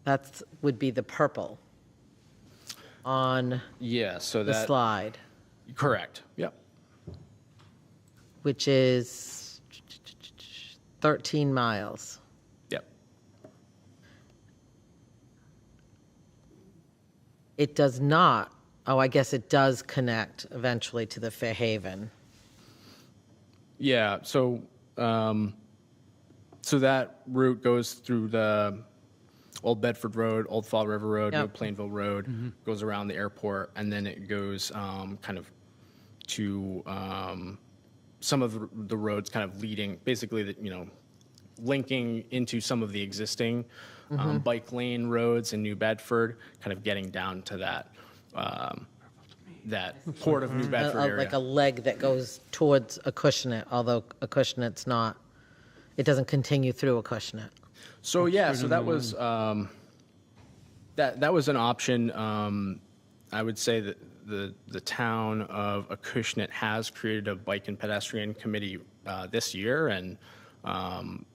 Speaker 8: that would be the purple on
Speaker 16: so
Speaker 8: the
Speaker 16: that
Speaker 8: slide.
Speaker 16: Correct. Yep.
Speaker 8: Which is 13 miles.
Speaker 16: Yep.
Speaker 8: It does not, I guess it does connect eventually to the Fairhaven.
Speaker 16: Yeah, so that route goes through the Old Bedford Road, Old Fall River Road,
Speaker 8: Yep.
Speaker 16: New Plainville Road, goes around the airport, and then it goes kind of to some of the roads kind of leading, basically, linking into some of the existing bike lane roads in New Bedford, kind of getting down to that Port of New Bedford area.
Speaker 8: Like a leg that goes towards Acushnet, although Acushnet's not, it doesn't continue through Acushnet.
Speaker 16: So yeah, so that was That was an option. I would say that the town of Acushnet has created a bike and pedestrian committee this year, and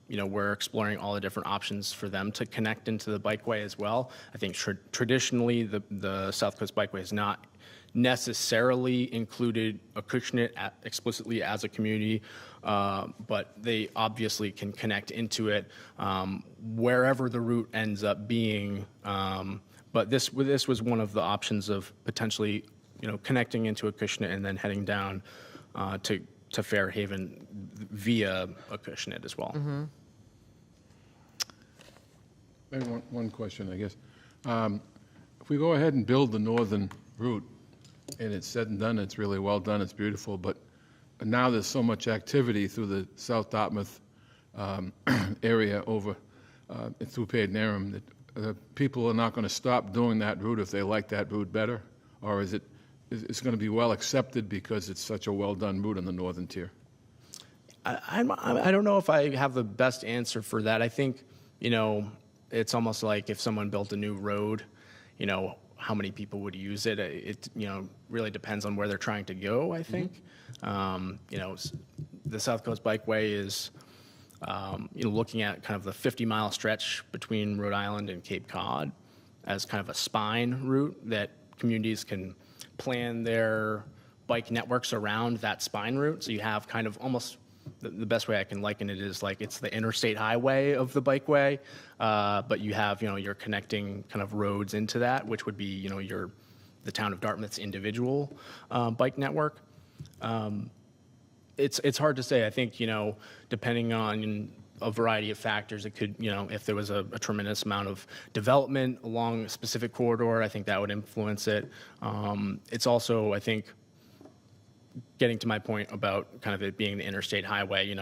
Speaker 16: we're exploring all the different options for them to connect into the bikeway as well. I think traditionally the South Coast Bikeway has not necessarily included Acushnet explicitly as a community, but they obviously can connect into it wherever the route ends up being. But this was one of the options of potentially, connecting into Acushnet and then heading down to Fairhaven via Acushnet as well.
Speaker 8: Mm-hmm.
Speaker 7: Maybe one question, I guess. If we go ahead and build the northern route, and it's said and done, it's really well done, it's beautiful, but now there's so much activity through the South Dartmouth area over through Paid and Aram that people are not going to stop doing that route if they like that route better? Or is it's going to be well accepted because it's such a well-done route in the northern tier?
Speaker 16: I don't know if I have the best answer for that. I think, it's almost like if someone built a new road, how many people would use it? It really depends on where they're trying to go, I think. The South Coast Bikeway is, looking at kind of the 50-mile stretch between Rhode Island and Cape Cod as kind of a spine route that communities can plan their bike networks around that spine route. So you have kind of almost, the best way I can liken it is like it's the interstate highway of the bikeway, but you have, your connecting kind of roads into that, which would be, the town of Dartmouth's individual bike network. It's hard to say. I think, depending on a variety of factors, it could, if there was a tremendous amount of development along a specific corridor, I think that would influence it. It's also, I think, getting to my point about kind of it being the interstate highway,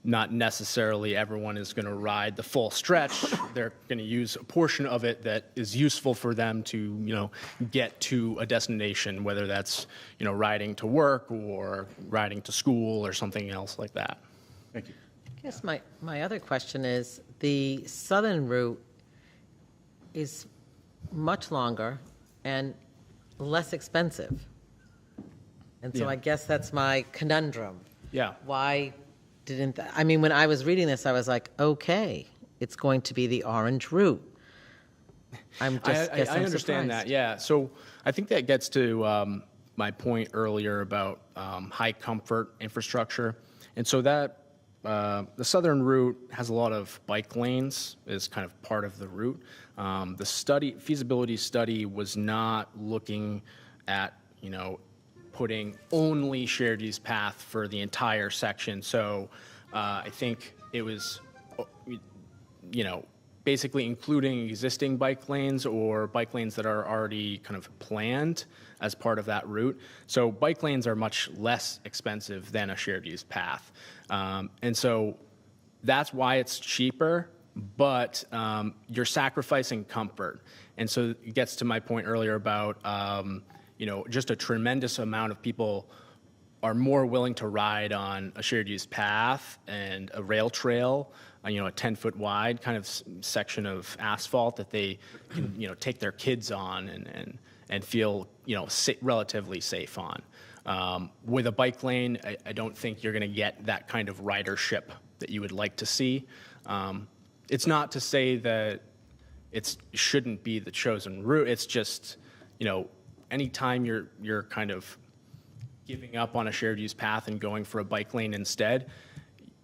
Speaker 16: not necessarily everyone is going to ride the full stretch. They're going to use a portion of it that is useful for them to, get to a destination, whether that's, riding to work or riding to school or something else like that.
Speaker 7: Thank you.
Speaker 8: I guess my other question is, the southern route is much longer and less expensive. And so
Speaker 16: Yeah.
Speaker 8: I guess that's my conundrum.
Speaker 16: Yeah.
Speaker 8: Why didn't when I was reading this, I was like, okay, it's going to be the orange route.
Speaker 16: I
Speaker 8: I'm
Speaker 16: understand
Speaker 8: surprised.
Speaker 16: that, yeah. So I think that gets to my point earlier about high comfort infrastructure. And so that the southern route has a lot of bike lanes is kind of part of the route. The feasibility study was not looking at, putting only shared use path for the entire section. So I think it was, basically including existing bike lanes or bike lanes that are already kind of planned as part of that route. So bike lanes are much less expensive than a shared use path. And so that's why it's cheaper, but you're sacrificing comfort. And so it gets to my point earlier about, just a tremendous amount of people are more willing to ride on a shared use path and a rail trail, a 10-foot wide kind of section of asphalt that they can, take their kids on and feel, relatively safe on. With a bike lane, I don't think you're going to get that kind of ridership that you would like to see. It's not to say that it shouldn't be the chosen route. It's just, anytime you're kind of giving up on a shared use path and going for a bike lane instead,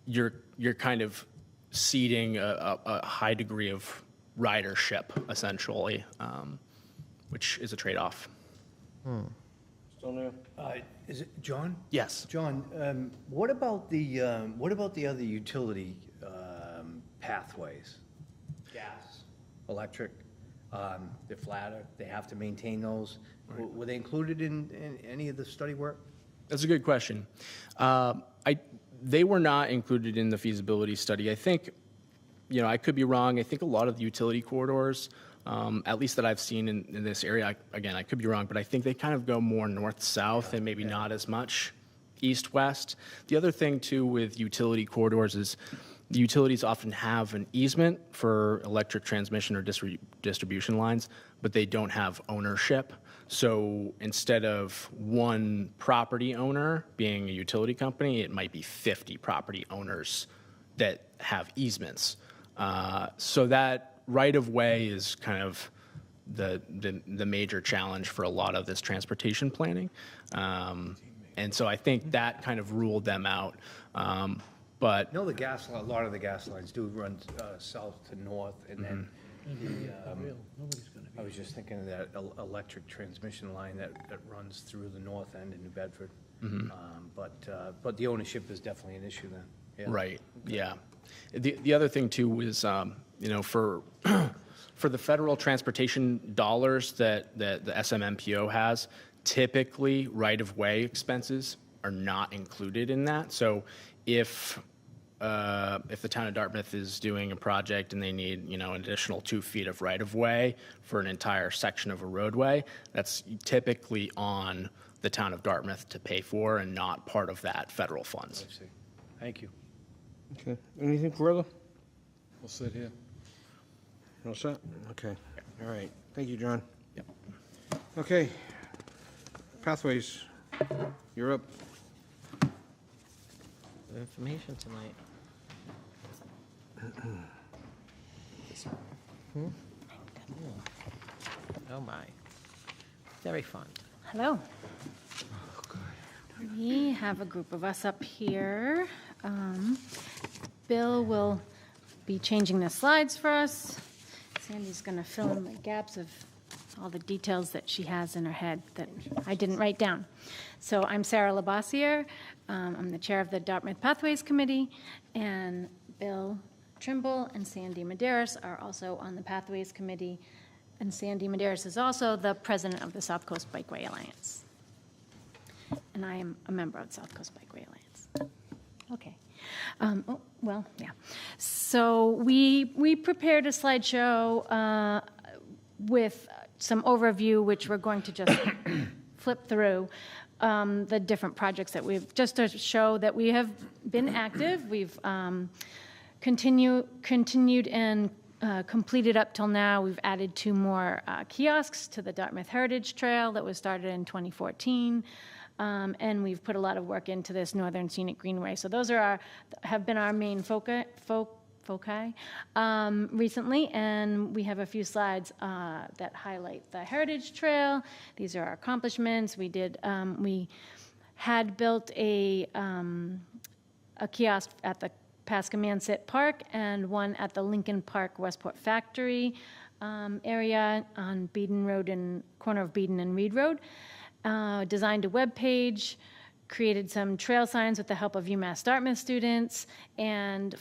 Speaker 16: you're kind of ceding a high degree of ridership, essentially, which is a trade-off.
Speaker 4: Is it John?
Speaker 16: Yes.
Speaker 4: John, what about the other utility pathways? Gas, electric, they're flatter, they have to maintain those. Right. Were they included in any of the study work?
Speaker 16: That's a good question. They were not included in the feasibility study. I think, I could be wrong. I think a lot of the utility corridors, at least that I've seen in this area, again, I could be wrong, but I think they kind of go more north-south and maybe not as much east-west. The other thing, too, with utility corridors is the utilities often have an easement for electric transmission or distribution lines, but they don't have ownership. So instead of one property owner being a utility company, it might be 50 property owners that have easements. So that right-of-way is kind of the major challenge for a lot of this transportation planning. And so I think that kind of ruled them out. But
Speaker 4: No, a lot of the gas lines do run south to north, and then I was just thinking of that electric transmission line that runs through the north end in New Bedford. But the ownership is definitely an issue then. Yeah.
Speaker 16: Right, yeah. The other thing too is, for for the federal transportation dollars that the SMMPO has, typically right-of-way expenses are not included in that. So if the town of Dartmouth is doing a project and they need, an additional 2 feet of right-of-way for an entire section of a roadway, that's typically on the town of Dartmouth to pay for and not part of that federal funds.
Speaker 4: I see. Thank you.
Speaker 1: Okay, anything further?
Speaker 7: We'll sit here.
Speaker 1: All set? Okay, all right. Thank you, John.
Speaker 16: Yep.
Speaker 1: Okay, Pathways, you're up.
Speaker 8: Information tonight. Oh, my. Very fun.
Speaker 17: Hello. We have a group of us up here. Bill will be changing the slides for us. Sandy's going to fill in the gaps of all the details that she has in her head that I didn't write down. So I'm Sarah Labossiere. I'm the chair of the Dartmouth Pathways Committee, and Bill Trimble and Sandy Medeiros are also on the Pathways Committee, and Sandy Medeiros is also the president of the South Coast Bikeway Alliance. And I am a member of the South Coast Bikeway Alliance. Okay. Yeah. So we prepared a slideshow with some overview, which we're going to just flip through the different projects that we've, just to show that we have been active. We've continued and completed up till now. We've added 2 more kiosks to the Dartmouth Heritage Trail that was started in 2014. And we've put a lot of work into this Northern Scenic Greenway. So those have been our main foci recently, and we have a few slides that highlight the Heritage Trail. These are our accomplishments. We had built a kiosk at the Pascomansit Park and one at the Lincoln Park Westport Factory area on Beeden Road and corner of Beeden and Reed Road. Designed a web page, created some trail signs with the help of UMass Dartmouth students, and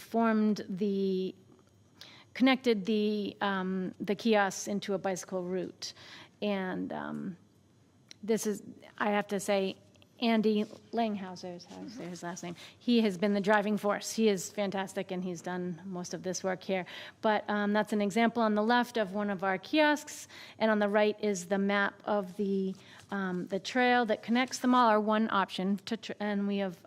Speaker 17: connected the kiosks into a bicycle route. And this is, I have to say, Andy Langhauser, how to say his last name. He has been the driving force. He is fantastic, and he's done most of this work here. But that's an example on the left of one of our kiosks, and on the right is the map of the trail that connects them all, or one option. And we have,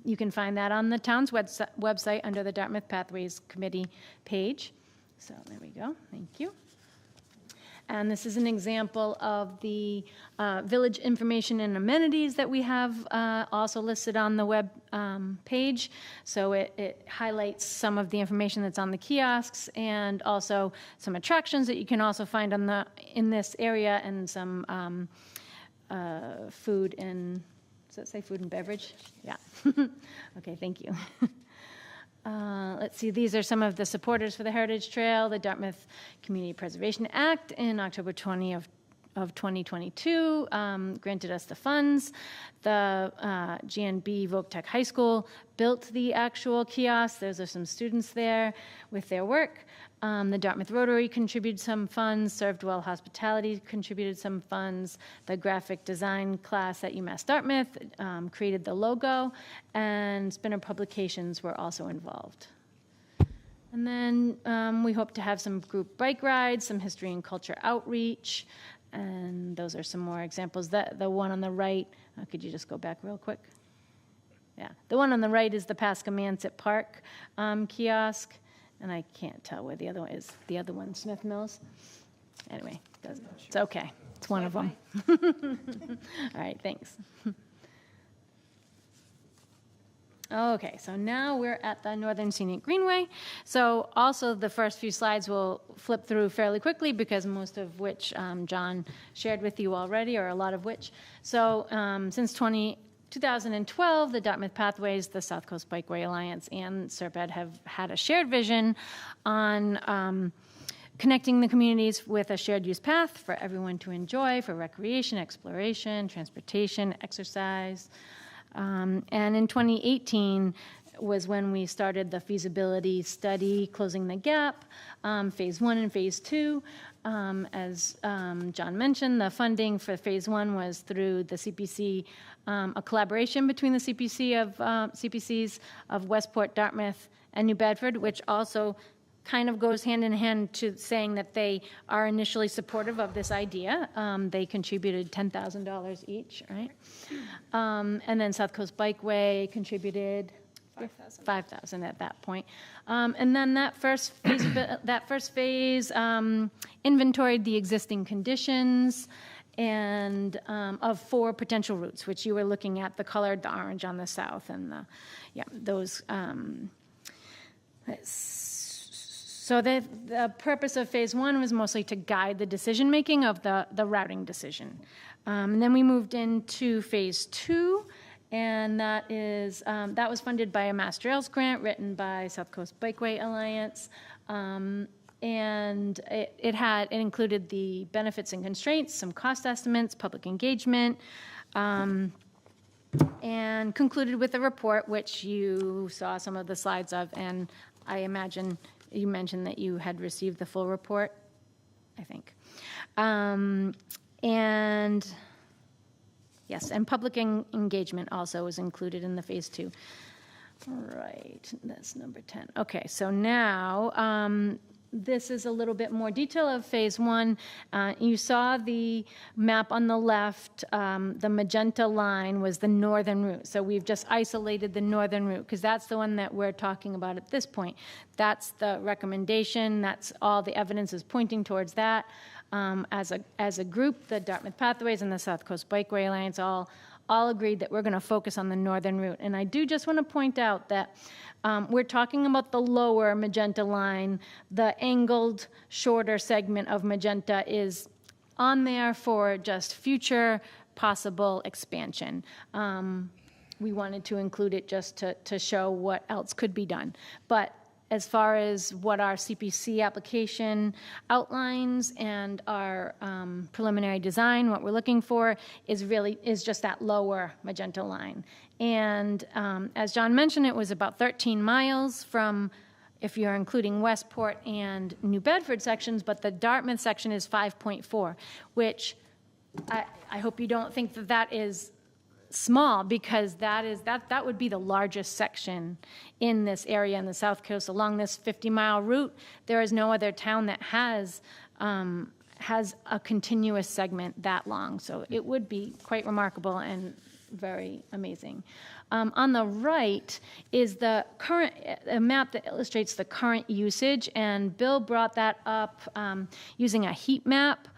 Speaker 17: you can find that on the town's website under the Dartmouth Pathways Committee page. So there we go. Thank you. And this is an example of the village information and amenities that we have also listed on the web page. So it highlights some of the information that's on the kiosks, and also some attractions that you can also find in this area, and some food and, does it say food and beverage? Yeah. Okay, thank you. Let's see, these are some of the supporters for the Heritage Trail. The Dartmouth Community Preservation Act in October 20 of 2022 granted us the funds. The GNB Voc High School built the actual kiosk. Those are some students there with their work. The Dartmouth Rotary contributed some funds. Served Well Hospitality contributed some funds. The graphic design class at UMass Dartmouth created the logo, and Spinner Publications were also involved. And then we hope to have some group bike rides, some history and culture outreach, and those are some more examples. The one on the right, could you just go back real quick? Yeah, the one on the right is the Pascomansit Park kiosk. And I can't tell where the other one is. The other one, Smith Mills. Anyway, It's okay. It's one of them. All right, thanks. Okay, so now we're at the Northern Scenic Greenway. So also the first few slides will flip through fairly quickly because most of which John shared with you already, or a lot of which. So since 2012, the Dartmouth Pathways, the South Coast Bikeway Alliance, and SERPED have had a shared vision on connecting the communities with a shared use path for everyone to enjoy for recreation, exploration, transportation, exercise. And in 2018 was when we started the feasibility study, Closing the Gap, Phase 1 and Phase 2. As John mentioned, the funding for Phase 1 was through the CPC, a collaboration between the CPCs of Westport, Dartmouth, and New Bedford, which also kind of goes hand in hand to saying that they are initially supportive of this idea. They contributed $10,000 each, right? And then South Coast Bikeway contributed $5,000 at that point. And then that first phase inventoried the existing conditions and of 4 potential routes, which you were looking at, the orange on the south, and those. So the purpose of Phase 1 was mostly to guide the decision-making of the routing decision. And then we moved into Phase 2, and that was funded by a Mass Trails grant written by South Coast Bikeway Alliance. And it included the benefits and constraints, some cost estimates, public engagement, and concluded with a report, which you saw some of the slides of, and I imagine you mentioned that you had received the full report, I think. And yes, and public engagement also was included in the Phase 2. All right, that's number 10. Okay, so now this is a little bit more detail of Phase 1. You saw the map on the left. The magenta line was the northern route. So we've just isolated the northern route because that's the one that we're talking about at this point. That's the recommendation. That's all the evidence is pointing towards that. As a group, the Dartmouth Pathways and the South Coast Bikeway Alliance all agreed that we're going to focus on the northern route. And I do just want to point out that we're talking about the lower magenta line. The angled, shorter segment of magenta is on there for just future possible expansion. We wanted to include it just to show what else could be done. But as far as what our CPC application outlines and our preliminary design, what we're looking for is just that lower magenta line. And as John mentioned, it was about 13 miles from, if you're including Westport and New Bedford sections, but the Dartmouth section is 5.4, which I hope you don't think that is small, because that would be the largest section in this area in the South Coast along this 50-mile route. There is no other town that has a continuous segment that long, so it would be quite remarkable and very amazing. On the right is a map that illustrates the current usage, and Bill brought that up using a heat map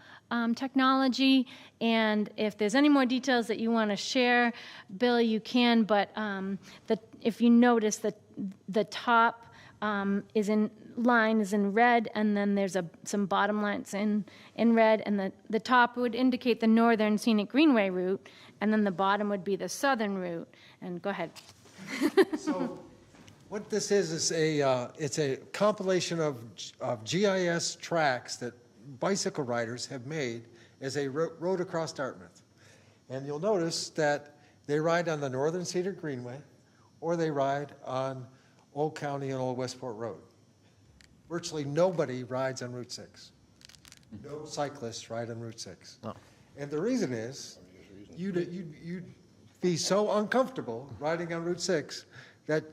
Speaker 17: technology. And if there's any more details that you want to share, Bill, you can. But if you notice, the top is in red, and then there's some bottom lines in red, and the top would indicate the Northern Scenic Greenway route, and then the bottom would be the southern route. And go ahead.
Speaker 18: So what this is it's a compilation of GIS tracks that bicycle riders have made as they rode across Dartmouth. And you'll notice that they ride on the Northern Scenic Greenway, or they ride on Old County and Old Westport Road. Virtually nobody rides on Route 6. No cyclists ride on Route 6.
Speaker 6: No.
Speaker 18: And the reason is you'd be so uncomfortable riding on Route 6 that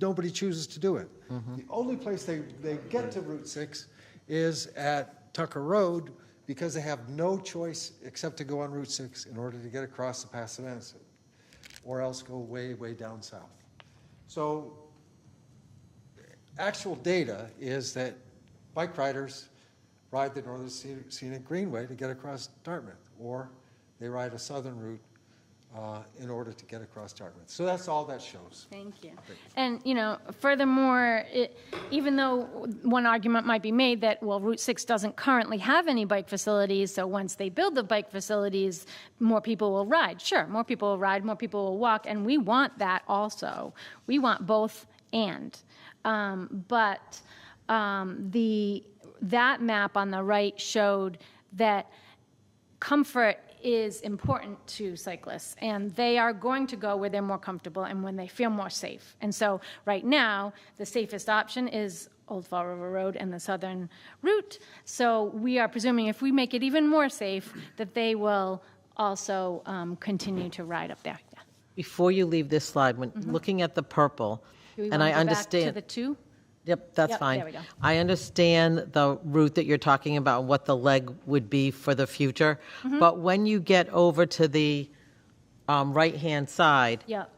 Speaker 18: nobody chooses to do it. Mm-hmm. The only place they get to Route 6 is at Tucker Road, because they have no choice except to go on Route 6 in order to get across the Pass of Anniston, or else go way, way down south. So actual data is that bike riders ride the Northern Scenic Greenway to get across Dartmouth, or they ride a southern route in order to get across Dartmouth. So that's all that shows.
Speaker 17: Thank you. And, furthermore, even though one argument might be made that, well, Route 6 doesn't currently have any bike facilities, so once they build the bike facilities, more people will ride. Sure, more people will ride, more people will walk, and we want that also. We want both and. But that map on the right showed that comfort is important to cyclists, and they are going to go where they're more comfortable and when they feel more safe. And so right now, the safest option is Old Fall River Road and the southern route. So we are presuming if we make it even more safe, that they will also continue to ride up there. Yeah.
Speaker 8: Before you leave this slide, when looking at the purple,
Speaker 17: Do we
Speaker 8: and
Speaker 17: want
Speaker 8: I
Speaker 17: to go
Speaker 8: understand.
Speaker 17: back to the 2?
Speaker 8: Yep, that's
Speaker 17: Yep,
Speaker 8: fine.
Speaker 17: there we go.
Speaker 8: I understand the route that you're talking about, what the leg would be for the future. But when you get over to the right-hand side,
Speaker 17: Yep.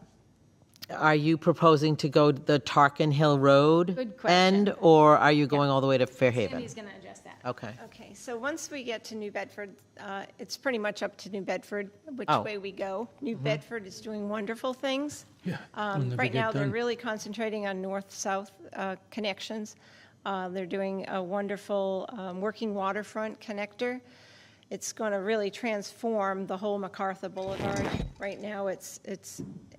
Speaker 8: are you proposing to go the Tarkin Hill Road
Speaker 17: Good question.
Speaker 8: end, or are you going all the way to Fairhaven?
Speaker 17: Sandy's going to address that.
Speaker 8: Okay.
Speaker 19: Okay, so once we get to New Bedford, it's pretty much up to New Bedford which
Speaker 8: Oh.
Speaker 19: way we go. New Bedford is doing wonderful things.
Speaker 5: Yeah,
Speaker 19: Right now, they're really concentrating on north-south connections. They're doing a wonderful working waterfront connector. It's going to really transform the whole MacArthur Boulevard. Right now, it's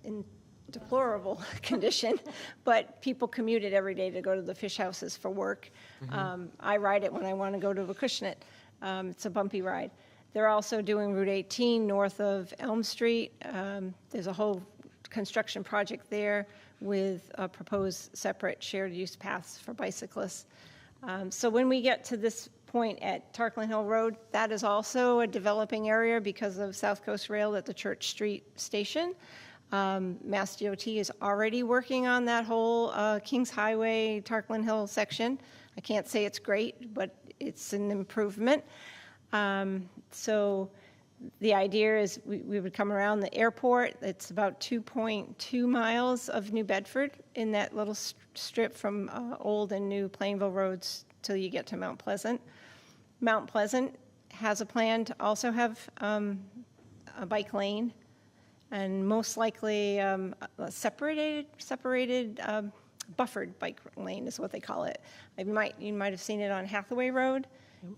Speaker 19: in deplorable condition, but people commute it every day to go to the fish houses for work. I ride it when I want to go to Acushnet. It's a bumpy ride. They're also doing Route 18 north of Elm Street. There's a whole construction project there with proposed separate shared use paths for bicyclists. So when we get to this point at Tarkland Hill Road, that is also a developing area because of South Coast Rail at the Church Street station. Mass DOT is already working on that whole Kings Highway, Tarkland Hill section. I can't say it's great, but it's an improvement. So the idea is we would come around the airport. It's about 2.2 miles of New Bedford in that little strip from Old and New Plainville roads till you get to Mount Pleasant. Mount Pleasant has a plan to also have a bike lane, and most likely a separated buffered bike lane is what they call it. You might have seen it on Hathaway Road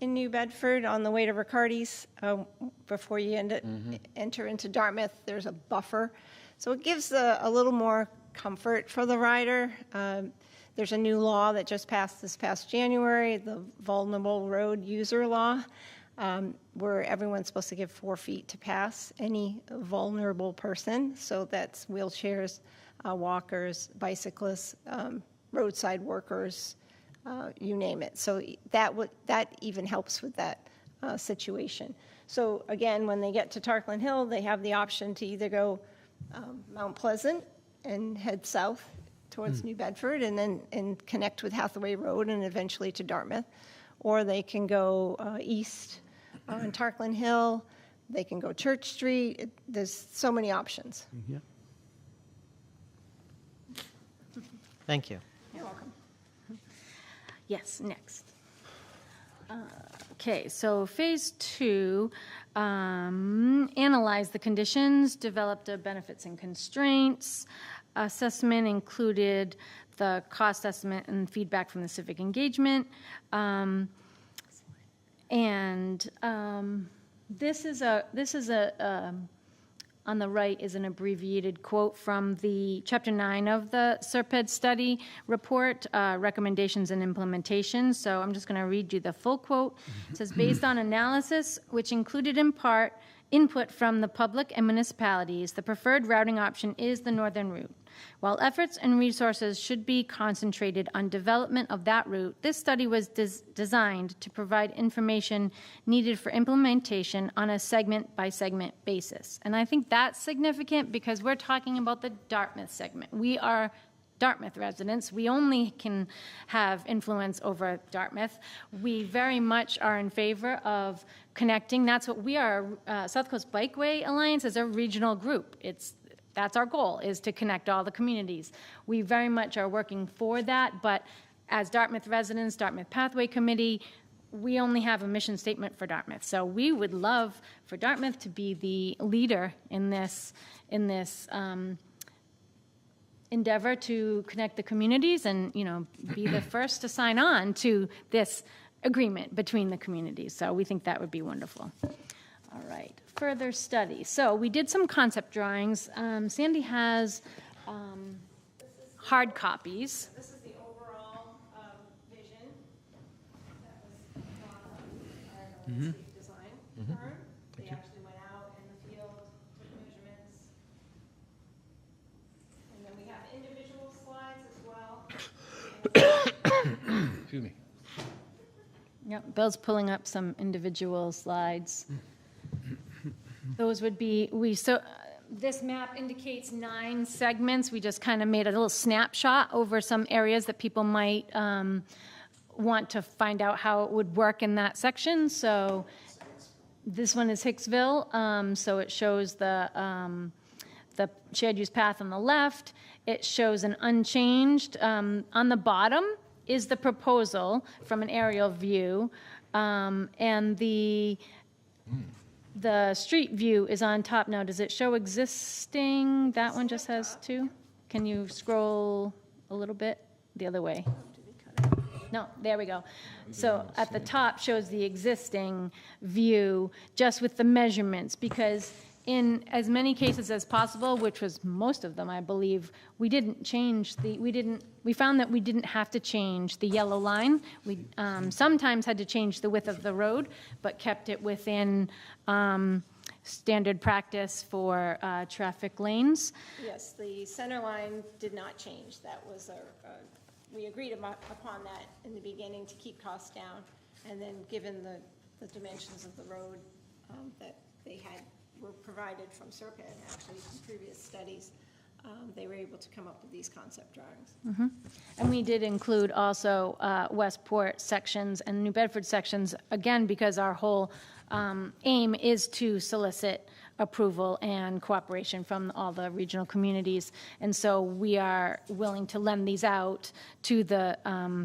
Speaker 19: in New Bedford on the way to Riccardi's. Before you enter into Dartmouth, there's a buffer. So it gives a little more comfort for the rider. There's a new law that just passed this past January, the Vulnerable Road User Law, where everyone's supposed to give 4 feet to pass any vulnerable person. So that's wheelchairs, walkers, bicyclists, roadside workers, you name it. So that even helps with that situation. So again, when they get to Tarkland Hill, they have the option to either go Mount Pleasant and head south towards New Bedford and connect with Hathaway Road and eventually to Dartmouth, or they can go east on Tarkland Hill. They can go Church Street. There's so many options.
Speaker 5: Yeah.
Speaker 8: Thank you.
Speaker 17: You're welcome. Yes, next. Okay, so phase 2, analyze the conditions, develop the benefits and constraints. Assessment included the cost estimate and feedback from the civic engagement. This is on the right is an abbreviated quote from the Chapter 9 of the SERPED study report, recommendations and implementation. So I'm just going to read you the full quote. It says, based on analysis, which included in part input from the public and municipalities, the preferred routing option is the northern route. While efforts and resources should be concentrated on development of that route, this study was designed to provide information needed for implementation on a segment-by-segment basis. And I think that's significant because we're talking about the Dartmouth segment. We are Dartmouth residents. We only can have influence over Dartmouth. We very much are in favor of connecting. That's what we are. South Coast Bikeway Alliance is a regional group. That's our goal, is to connect all the communities. We very much are working for that, but as Dartmouth residents, Dartmouth Pathway Committee, we only have a mission statement for Dartmouth. So we would love for Dartmouth to be the leader in this endeavor to connect the communities and, be the first to sign on to this agreement between the communities. So we think that would be wonderful. All right, further study. So we did some concept drawings. Sandy has hard copies. This is the overall vision that was drawn up by our landscape design firm. They actually went out in the field, took measurements. And then we have individual slides as well.
Speaker 7: Excuse me.
Speaker 17: Yep, Bill's pulling up some individual slides. Those would be, this map indicates 9 segments. We just kind of made a little snapshot over some areas that people might want to find out how it would work in that section. So this one is Hicksville. So it shows the shared use path on the left. It shows an unchanged. On the bottom is the proposal from an aerial view. And the street view is on top now. Does it show existing? That one just has 2. Can you scroll a little bit the other way? No, there we go. So at the top shows the existing view just with the measurements, because in as many cases as possible, which was most of them, I believe, we found that we didn't have to change the yellow line. We sometimes had to change the width of the road, but kept it within standard practice for traffic lanes.
Speaker 19: Yes, the center line did not change. That was we agreed upon that in the beginning to keep costs down. And then given the dimensions of the road that were provided from Serpent, actually from previous studies, they were able to come up with these concept drawings.
Speaker 17: Mm-hmm. And we did include also Westport sections and New Bedford sections, again, because our whole aim is to solicit approval and cooperation from all the regional communities. And so we are willing to lend these out to the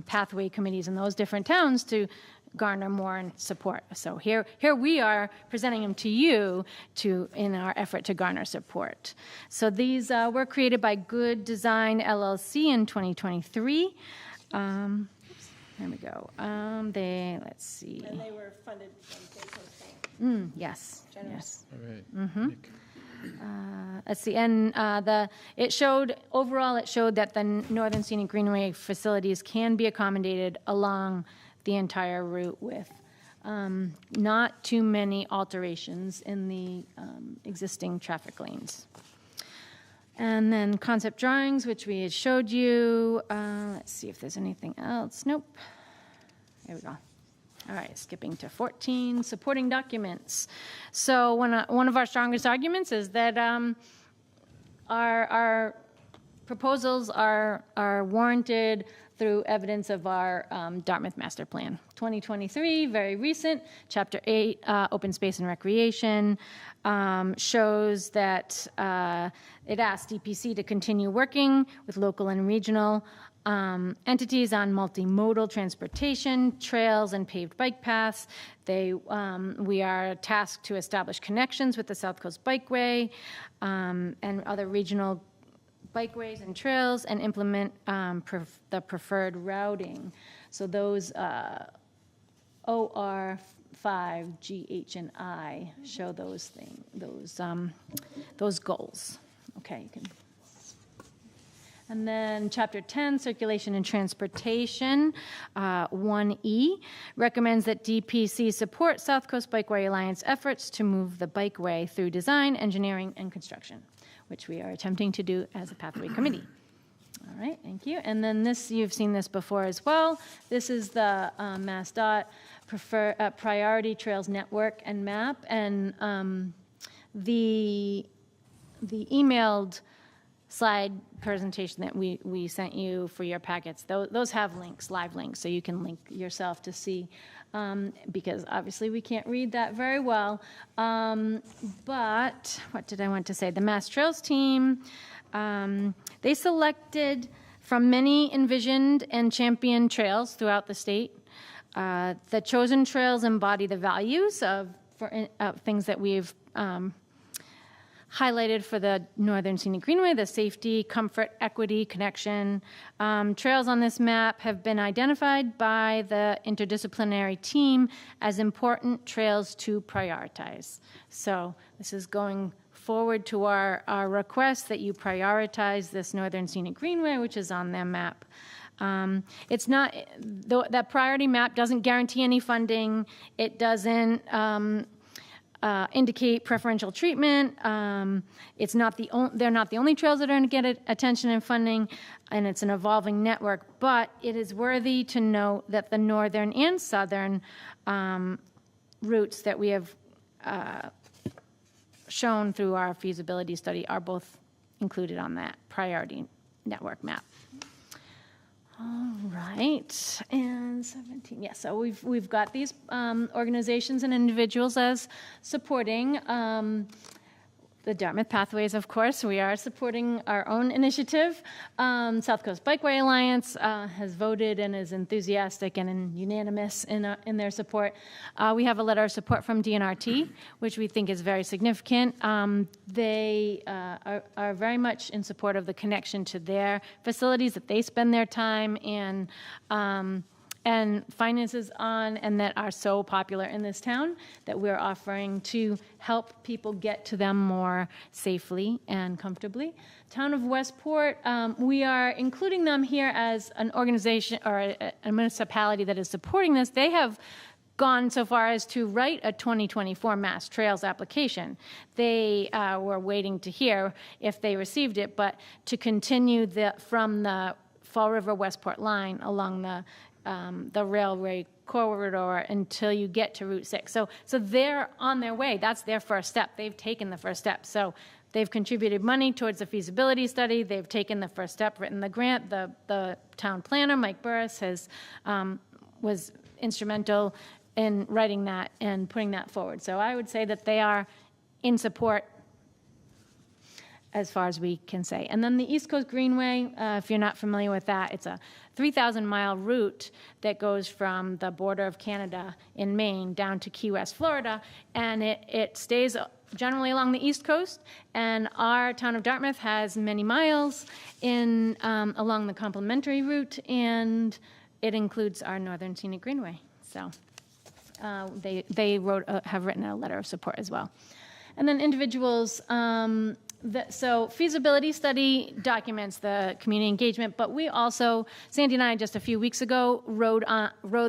Speaker 17: pathway committees in those different towns to garner more support. So here we are presenting them to you in our effort to garner support. So these were created by Good Design LLC in 2023. There we go. Let's see.
Speaker 19: And they were funded from Dartmouth Bank.
Speaker 17: Yes.
Speaker 19: Generous.
Speaker 17: Yes.
Speaker 7: All right.
Speaker 17: Mm-hmm. Let's see, and it showed that the Northern Scenic Greenway facilities can be accommodated along the entire route with not too many alterations in the existing traffic lanes. And then concept drawings, which we had showed you. Let's see if there's anything else. Nope. There we go. All right, skipping to 14, supporting documents. So one of our strongest arguments is that our proposals are warranted through evidence of our Dartmouth Master Plan. 2023, very recent, Chapter 8, Open Space and Recreation, shows that it asks DPC to continue working with local and regional entities on multimodal transportation, trails, and paved bike paths. We are tasked to establish connections with the South Coast Bikeway and other regional bikeways and trails, and implement the preferred routing. So those OR 5, G, H, and I show those goals. Okay, you can. And then Chapter 10, Circulation and Transportation, 1E, recommends that DPC support South Coast Bikeway Alliance efforts to move the bikeway through design, engineering, and construction, which we are attempting to do as a pathway committee. All right, thank you. And then this, you've seen this before as well. This is the MassDOT Priority Trails Network and map, and the emailed slide presentation that we sent you for your packets, those have links, live links, so you can link yourself to see, because obviously we can't read that very well. But what did I want to say? The Mass Trails team, they selected from many envisioned and championed trails throughout the state The chosen trails embody the values of things that we've highlighted for the Northern Scenic Greenway: the safety, comfort, equity, connection. Trails on this map have been identified by the interdisciplinary team as important trails to prioritize. So this is going forward to our request that you prioritize this Northern Scenic Greenway, which is on their map. It's not, that priority map doesn't guarantee any funding. It doesn't indicate preferential treatment. It's not they're not the only trails that are going to get attention and funding, and it's an evolving network. But it is worthy to note that the northern and southern routes that we have shown through our feasibility study are both included on that priority network map. All right, and 17, yes, so we've got these organizations and individuals as supporting the Dartmouth Pathways, of course. We are supporting our own initiative. South Coast Bikeway Alliance has voted and is enthusiastic and unanimous in their support. We have a letter of support from DNRT, which we think is very significant. They are very much in support of the connection to their facilities that they spend their time and finances on, and that are so popular in this town, that we're offering to help people get to them more safely and comfortably. Town of Westport, we are including them here as an organization or a municipality that is supporting this. They have gone so far as to write a 2024 Mass Trails application. They were waiting to hear if they received it, but to continue from the Fall River Westport line along the railway corridor until you get to Route 6. So they're on their way. That's their first step. They've taken the first step. So they've contributed money towards the feasibility study. They've taken the first step, written the grant. The town planner, Mike Burris, was instrumental in writing that and putting that forward. So I would say that they are in support as far as we can say. And then the East Coast Greenway, if you're not familiar with that, it's a 3,000-mile route that goes from the border of Canada in Maine down to Key West, Florida, and it stays generally along the East Coast, and our town of Dartmouth has many miles along the complementary route, and it includes our Northern Scenic Greenway. So they have written a letter of support as well. And then individuals, so feasibility study documents the community engagement, but we also, Sandy and I just a few weeks ago rode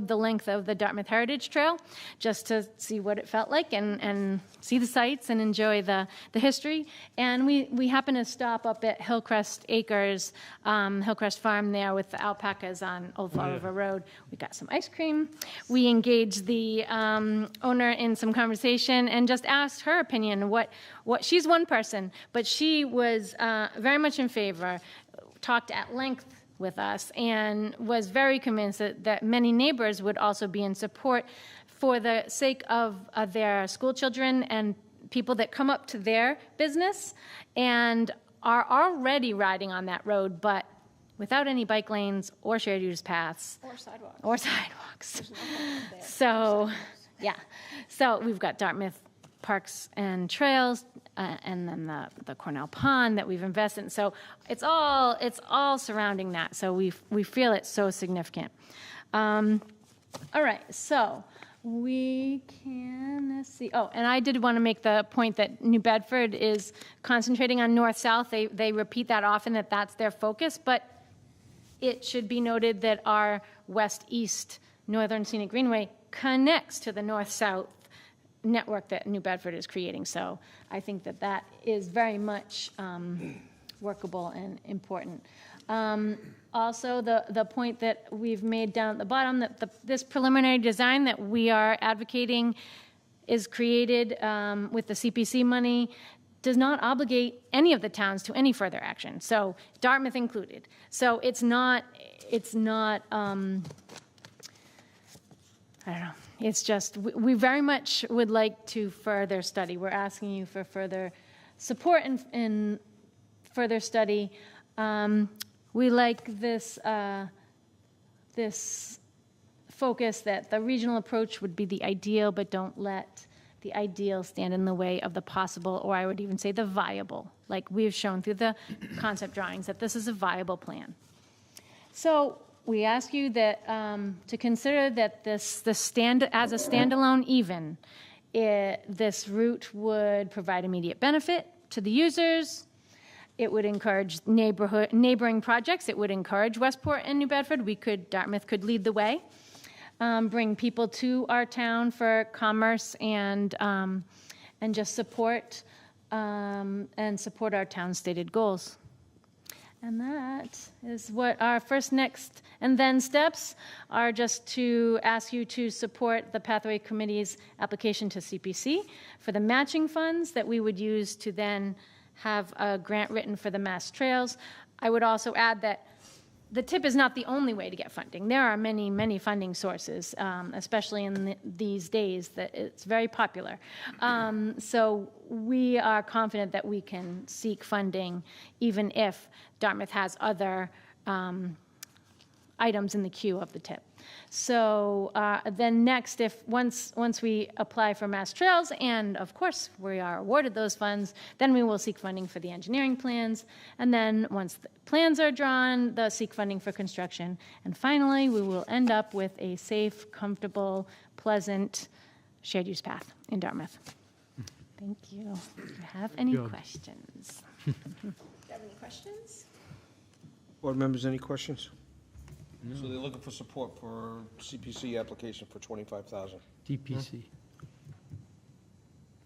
Speaker 17: the length of the Dartmouth Heritage Trail just to see what it felt like and see the sights and enjoy the history. And we happened to stop up at Hillcrest Acres, Hillcrest Farm there with the alpacas on Old Fall River Road. We got some ice cream. We engaged the owner in some conversation and just asked her opinion. What she's one person, but she was very much in favor, talked at length with us, and was very convinced that many neighbors would also be in support for the sake of their school children and people that come up to their business and are already riding on that road, but without any bike lanes or shared use paths. Or sidewalks. So, yeah. So we've got Dartmouth Parks and Trails, and then the Cornell Pond that we've invested in. So it's all surrounding that. So we feel it's so significant. All right, so we can, let's see. Oh, and I did want to make the point that New Bedford is concentrating on north-south. They repeat that often, that that's their focus, but it should be noted that our west-east Northern Scenic Greenway connects to the north-south network that New Bedford is creating. So I think that is very much workable and important. Also, the point that we've made down at the bottom, that this preliminary design that we are advocating is created with the CPC money, does not obligate any of the towns to any further action. So Dartmouth included. So it's not I don't know. It's just, we very much would like to further study. We're asking you for further support and further study. We like this focus that the regional approach would be the ideal, but don't let the ideal stand in the way of the possible, or I would even say the viable, like we've shown through the concept drawings, that this is a viable plan. So we ask you that to consider that as a standalone even, this route would provide immediate benefit to the users. It would encourage neighboring projects. It would encourage Westport and New Bedford. Dartmouth could lead the way, bring people to our town for commerce and just support our town's stated goals. And that is what our first, next, and then steps are, just to ask you to support the Pathway Committee's application to CPC for the matching funds that we would use to then have a grant written for the Mass Trails. I would also add that the TIP is not the only way to get funding. There are many, many funding sources, especially in these days that it's very popular. So we are confident that we can seek funding even if Dartmouth has other items in the queue of the TIP. So then next, once we apply for Mass Trails, and of course we are awarded those funds, then we will seek funding for the engineering plans, and then once the plans are drawn, they'll seek funding for construction, and finally we will end up with a safe, comfortable, pleasant shared use path in Dartmouth. Thank you. Do you have any questions?
Speaker 19: Do you have any questions?
Speaker 1: Board members, any questions? So they're looking for support for CPC application for $25,000.
Speaker 5: DPC.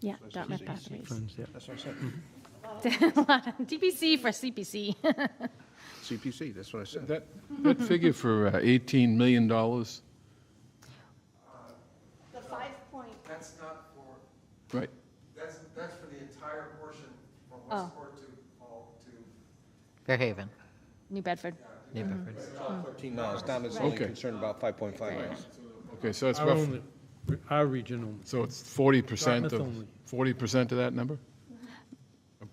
Speaker 17: Yeah,
Speaker 1: So it's
Speaker 17: Dartmouth
Speaker 1: CPC
Speaker 17: Pathways.
Speaker 5: funds, yeah.
Speaker 1: That's what I said.
Speaker 17: DPC for CPC.
Speaker 1: CPC, that's what I said.
Speaker 7: That figure for $18 million,
Speaker 19: The 5 point.
Speaker 18: That's not for,
Speaker 7: right?
Speaker 18: that's for the entire portion from
Speaker 17: Oh.
Speaker 18: Westport to
Speaker 8: Fairhaven.
Speaker 17: New Bedford.
Speaker 8: New Bedford.
Speaker 1: 13 miles. Dartmouth's only
Speaker 7: Okay.
Speaker 1: concerned about 5.5 miles.
Speaker 7: Okay, so it's
Speaker 5: Our
Speaker 7: roughly,
Speaker 5: only, our region only.
Speaker 7: so it's 40%
Speaker 5: Dartmouth only.
Speaker 7: 40% of that number?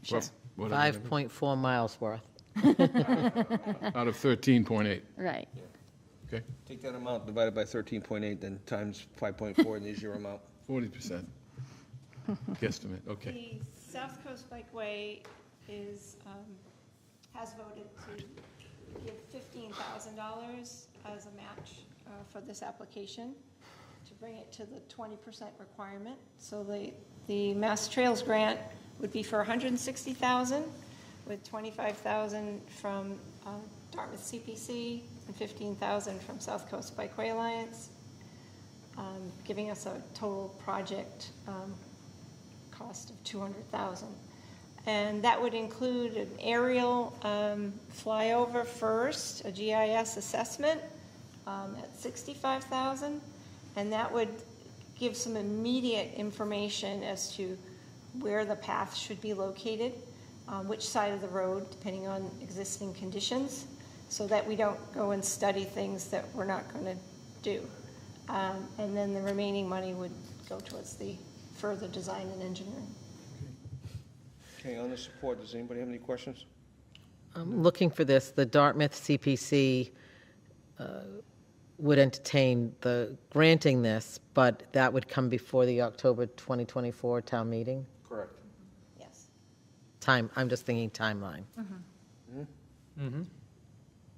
Speaker 17: Sure.
Speaker 7: Whatever number.
Speaker 8: 5.4 miles worth.
Speaker 7: Out of 13.8,
Speaker 17: Right.
Speaker 7: okay?
Speaker 1: Take that amount, divided by 13.8, then times 5.4, and there's your amount.
Speaker 7: 40%. Guesstimate, okay.
Speaker 19: The South Coast Bikeway has voted to give $15,000 as a match for this application to bring it to the 20% requirement. So the Mass Trails grant would be for $160,000, with $25,000 from Dartmouth CPC and $15,000 from South Coast Bikeway Alliance, giving us a total project cost of $200,000. And that would include an aerial flyover first, a GIS assessment at $65,000, and that would give some immediate information as to where the path should be located, which side of the road, depending on existing conditions, so that we don't go and study things that we're not going to do. And then the remaining money would go towards the further design and engineering.
Speaker 1: Okay, on the support, does anybody have any questions?
Speaker 8: Looking for this, the Dartmouth CPC would entertain the granting this, but that would come before the October 2024 town meeting?
Speaker 1: Correct.
Speaker 19: Yes.
Speaker 8: I'm just thinking timeline.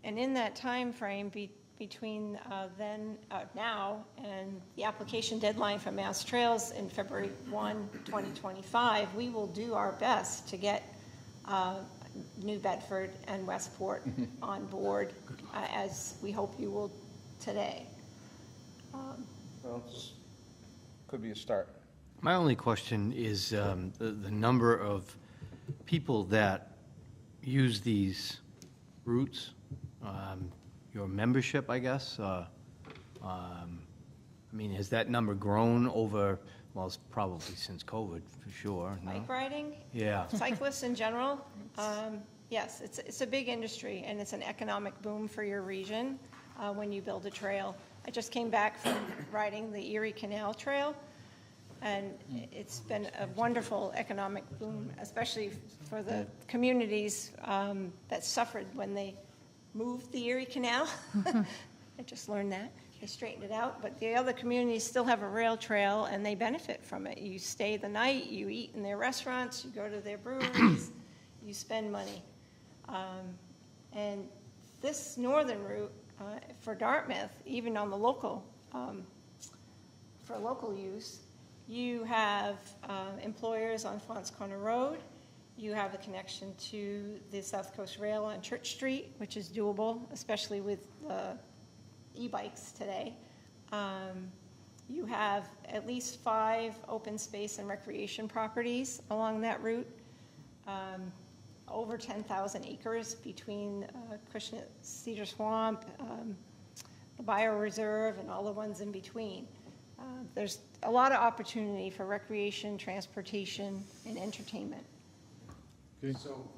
Speaker 19: And in that time frame between now and the application deadline for Mass Trails in February 1, 2025, we will do our best to get New Bedford and Westport on board, as we hope you will today.
Speaker 1: Well, could be a start.
Speaker 4: My only question is the number of people that use these routes, your membership, I guess. I mean, has that number grown over, well, it's probably since COVID, for sure. No?
Speaker 19: Bike riding?
Speaker 4: Yeah.
Speaker 19: Cyclists in general? Yes, it's a big industry, and it's an economic boom for your region when you build a trail. I just came back from riding the Erie Canal Trail, and it's been a wonderful economic boom, especially for the communities that suffered when they moved the Erie Canal. I just learned that. They straightened it out, but the other communities still have a rail trail, and they benefit from it. You stay the night, you eat in their restaurants, you go to their breweries, you spend money. And this northern route for Dartmouth, even on the local, for local use, you have employers on Fons Corner Road. You have a connection to the South Coast Rail on Church Street, which is doable, especially with e-bikes today. You have at least 5 open space and recreation properties along that route. Over 10,000 acres between Cushnet, Cedar Swamp, the Bioreserve, and all the ones in between. There's a lot of opportunity for recreation, transportation, and entertainment.
Speaker 18: So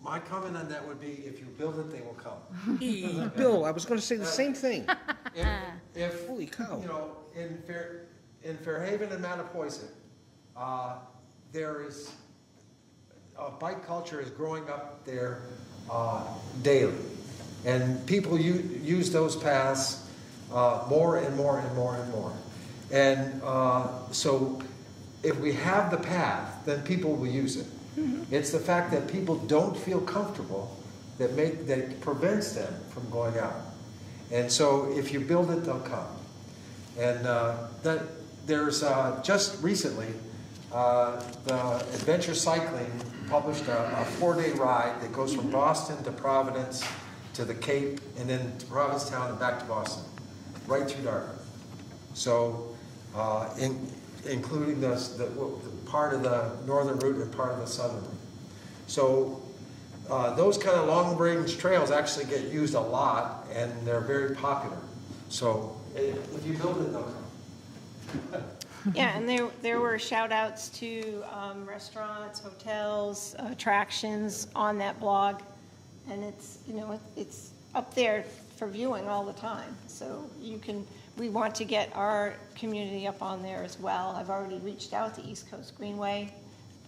Speaker 18: my comment on that would be, if you build it, they will come.
Speaker 1: Bill, I was going to say the same thing.
Speaker 18: If
Speaker 1: Holy cow.
Speaker 18: You know, in Fairhaven and Mattapoisett, there is bike culture is growing up there daily, and people use those paths more and more and more and more. And so, if we have the path, then people will use it. It's the fact that people don't feel comfortable that prevents them from going out. And so if you build it, they'll come. And there's just recently, the Adventure Cycling published a 4-day ride that goes from Boston to Providence to the Cape, and then to Provincetown and back to Boston, right through Dartmouth. So, including the part of the northern route and part of the southern route. So those kind of long-range trails actually get used a lot, and they're very popular. So if you build it, they'll come.
Speaker 19: Yeah, and there were shout-outs to restaurants, hotels, attractions on that blog, and it's up there for viewing all the time. So we want to get our community up on there as well. I've already reached out to East Coast Greenway.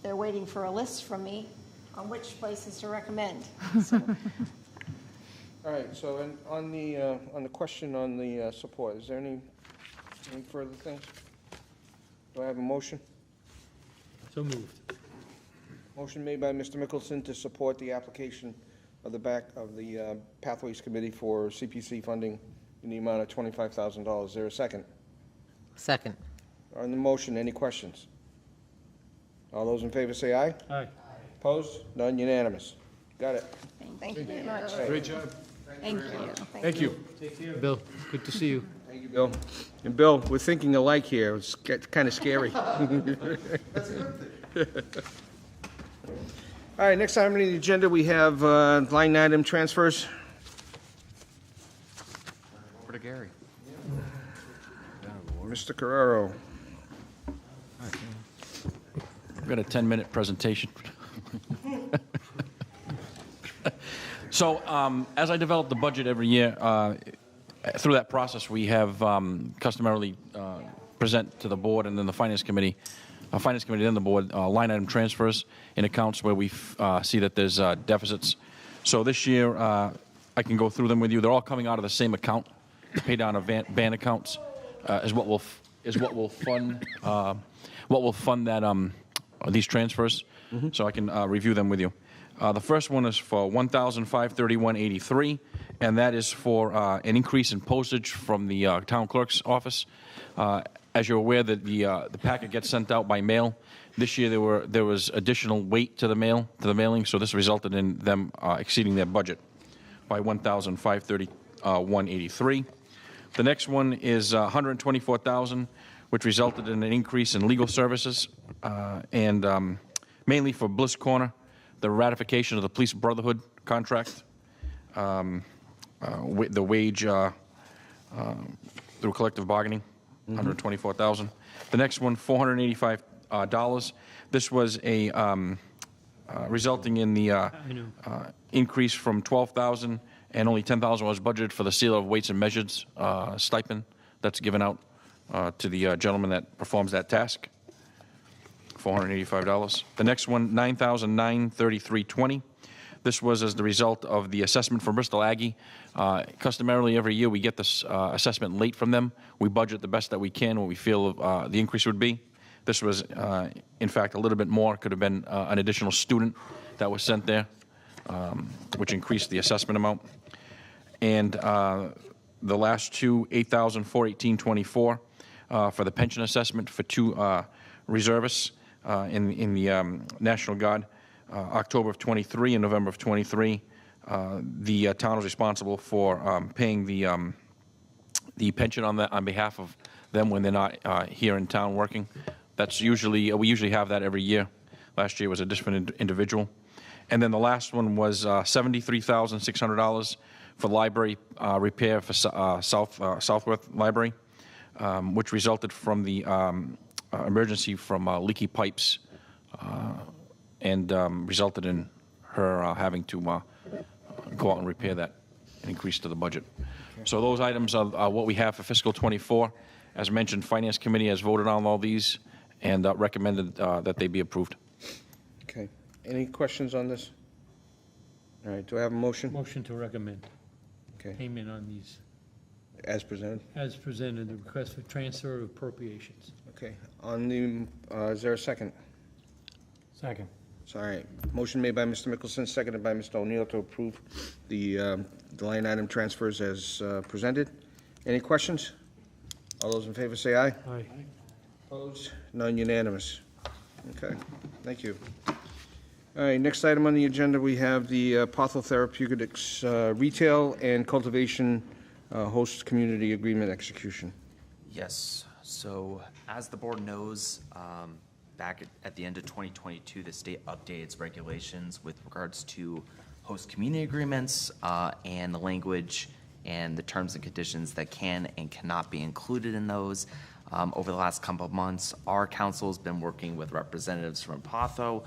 Speaker 19: They're waiting for a list from me on which places to recommend. So.
Speaker 1: All right, so on the question on the support, is there any further things? Do I have a motion?
Speaker 5: So moved.
Speaker 1: Motion made by Mr. Mickelson to support the application of the Pathways Committee for CPC funding in the amount of $25,000. Is there a second?
Speaker 8: Second.
Speaker 1: On the motion, any questions? All those in favor say aye.
Speaker 5: Aye.
Speaker 1: Opposed? None, unanimous. Got it.
Speaker 19: Thank you very much.
Speaker 7: Great job.
Speaker 19: Thank you.
Speaker 7: Thank you.
Speaker 5: Take care. Bill, good to see you.
Speaker 1: Thank you, Bill. And Bill, we're thinking alike here. It's kind of scary.
Speaker 18: That's a good thing.
Speaker 1: All right, next item on the agenda, we have line item transfers.
Speaker 2: Over to Gary.
Speaker 1: Mr. Carrero.
Speaker 14: I've got a 10-minute presentation. So as I develop the budget every year, through that process, we have customarily present to the board and then the Finance Committee, then the board, line item transfers in accounts where we see that there's deficits. So this year, I can go through them with you. They're all coming out of the same account, the pay down of ban accounts, is what will fund that these transfers. So I can review them with you. The first one is for $1,531.83, and that is for an increase in postage from the town clerk's office. As you're aware, that the packet gets sent out by mail. This year there was additional weight to the mailing, so this resulted in them exceeding their budget by $1,531.83. The next one is $124,000, which resulted in an increase in legal services, and mainly for Bliss Corner, the ratification of the Police Brotherhood contract, the wage through collective bargaining, $124,000. The next one, $485. This was a resulting in the increase from $12,000, and only $10,000 was budgeted for the seal of weights and measures stipend that's given out to the gentleman that performs that task. $485. The next one, $9,933.20. This was as the result of the assessment from Bristol Aggie. Customarily, every year we get this assessment late from them. We budget the best that we can, what we feel the increase would be. This was, in fact, a little bit more. Could have been an additional student that was sent there, which increased the assessment amount. And the last two, $8,418.24 for the pension assessment for two reservists in the National Guard. October of 23 and November of 23, the town is responsible for paying the pension on behalf of them when they're not here in town working. That's usually, we usually have that every year. Last year was a different individual. And then the last one was $73,600 for library repair for Southworth Library, which resulted from the emergency from leaky pipes and resulted in her having to go out and repair that and increase to the budget. So those items are what we have for fiscal 24. As mentioned, Finance Committee has voted on all these and recommended that they be approved.
Speaker 1: Okay. Any questions on this? All right, do I have a motion?
Speaker 5: Motion to recommend
Speaker 1: Okay.
Speaker 5: payment on these,
Speaker 1: As presented?
Speaker 5: as presented, the request for transfer of appropriations.
Speaker 1: Okay. On the, is there a second?
Speaker 5: Second.
Speaker 1: Sorry. Motion made by Mr. Mickelson, seconded by Mr. O'Neill to approve the line item transfers as presented. Any questions? All those in favor say aye.
Speaker 5: Aye.
Speaker 1: Opposed? None unanimous. Okay, thank you. All right, next item on the agenda, we have the Potho Therapeutics retail and cultivation host community agreement execution.
Speaker 11: Yes. So as the board knows, back at the end of 2022, the state updated its regulations with regards to host community agreements and the language and the terms and conditions that can and cannot be included in those. Over the last couple of months, our council has been working with representatives from Potho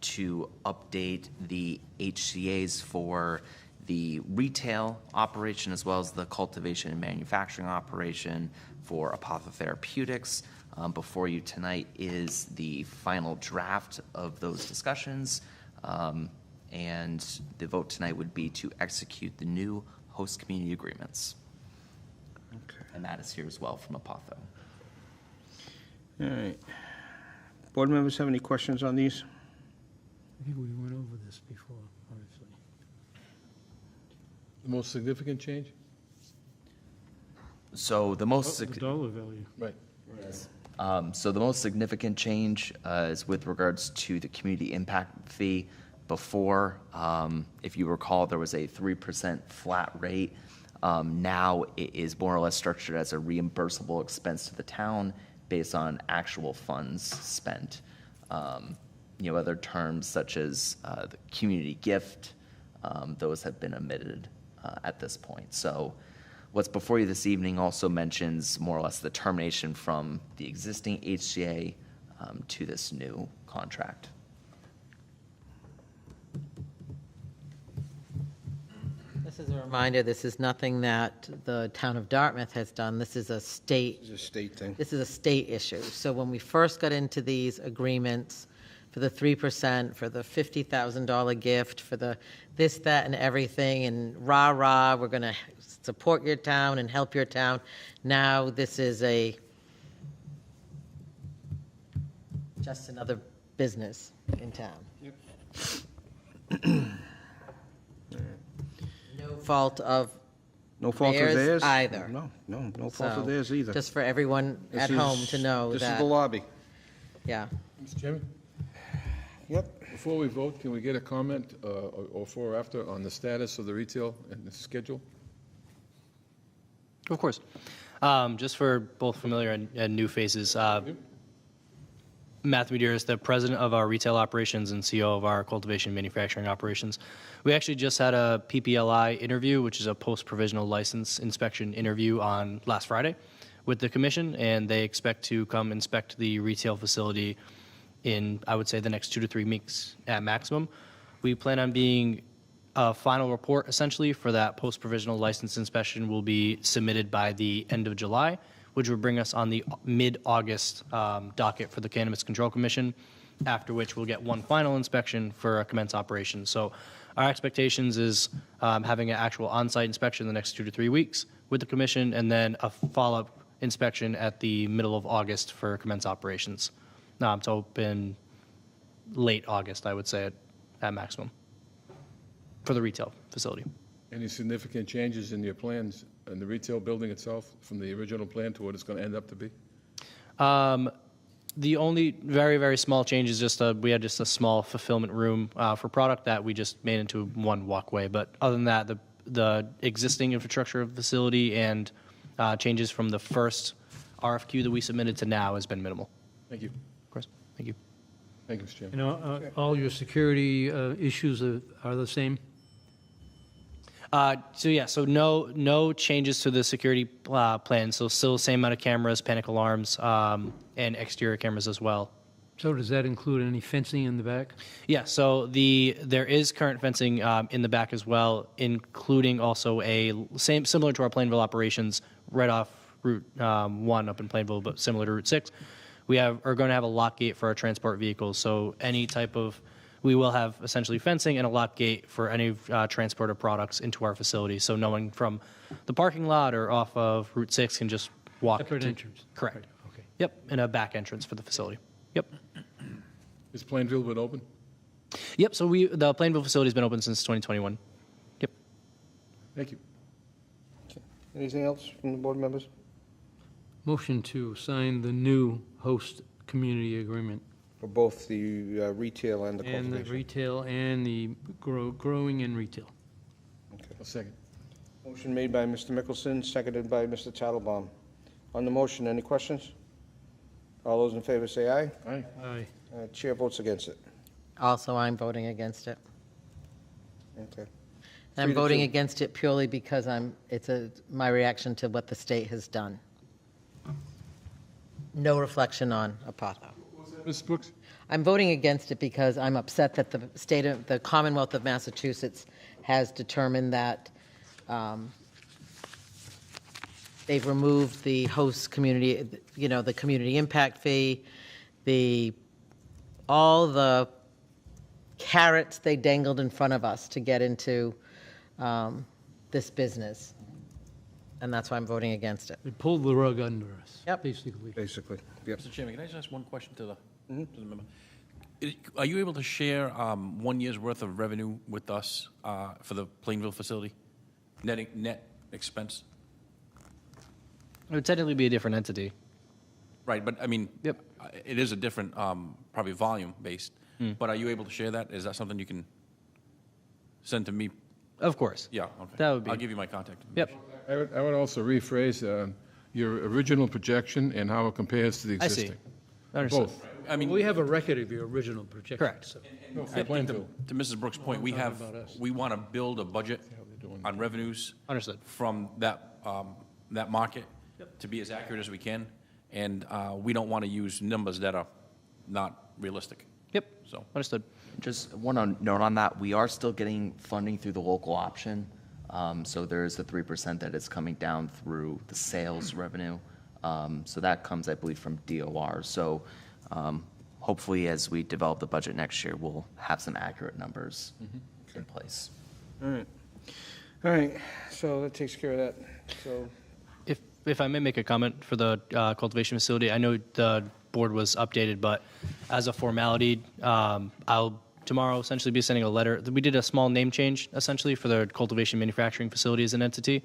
Speaker 11: to update the HCAs for the retail operation as well as the cultivation and manufacturing operation for Potho Therapeutics. Before you tonight is the final draft of those discussions, and the vote tonight would be to execute the new host community agreements.
Speaker 1: Okay.
Speaker 11: And that is here as well from Potho.
Speaker 1: All right. Board members have any questions on these?
Speaker 5: I think we went over this before, obviously.
Speaker 7: The most significant change?
Speaker 11: So the most
Speaker 5: The dollar value.
Speaker 7: Right.
Speaker 11: So the most significant change is with regards to the community impact fee. Before, if you recall, there was a 3% flat rate. Now it is more or less structured as a reimbursable expense to the town based on actual funds spent. Other terms such as the community gift, those have been omitted at this point. So what's before you this evening also mentions more or less the termination from the existing HCA to this new contract.
Speaker 8: This is a reminder, this is nothing that the town of Dartmouth has done. This is a state.
Speaker 1: It's a state thing.
Speaker 8: This is a state issue. So when we first got into these agreements for the 3%, for the $50,000 gift, for the this, that, and everything, and rah, we're going to support your town and help your town. Now this is just another business in town. No fault of
Speaker 1: No fault of
Speaker 8: theirs
Speaker 1: theirs?
Speaker 8: either.
Speaker 1: No fault of
Speaker 8: So,
Speaker 1: theirs either.
Speaker 8: Just for everyone at home to know that.
Speaker 1: This is the lobby.
Speaker 8: Yeah.
Speaker 7: Mr. Chairman?
Speaker 1: Yep.
Speaker 7: Before we vote, can we get a comment or before or after on the status of the retail and the schedule?
Speaker 20: Of course. Just for both familiar and new faces, Matthew Medeiros, the president of our retail operations and CEO of our cultivation and manufacturing operations. We actually just had a PPLI interview, which is a post-provisional license inspection interview on last Friday with the commission, and they expect to come inspect the retail facility in, I would say, the next 2 to 3 weeks at maximum. We plan on being a final report, essentially, for that post-provisional license inspection will be submitted by the end of July, which would bring us on the mid-August docket for the Cannabis Control Commission after which we'll get one final inspection for a commence operation. So our expectations is having an actual on-site inspection in the next 2 to 3 weeks with the commission, and then a follow-up inspection at the middle of August for commence operations. To open late August, I would say, at maximum for the retail facility.
Speaker 7: Any significant changes in your plans in the retail building itself from the original plan to what it's going to end up to be?
Speaker 20: The only very, very small change is just we had just a small fulfillment room for product that we just made into one walkway. But other than that, the existing infrastructure of the facility and changes from the first RFQ that we submitted to now has been minimal.
Speaker 7: Thank you.
Speaker 20: Of course. Thank you.
Speaker 7: Thank you, Mr. Chairman.
Speaker 5: And all your security issues are the same?
Speaker 20: So no changes to the security plan. So still the same amount of cameras, panic alarms, and exterior cameras as well.
Speaker 5: So does that include any fencing in the back?
Speaker 20: Yeah, so there is current fencing in the back as well, including also similar to our Plainville operations right off Route 1 up in Plainville, but similar to Route 6. We are going to have a lock gate for our transport vehicles. So we will have essentially fencing and a lock gate for any transport of products into our facility. So no one from the parking lot or off of Route 6 can just walk.
Speaker 5: Separate entrance?
Speaker 20: Correct.
Speaker 5: Okay.
Speaker 20: Yep, and a back entrance for the facility. Yep.
Speaker 7: Is Plainville been open?
Speaker 20: Yep, so the Plainville facility has been open since 2021. Yep.
Speaker 7: Thank you.
Speaker 1: Anything else from the board members?
Speaker 5: Motion to sign the new host community agreement.
Speaker 1: For both the retail and the cultivation?
Speaker 5: And the retail and the growing and retail.
Speaker 7: A second.
Speaker 1: Motion made by Mr. Mickelson, seconded by Mr. Tattlebaum. On the motion, any questions? All those in favor say aye.
Speaker 7: Aye.
Speaker 5: Aye.
Speaker 1: Chair votes against it.
Speaker 8: Also, I'm voting against it.
Speaker 1: Okay.
Speaker 8: And I'm
Speaker 1: 3 to
Speaker 8: voting
Speaker 1: 2.
Speaker 8: against it purely because my reaction to what the state has done. No reflection on Apatho.
Speaker 7: Ms. Brooks?
Speaker 8: I'm voting against it because I'm upset that the Commonwealth of Massachusetts has determined that they've removed the host community, the community impact fee, all the carrots they dangled in front of us to get into this business. And that's why I'm voting against it.
Speaker 5: They pulled the rug under us.
Speaker 8: Yep.
Speaker 1: Basically, yep.
Speaker 14: Mr. Chairman, can I just ask one question to the member? Are you able to share 1 year's worth of revenue with us for the Plainville facility? Net expense?
Speaker 20: It would technically be a different entity.
Speaker 14: Right, but I mean,
Speaker 20: Yep.
Speaker 14: It is a different, probably volume-based, but are you able to share that? Is that something you can send to me?
Speaker 20: Of course.
Speaker 14: Yeah, okay.
Speaker 20: That would be.
Speaker 14: I'll give you my contact.
Speaker 20: Yep.
Speaker 7: I would also rephrase your original projection and how it compares to the
Speaker 20: I see.
Speaker 7: existing.
Speaker 20: Understood.
Speaker 7: Both.
Speaker 14: I mean,
Speaker 5: We have a record of your original projection.
Speaker 20: Correct.
Speaker 5: So.
Speaker 14: I think to Mrs. Brooks' point, we want to build a budget on revenues
Speaker 20: Understood.
Speaker 14: from that market to be as accurate as we can, and we don't want to use numbers that are not realistic.
Speaker 20: Yep.
Speaker 14: So
Speaker 20: Understood.
Speaker 11: Just one note on that, we are still getting funding through the local option. So there is the 3% that is coming down through the sales revenue. So that comes, I believe, from DOR. So hopefully as we develop the budget next year, we'll have some accurate numbers in place.
Speaker 1: All right, so that takes care of that. So,
Speaker 20: If I may make a comment for the cultivation facility, I know the board was updated, but as a formality, I'll tomorrow essentially be sending a letter. We did a small name change essentially for the cultivation manufacturing facility as an entity.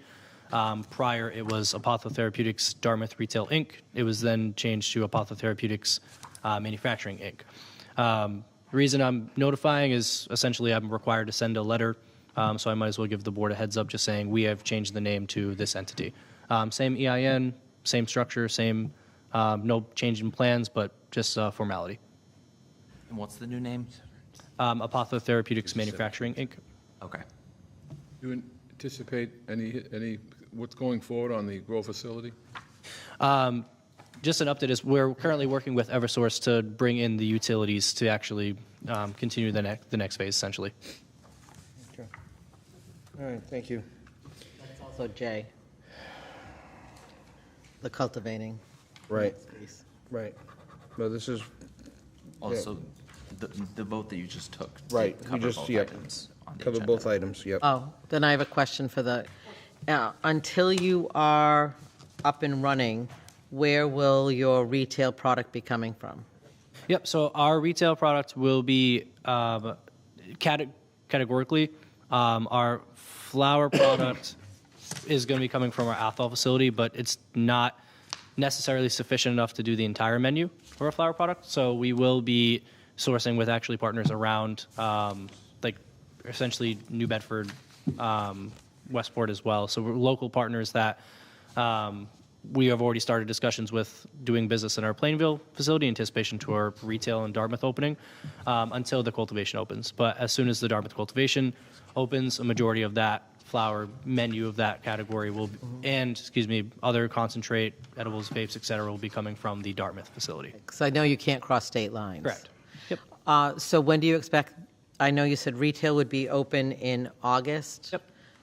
Speaker 20: Prior, it was Apatho Therapeutics Dartmouth Retail Inc. It was then changed to Apatho Therapeutics Manufacturing Inc. The reason I'm notifying is essentially I'm required to send a letter, so I might as well give the board a heads up just saying we have changed the name to this entity. Same EIN, same structure, same no change in plans, but just formality.
Speaker 11: And what's the new name?
Speaker 20: Apatho Therapeutics Manufacturing Inc.
Speaker 11: Okay.
Speaker 7: Do you anticipate any what's going forward on the grow facility?
Speaker 20: Just an update is we're currently working with Eversource to bring in the utilities to actually continue the next phase, essentially.
Speaker 1: okay. All right, thank you.
Speaker 8: That's also J. The cultivating.
Speaker 1: Right.
Speaker 8: space.
Speaker 1: Right. Well, this is,
Speaker 11: Also, The vote that you just took. to
Speaker 1: Right, we
Speaker 11: cover
Speaker 1: just,
Speaker 11: both
Speaker 1: yep.
Speaker 11: items on the
Speaker 1: Cover
Speaker 11: agenda.
Speaker 1: both items, yep.
Speaker 8: Oh, then I have a question for the, until you are up and running, where will your retail product be coming from?
Speaker 20: Yep. So our retail product will be categorically our flour product is going to be coming from our Athol facility, but it's not necessarily sufficient enough to do the entire menu for a flour product. So we will be sourcing with actually partners around, like essentially New Bedford, Westport as well. So we're local partners that we have already started discussions with doing business in our Plainville facility in anticipation to our retail in Dartmouth opening until the cultivation opens. But as soon as the Dartmouth cultivation opens, a majority of that flour menu of that category will, and excuse me, other concentrate, edibles, vapes, et cetera, will be coming from the Dartmouth facility.
Speaker 8: Because I know you can't cross state lines.
Speaker 20: Correct.
Speaker 8: Yep. So when do you expect, I know you said retail would be open in August.
Speaker 20: Yep.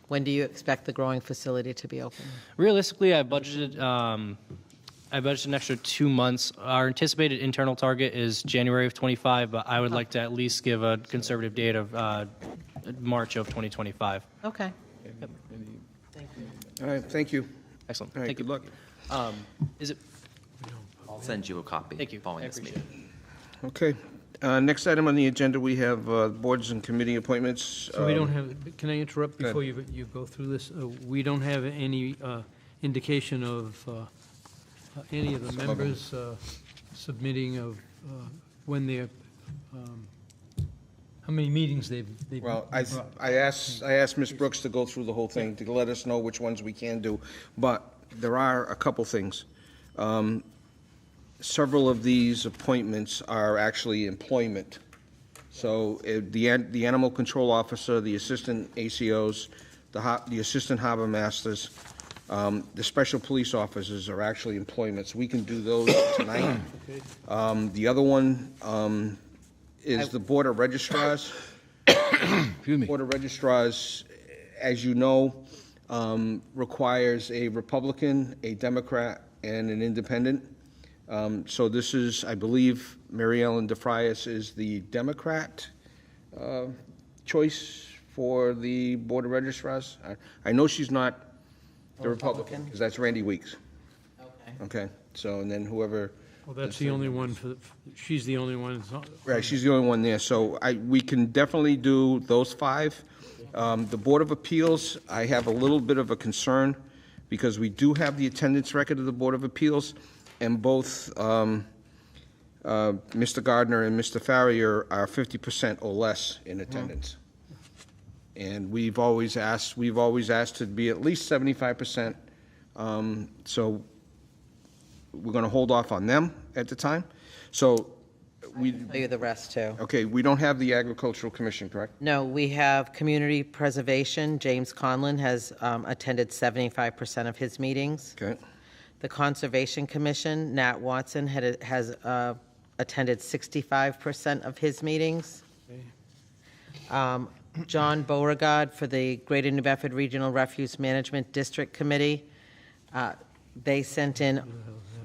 Speaker 8: When do you expect the growing facility to be open?
Speaker 20: Realistically, I budgeted an extra 2 months. Our anticipated internal target is January of 25, but I would like to at least give a conservative date of March of 2025.
Speaker 8: Okay.
Speaker 20: Yep.
Speaker 1: All right, thank you.
Speaker 20: Excellent.
Speaker 1: All right,
Speaker 20: Thank
Speaker 1: good
Speaker 20: you.
Speaker 1: luck.
Speaker 20: Is it?
Speaker 11: I'll send you a copy.
Speaker 20: Thank you.
Speaker 11: Following
Speaker 20: I
Speaker 11: this
Speaker 20: appreciate
Speaker 11: meeting.
Speaker 1: Okay. Next item on the agenda, we have boards and committee appointments.
Speaker 5: So we don't have, can I interrupt
Speaker 1: go ahead.
Speaker 5: before you go through this? We don't have any indication of any of the
Speaker 1: Some of them.
Speaker 5: members submitting of when they're, how many meetings they've.
Speaker 1: Well,
Speaker 5: brought.
Speaker 1: I asked Ms. Brooks to go through the whole thing, to let us know which ones we can do, but there are a couple things. Several of these appointments are actually employment. So the animal control officer, the assistant ACOs, the assistant harbor masters, the special police officers are actually employments. We can do those tonight. The other one is the Board of Registrars.
Speaker 7: Excuse me.
Speaker 1: Board of Registrars, as you know, requires a Republican, a Democrat, and an independent. So this is, I believe, Mary Ellen DeFrias is the Democrat choice for the Board of Registrars. I know she's not the Republican, because that's Randy Weeks. Okay, so, and then whoever.
Speaker 5: Well, that's the only one, she's the only one.
Speaker 1: Right, she's the only one there, so we can definitely do those five. The Board of Appeals, I have a little bit of a concern, because we do have the attendance record of the Board of Appeals, and both Mr. Gardner and Mr. Farrier are 50% or less in attendance. And we've always asked to be at least 75%, so we're going to hold off on them at the time. So we.
Speaker 8: I'll tell you the rest, too.
Speaker 1: Okay, we don't have the Agricultural Commission, correct?
Speaker 8: No, we have Community Preservation. James Conlon has attended 75% of his meetings.
Speaker 1: Okay.
Speaker 8: The Conservation Commission, Nat Watson has attended 65% of his meetings. John Beauregard for the Greater New Bedford Regional Refuse Management District Committee. They sent in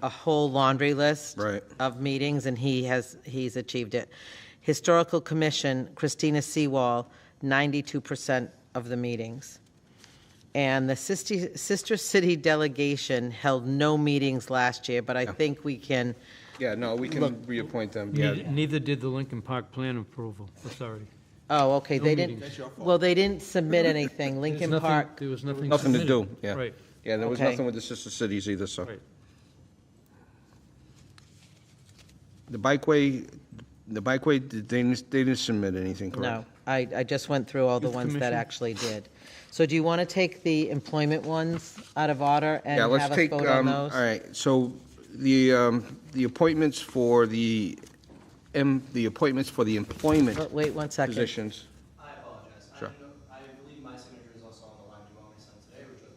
Speaker 8: a whole laundry list of meetings, and he's achieved it. Historical Commission, Christina Seawall, 92% of the meetings. And the Sister City Delegation held no meetings last year, but I think we can.
Speaker 1: Yeah, no, we can reappoint them. Yeah.
Speaker 5: Neither did the Lincoln Park Plan Approval Authority.
Speaker 8: Oh, okay,
Speaker 5: No
Speaker 8: they
Speaker 5: meetings.
Speaker 8: didn't, well, they didn't submit anything. Lincoln
Speaker 5: nothing-
Speaker 8: Park.
Speaker 5: there was nothing
Speaker 1: Nothing to do,
Speaker 5: submitted.
Speaker 1: yeah.
Speaker 5: Right.
Speaker 1: Yeah, there was
Speaker 8: Okay.
Speaker 1: nothing with the sister cities either, so.
Speaker 5: Right.
Speaker 1: The bikeway, they didn't submit anything, correct?
Speaker 8: No, I just went through all the
Speaker 1: Youth
Speaker 8: ones that
Speaker 1: Commission?
Speaker 8: actually did. So do you want to take the employment ones out of order and
Speaker 1: Yeah, let's
Speaker 8: have us
Speaker 1: take,
Speaker 8: vote on
Speaker 1: all
Speaker 8: those?
Speaker 1: right, so the appointments for the employment
Speaker 8: Wait 1 second.
Speaker 1: positions.
Speaker 20: I apologize.
Speaker 1: Sure.
Speaker 20: I believe my signature is also on the line. Do you want me to sign today or just?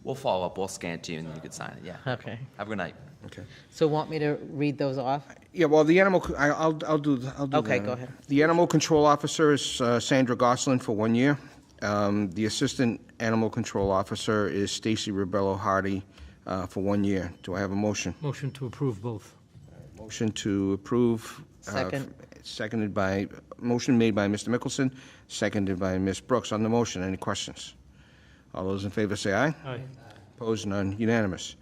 Speaker 11: We'll follow up, we'll scan it to you, and then you can sign it, yeah.
Speaker 8: Okay.
Speaker 11: Have a good night.
Speaker 1: Okay.
Speaker 8: So want me to read those off?
Speaker 1: Yeah, well, the animal, I'll do
Speaker 8: Okay,
Speaker 1: that.
Speaker 8: go ahead.
Speaker 1: The animal control officer is Sandra Gosselin for 1 year. The assistant animal control officer is Stacy Rebello Hardy for 1 year. Do I have a motion?
Speaker 5: Motion to approve both.
Speaker 1: Motion to approve
Speaker 8: Second.
Speaker 1: Seconded by, motion made by Mr. Mickelson, seconded by Ms. Brooks. On the motion, any questions? All those in favor say aye.
Speaker 5: Aye.
Speaker 1: Opposed, none, unanimous.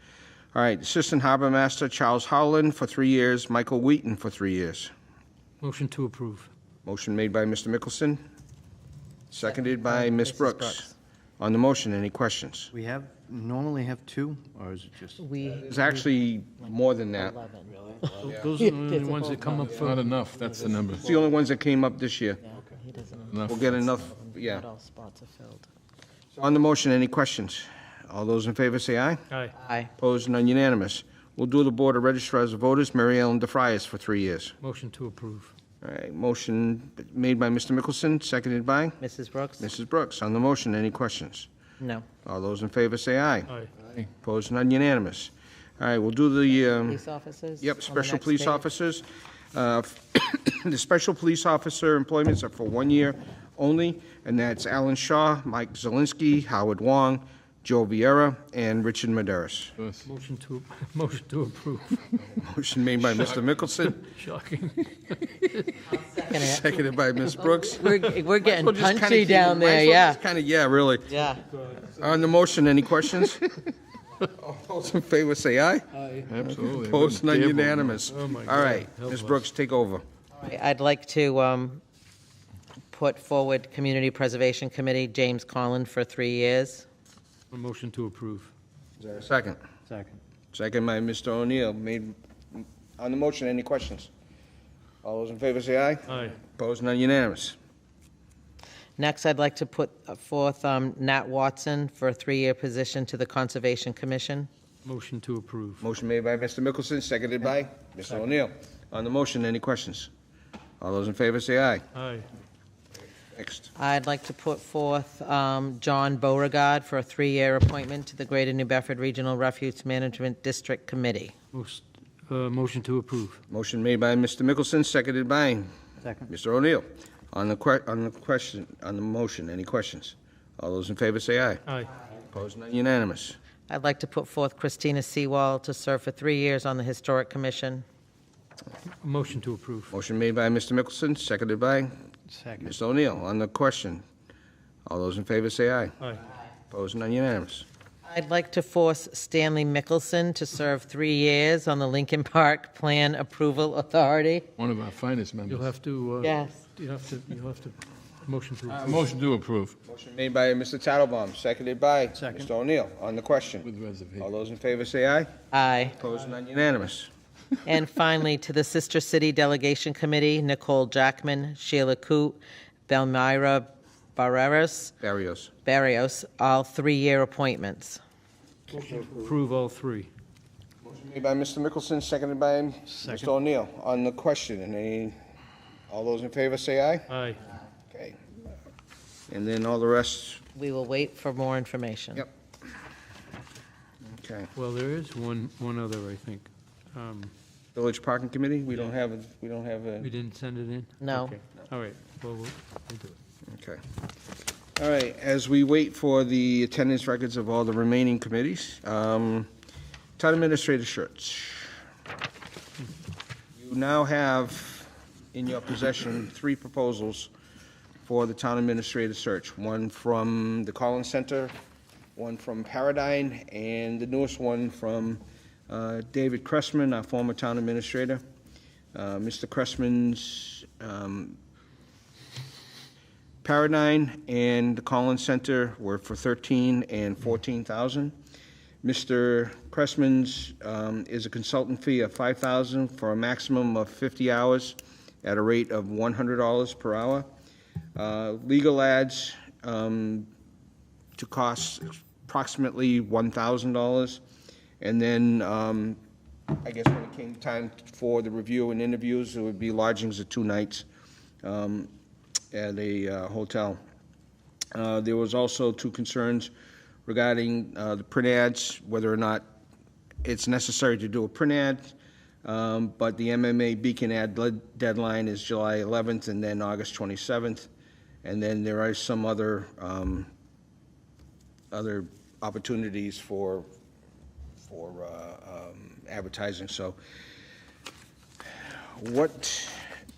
Speaker 1: All right, Assistant Harbor Master Charles Howland for 3 years, Michael Wheaton for 3 years.
Speaker 5: Motion to approve.
Speaker 1: Motion made by Mr. Mickelson, seconded by Ms. Brooks. On the motion, any questions?
Speaker 4: We normally have 2, or is it just?
Speaker 1: There's actually more than that.
Speaker 5: Those are the only ones that come up for.
Speaker 7: Not enough, that's the number.
Speaker 1: It's the only ones that came up this year.
Speaker 7: Enough.
Speaker 1: We'll get enough, yeah.
Speaker 8: Not all spots are filled.
Speaker 1: On the motion, any questions? All those in favor say aye.
Speaker 5: Aye.
Speaker 8: Aye.
Speaker 1: Opposed, none unanimous. We'll do the Board of Registrars of Voters, Mary Ellen DeFrias for 3 years.
Speaker 5: Motion to approve.
Speaker 1: All right, motion made by Mr. Mickelson, seconded by
Speaker 8: Mrs. Brooks?
Speaker 1: Mrs. Brooks. On the motion, any questions?
Speaker 8: No.
Speaker 1: All those in favor say aye.
Speaker 5: Aye.
Speaker 1: Opposed, none unanimous. All right, we'll do the...
Speaker 8: Police officers?
Speaker 1: Yep,
Speaker 8: on the
Speaker 1: special
Speaker 8: next
Speaker 1: police
Speaker 8: page?
Speaker 1: officers. The special police officer employments are for 1 year only, and that's Alan Shaw, Mike Zelinski, Howard Wong, Joe Vieira, and Richard Maderas.
Speaker 5: Motion to approve.
Speaker 1: Motion made by Mr. Mickelson,
Speaker 5: Shocking.
Speaker 1: seconded by Ms. Brooks.
Speaker 8: We're getting
Speaker 1: Might as well just kinda
Speaker 8: punchy
Speaker 1: keep-
Speaker 8: down
Speaker 1: might as
Speaker 8: there,
Speaker 1: well
Speaker 8: yeah.
Speaker 1: just kinda, yeah, really.
Speaker 8: Yeah.
Speaker 1: On the motion, any questions? All those in favor say aye.
Speaker 5: Aye.
Speaker 7: Absolutely.
Speaker 1: Opposed, none
Speaker 7: Careful.
Speaker 1: unanimous.
Speaker 5: Oh, my
Speaker 1: All
Speaker 5: God.
Speaker 1: right,
Speaker 5: Help
Speaker 1: Ms.
Speaker 5: us.
Speaker 1: Brooks, take over.
Speaker 8: I'd like to put forward Community Preservation Committee, James Collin, for 3 years.
Speaker 5: A motion to approve.
Speaker 1: Is there a second?
Speaker 4: Second.
Speaker 1: Second by Mr. O'Neill. Made, on the motion, any questions? All those in favor say aye.
Speaker 5: Aye.
Speaker 1: Opposed, none unanimous.
Speaker 8: Next, I'd like to put forth Nat Watson for a 3-year position to the Conservation Commission.
Speaker 5: Motion to approve.
Speaker 1: Motion made by Mr. Mickelson, seconded by Mr. O'Neill. On the motion, any questions? All those in favor say aye.
Speaker 5: Aye.
Speaker 1: Next.
Speaker 8: I'd like to put forth John Beauregard for a 3-year appointment to the Greater New Bedford Regional Refuge Management District Committee.
Speaker 5: Motion to approve.
Speaker 1: Motion made by Mr. Mickelson, seconded by
Speaker 4: Second.
Speaker 1: Mr. O'Neill. On the motion, any questions? All those in favor say aye.
Speaker 5: Aye.
Speaker 1: Opposed, none unanimous.
Speaker 8: I'd like to put forth Christina Seawall to serve for 3 years on the Historic Commission.
Speaker 5: Motion to approve.
Speaker 1: Motion made by Mr. Mickelson, seconded by
Speaker 4: Second.
Speaker 1: Mr. O'Neill. On the question, all those in favor say aye.
Speaker 5: Aye.
Speaker 1: Opposed, none unanimous.
Speaker 8: I'd like to force Stanley Mickelson to serve 3 years on the Lincoln Park Plan Approval Authority.
Speaker 7: One of our finest members.
Speaker 5: You'll have to.
Speaker 8: Yes.
Speaker 5: You'll have to, motion to approve.
Speaker 7: Motion to approve.
Speaker 1: Motion made by Mr. Tattlebaum, seconded by Mr. O'Neill. On the question,
Speaker 7: With reservation.
Speaker 1: all those in favor say aye.
Speaker 8: Aye.
Speaker 1: Opposed, none unanimous.
Speaker 8: And finally, to the Sister City Delegation Committee, Nicole Jackman, Sheila Coote, Belmira Barreras, Barrios, all 3-year appointments.
Speaker 5: Approve all 3.
Speaker 1: Motion made by Mr. Mickelson, seconded by Mr. O'Neill. On the question, all those in favor say aye.
Speaker 5: Aye.
Speaker 1: Okay. And then all the rest,
Speaker 8: We will wait for more information.
Speaker 1: Yep. okay.
Speaker 5: Well, there is one other, I think.
Speaker 1: Village Parking Committee, we don't have a.
Speaker 5: We didn't send it in?
Speaker 8: No.
Speaker 5: Okay. All right. Well, we'll do it.
Speaker 1: Okay. All right, as we wait for the attendance records of all the remaining committees, town administrator shirts. You now have in your possession 3 proposals for the town administrator search. One from the Collins Center, one from Paradigm, and the newest one from David Cressman, our former town administrator. Mr. Cressman's Paradigm and the Collins Center were for $13,000 and $14,000. Mr. Cressman's is a consultant fee of $5,000 for a maximum of 50 hours at a rate of $100 per hour. Legal ads to cost approximately $1,000. And then, I guess when it came time for the review and interviews, it would be lodgings of 2 nights at a hotel. There was also 2 concerns regarding the print ads, whether or not it's necessary to do a print ad, but the MMA Beacon ad deadline is July 11th and then August 27th. And then there are some other opportunities for advertising. So what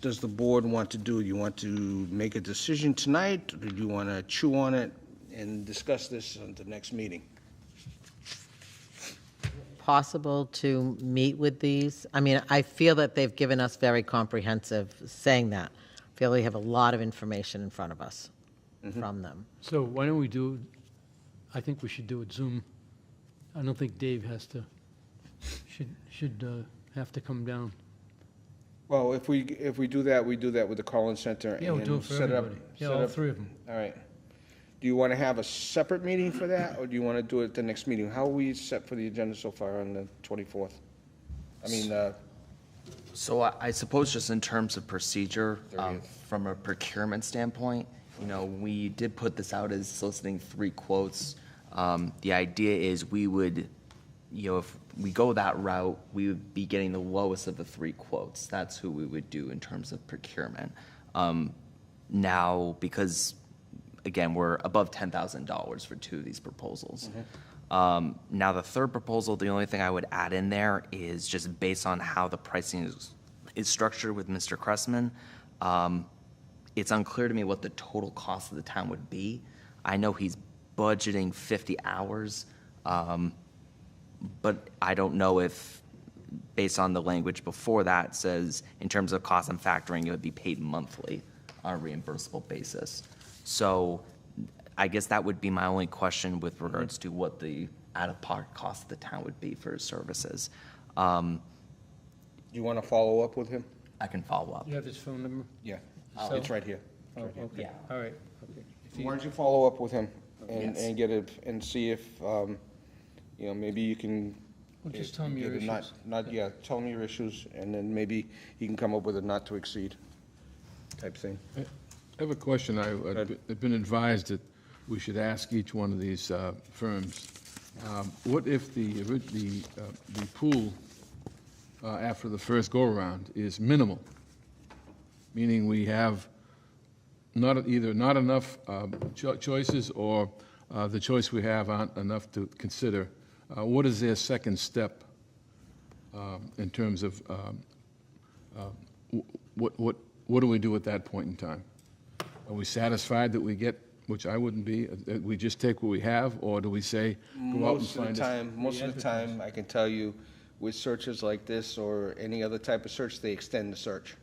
Speaker 1: does the board want to do? You want to make a decision tonight, or do you want to chew on it and discuss this at the next meeting?
Speaker 8: Possible to meet with these? I mean, I feel that they've given us very comprehensive, saying that. I feel we have a lot of information in front of us from them.
Speaker 5: So why don't we do, I think we should do it Zoom. I don't think Dave has to, should have to come down.
Speaker 1: Well, if we do that, we do that with the Collins Center.
Speaker 5: Yeah, we'll
Speaker 1: and
Speaker 5: do it for
Speaker 1: set up-
Speaker 5: everybody. Yeah,
Speaker 1: set
Speaker 5: all
Speaker 1: up-
Speaker 5: three of them.
Speaker 1: All right. Do you want to have a separate meeting for that, or do you want to do it at the next meeting? How are we set for the agenda so far on the 24th? I mean,
Speaker 11: So I suppose just in terms of procedure, from a procurement standpoint, we did put this out as soliciting 3 quotes. The idea is we would, if we go that route, we would be getting the lowest of the 3 quotes. That's who we would do in terms of procurement. Now, because, again, we're above $10,000 for 2 of these proposals. Now, the third proposal, the only thing I would add in there is just based on how the pricing is structured with Mr. Cressman. It's unclear to me what the total cost of the town would be. I know he's budgeting 50 hours, but I don't know if, based on the language before that, says in terms of cost and factoring, it would be paid monthly on a reimbursable basis. So I guess that would be my only question with regards to what the out-of-pocket cost of the town would be for his services.
Speaker 1: do you want to follow up with him?
Speaker 11: I can follow up.
Speaker 5: You have his phone number?
Speaker 1: Yeah,
Speaker 5: So-
Speaker 1: it's right here.
Speaker 5: Oh, okay, all right. Okay. If you-
Speaker 1: Why don't you follow up with him
Speaker 11: Yes.
Speaker 1: and get it, and see if, maybe you can.
Speaker 5: Well, just tell me your
Speaker 1: get a
Speaker 5: issues.
Speaker 1: Yeah, tell me your issues, and then maybe you can come up with a not to exceed type thing.
Speaker 7: I have a question. I've been advised that we should ask each one of these firms, what if the pool after the first go-around is minimal? Meaning we have either not enough choices, or the choice we have aren't enough to consider. What is their second step in terms of what do we do at that point in time? Are we satisfied that we get, which I wouldn't be, we just take what we have, or do we say, go out and find us?
Speaker 1: Most of the time, I can tell you, with searches like this or any other type of search, they extend the search.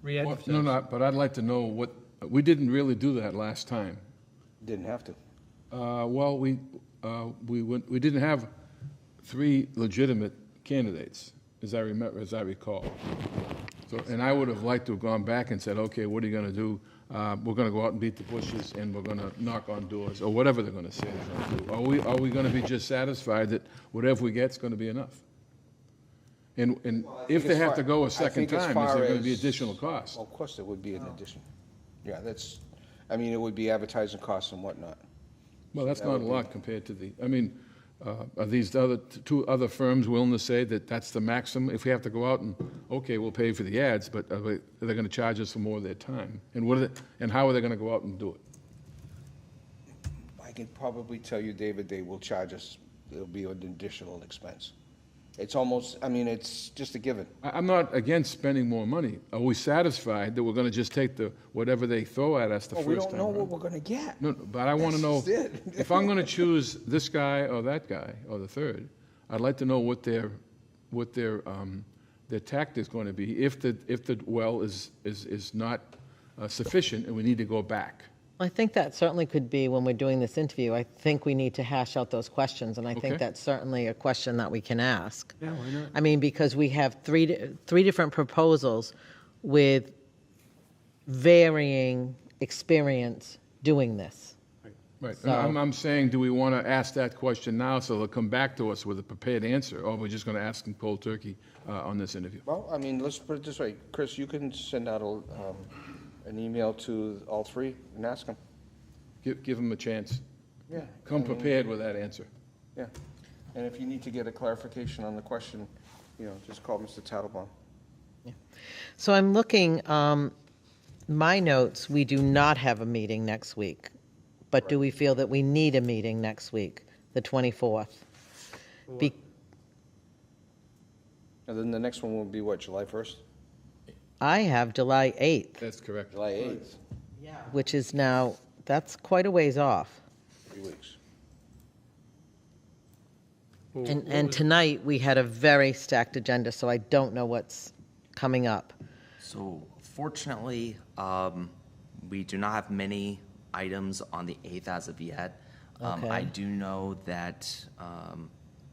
Speaker 7: Well, no, but I'd like to know what, we didn't really do that last time.
Speaker 1: Didn't have to.
Speaker 7: Well, we didn't have 3 legitimate candidates, as I recall. So, and I would have liked to have gone back and said, okay, what are you going to do? We're going to go out and beat the bushes, and we're going to knock on doors, or whatever they're going to say they're going to do. Are we going to be just satisfied that whatever we get is going to be enough? And if they have to go a second time, is there going to be additional costs?
Speaker 1: Well, of course, there would be an addition. Yeah, it would be advertising costs and whatnot.
Speaker 7: Well, that's
Speaker 1: That
Speaker 7: not a
Speaker 1: would be-
Speaker 7: lot compared to are these 2 other firms willing to say that that's the maximum? If we have to go out and, okay, we'll pay for the ads, but are they going to charge us for more of their time? And how are they going to go out and do it?
Speaker 1: I can probably tell you, David, they will charge us, it'll be an additional expense. It's almost, it's just a given.
Speaker 7: I'm not against spending more money. Are we satisfied that we're going to just take whatever they throw at us the
Speaker 1: Well,
Speaker 7: first
Speaker 1: we don't
Speaker 7: time?
Speaker 1: know what
Speaker 7: around?
Speaker 1: we're gonna get.
Speaker 7: No, but I want to know,
Speaker 1: That's it.
Speaker 7: if I'm going to choose this guy or that guy, or the third, I'd like to know what their tact is going to be if the well is not sufficient and we need to go back.
Speaker 8: I think that certainly could be, when we're doing this interview, I think we need to hash out those questions, and I think
Speaker 7: Okay.
Speaker 8: that's certainly a question that we can ask.
Speaker 5: Yeah, why not?
Speaker 8: I mean, because we have three different proposals with varying experience doing this.
Speaker 7: Right,
Speaker 8: So-
Speaker 7: and I'm saying, do we want to ask that question now so they'll come back to us with a prepared answer, or we're just going to ask them cold turkey on this interview?
Speaker 1: Well, let's put it this way. Chris, you can send out an email to all 3 and ask them.
Speaker 7: Give them a chance.
Speaker 1: Yeah.
Speaker 7: Come prepared with that answer.
Speaker 1: Yeah. And if you need to get a clarification on the question, just call Mr. Tattlebaum.
Speaker 8: So I'm looking, my notes, we do not have a meeting next week, but do we feel that we need a meeting next week, the 24th?
Speaker 1: And then the next one will be what, July 1st?
Speaker 8: I have July 8th,
Speaker 7: That's correct.
Speaker 1: July 8th,
Speaker 8: which is now, that's quite a ways off.
Speaker 1: 3 weeks.
Speaker 8: And tonight, we had a very stacked agenda, so I don't know what's coming up.
Speaker 11: So fortunately, we do not have many items on the 8th as of yet.
Speaker 8: Okay.
Speaker 11: I do know that,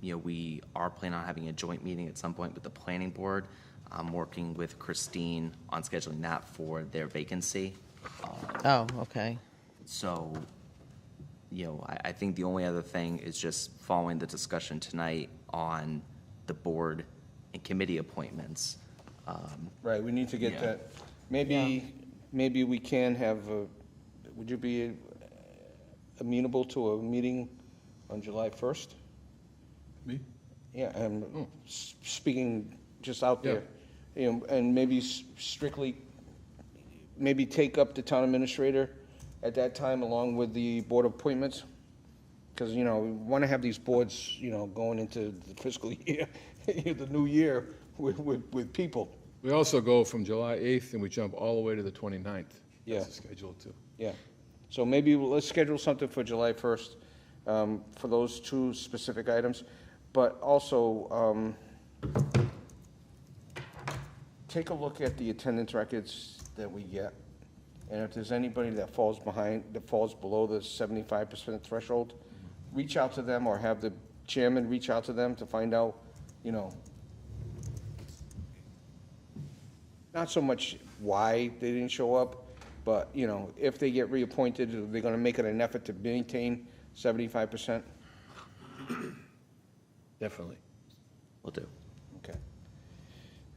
Speaker 11: we are planning on having a joint meeting at some point with the planning board. I'm working with Christine on scheduling that for their vacancy.
Speaker 8: Oh, okay.
Speaker 11: So, I think the only other thing is just following the discussion tonight on the board and committee appointments.
Speaker 1: Right, we need to get
Speaker 11: Yeah.
Speaker 1: that. Maybe we can have, would you be amenable to a meeting on July 1st?
Speaker 7: Me?
Speaker 1: Yeah, and speaking just out there, and maybe strictly, maybe take up the town administrator at that time along with the board appointments? Because, we want to have these boards, going into the fiscal year, the new year with people.
Speaker 7: We also go from July 8th and we jump all the way to the 29th.
Speaker 1: Yeah.
Speaker 7: That's the schedule too.
Speaker 1: Yeah. So maybe let's schedule something for July 1st for those 2 specific items. But also, take a look at the attendance records that we get. And if there's anybody that falls below the 75% threshold, reach out to them or have the chairman reach out to them to find out, not so much why they didn't show up, but, if they get reappointed, they're going to make it an effort to maintain 75%.
Speaker 7: Definitely.
Speaker 11: Will do.
Speaker 1: Okay.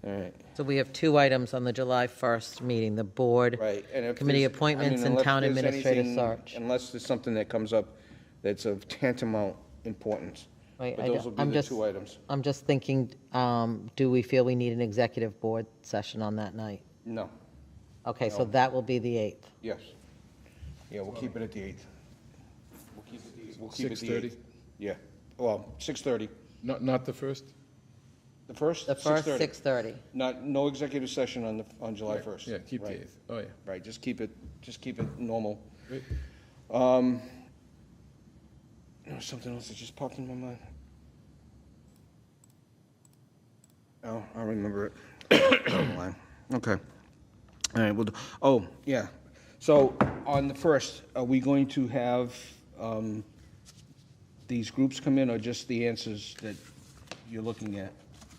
Speaker 1: All right.
Speaker 8: So we have 2 items on the July 1st meeting, the board,
Speaker 1: Right. And if
Speaker 8: committee
Speaker 1: there's-
Speaker 8: appointments, and
Speaker 1: unless
Speaker 8: town
Speaker 1: there's
Speaker 8: administrator
Speaker 1: anything-
Speaker 8: search.
Speaker 1: Unless there's something that comes up that's of tantamount importance.
Speaker 8: Right,
Speaker 1: But those will be the 2 items.
Speaker 8: I'm just thinking, do we feel we need an executive board session on that night?
Speaker 1: No.
Speaker 8: Okay, so
Speaker 1: No.
Speaker 8: that will be the 8th.
Speaker 1: Yes. Yeah, we'll keep it at the 8th. We'll keep it the
Speaker 7: 6:30?
Speaker 1: 8th. Yeah. Well, 6:30.
Speaker 7: Not the first?
Speaker 1: The first?
Speaker 8: The first,
Speaker 1: 6:30.
Speaker 8: 6:30.
Speaker 1: No executive session on July 1st.
Speaker 7: Yeah, keep the
Speaker 1: Right.
Speaker 7: 8th. Oh, yeah.
Speaker 1: Right, just keep it normal.
Speaker 7: Great.
Speaker 1: There was something else that just popped in my mind. Oh, I'll remember it. Down the line. Okay. All right, oh, yeah. So on the 1st, are we going to have these groups come in or just the answers that you're looking at?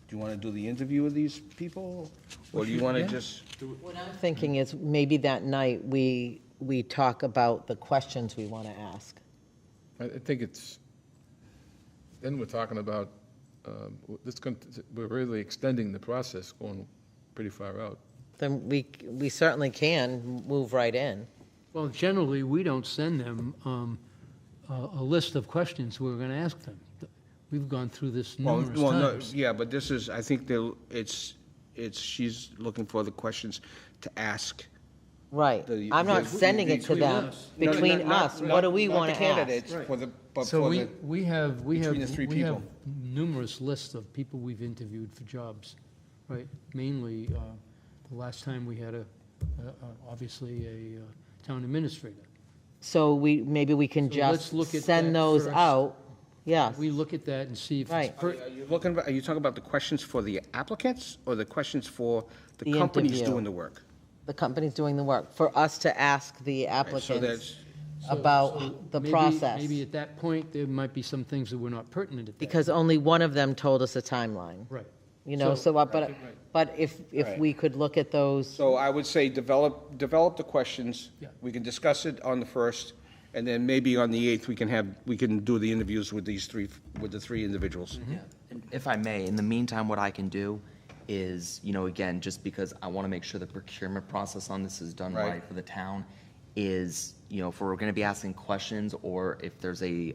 Speaker 1: Do you want to do the interview with these people? Or do you want to just?
Speaker 8: What I'm thinking is maybe that night we talk about the questions we want to ask.
Speaker 7: I think then we're talking about, we're really extending the process, going pretty far out.
Speaker 8: Then we certainly can move right in.
Speaker 5: Well, generally, we don't send them a list of questions we're going to ask them. We've gone through this numerous times.
Speaker 1: Yeah, but this is, I think she's looking for the questions to ask.
Speaker 8: Right. I'm not sending it to them. Between us, what do we want to ask?
Speaker 5: So we have
Speaker 1: between the 3 people.
Speaker 5: numerous lists of people we've interviewed for jobs, right? Mainly, the last time we had obviously a town administrator.
Speaker 8: So maybe we can
Speaker 5: So let's
Speaker 8: just
Speaker 5: look at
Speaker 8: send
Speaker 5: that
Speaker 8: those
Speaker 5: first.
Speaker 8: out. Yes.
Speaker 5: We look at that and see if
Speaker 8: Right.
Speaker 1: Are you talking about the questions for the applicants or the questions for the
Speaker 8: The
Speaker 1: companies
Speaker 8: interview.
Speaker 1: doing the work?
Speaker 8: The company's doing the work, for us to ask the applicants
Speaker 1: that's-
Speaker 8: about the process.
Speaker 5: Maybe at that point, there might be some things that were not pertinent at that.
Speaker 8: Because only one of them told us a timeline.
Speaker 5: Right.
Speaker 8: But if
Speaker 1: Right.
Speaker 8: we could look at those,
Speaker 1: So I would say develop the questions.
Speaker 5: Yeah.
Speaker 1: We can discuss it on the 1st, and then maybe on the 8th, we can do the interviews with the 3 individuals.
Speaker 11: And if I may, in the meantime, what I can do is, again, just because I want to make sure the procurement process on this is done
Speaker 1: Right.
Speaker 11: right for the town, is, if we're going to be asking questions or if there's a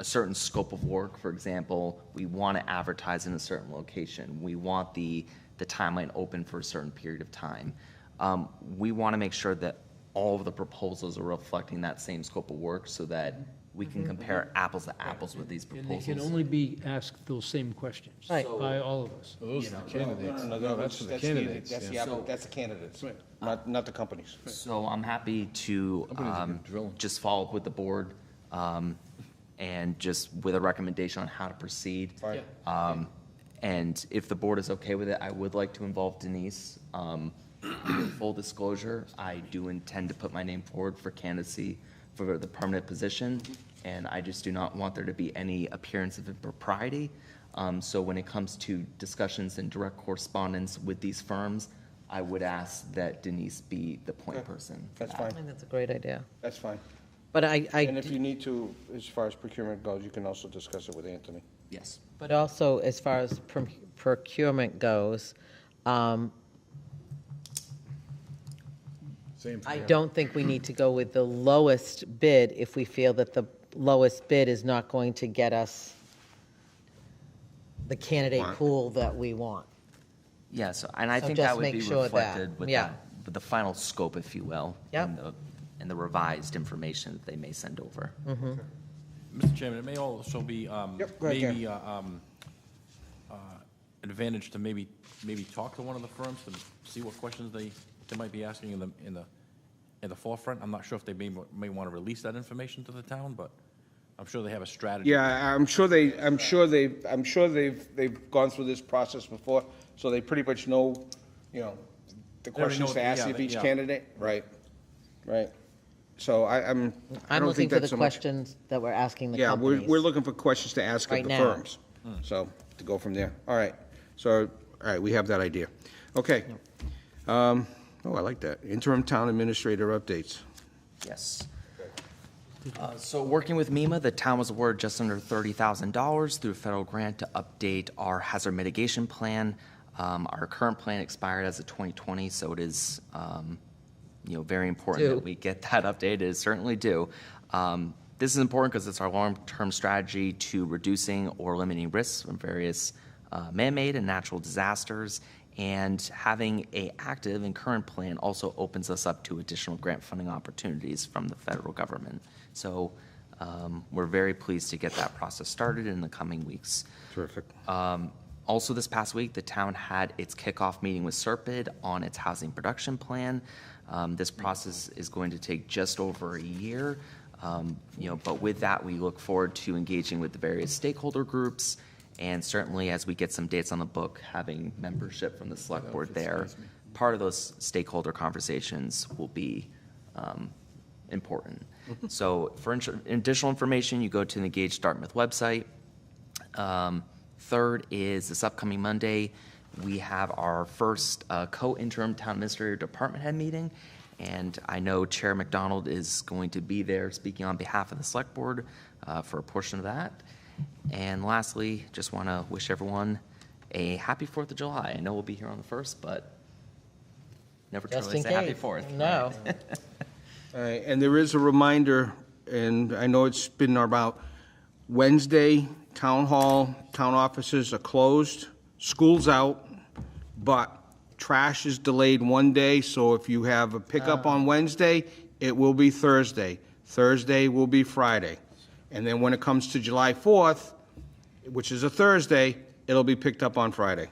Speaker 11: certain scope of work, for example, we want to advertise in a certain location. We want the timeline open for a certain period of time. We want to make sure that all of the proposals are reflecting that same scope of work so that we can compare apples to apples with these
Speaker 5: And they
Speaker 11: proposals.
Speaker 5: can only be asked those same questions
Speaker 8: Right.
Speaker 5: by all of us.
Speaker 7: Those are the candidates. No, that's for the
Speaker 1: That's
Speaker 7: candidates.
Speaker 1: That's the,
Speaker 7: yeah.
Speaker 1: that's the candidates, not the companies.
Speaker 11: So I'm happy to
Speaker 7: Companies are good drilling.
Speaker 11: just follow up with the board and just with a recommendation on how to proceed.
Speaker 1: Fine.
Speaker 11: And if the board is okay with it, I would like to involve Denise. Full disclosure, I do intend to put my name forward for candidacy for the permanent position, and I just do not want there to be any appearance of impropriety. So when it comes to discussions and direct correspondence with these firms, I would ask that Denise be the point person. for
Speaker 1: That's
Speaker 11: that.
Speaker 8: I think that's a great idea.
Speaker 1: That's fine.
Speaker 8: But
Speaker 1: And if you need to, as far as procurement goes, you can also discuss it with Anthony.
Speaker 11: Yes.
Speaker 8: But also, as far as procurement goes,
Speaker 7: Same for
Speaker 8: I
Speaker 7: them.
Speaker 8: don't think we need to go with the lowest bid if we feel that the lowest bid is not going to get us the candidate
Speaker 1: Right.
Speaker 8: pool that we want.
Speaker 11: Yeah, so, and I
Speaker 8: So
Speaker 11: think
Speaker 8: just
Speaker 11: that would
Speaker 8: make
Speaker 11: be
Speaker 8: sure that-
Speaker 11: reflected with
Speaker 8: yeah.
Speaker 11: with the final scope, if you will.
Speaker 8: Yep.
Speaker 11: And the revised information that they may send over.
Speaker 14: Mr. Chairman, it may also be
Speaker 1: Go ahead,
Speaker 14: maybe an advantage to maybe talk to one of the firms to see what questions they might be asking in the forefront. I'm not sure if they may want to release that information to the town, but I'm sure they have a strategy.
Speaker 1: Yeah, I'm sure they've gone through this process before, so they pretty much know, the
Speaker 14: already
Speaker 1: questions
Speaker 14: know-
Speaker 1: to ask
Speaker 14: yeah,
Speaker 1: of each
Speaker 14: yeah.
Speaker 1: candidate. Right. So I
Speaker 8: I'm
Speaker 1: don't
Speaker 8: looking
Speaker 1: think
Speaker 8: for the
Speaker 1: that's so much.
Speaker 8: questions that we're asking the
Speaker 1: Yeah,
Speaker 8: companies.
Speaker 1: we're looking for questions to ask of
Speaker 8: Right
Speaker 1: the
Speaker 8: now.
Speaker 1: firms. So, to go from there. All right. So, all right, we have that idea. Okay. I like that. Interim town administrator updates.
Speaker 11: Yes. So working with MEMA, the town was awarded just under $30,000 through a federal grant to update our hazard mitigation plan. Our current plan expired as of 2020, so it is, very important
Speaker 8: Due.
Speaker 11: that we get that updated. It certainly due. This is important because it's our long-term strategy to reducing or eliminating risks from various man-made and natural disasters. And having a active and current plan also opens us up to additional grant funding opportunities from the federal government. So we're very pleased to get that process started in the coming weeks.
Speaker 1: Terrific.
Speaker 11: Also this past week, the town had its kickoff meeting with SERPID on its housing production plan. This process is going to take just over a year. But with that, we look forward to engaging with the various stakeholder groups, and certainly as we get some dates on the book, having membership from the select board there. Part of those stakeholder conversations will be important. So for additional information, you go to the Engage Dartmouth website. Third is this upcoming Monday, we have our first co-interim town administrator department head meeting. And I know Chair McDonald is going to be there speaking on behalf of the select board for a portion of that. And lastly, just want to wish everyone a happy 4th of July. I know we'll be here on the 1st, but never
Speaker 8: Just
Speaker 11: truly
Speaker 8: in
Speaker 11: say happy
Speaker 8: case.
Speaker 11: 4th.
Speaker 8: No.
Speaker 1: All right, and there is a reminder, and I know it's been about Wednesday, town hall, town offices are closed, school's out, but trash is delayed one day, so if you have a pickup on Wednesday, it will be Thursday. Thursday will be Friday. And then when it comes to July 4th, which is a Thursday, it'll be picked up on Friday.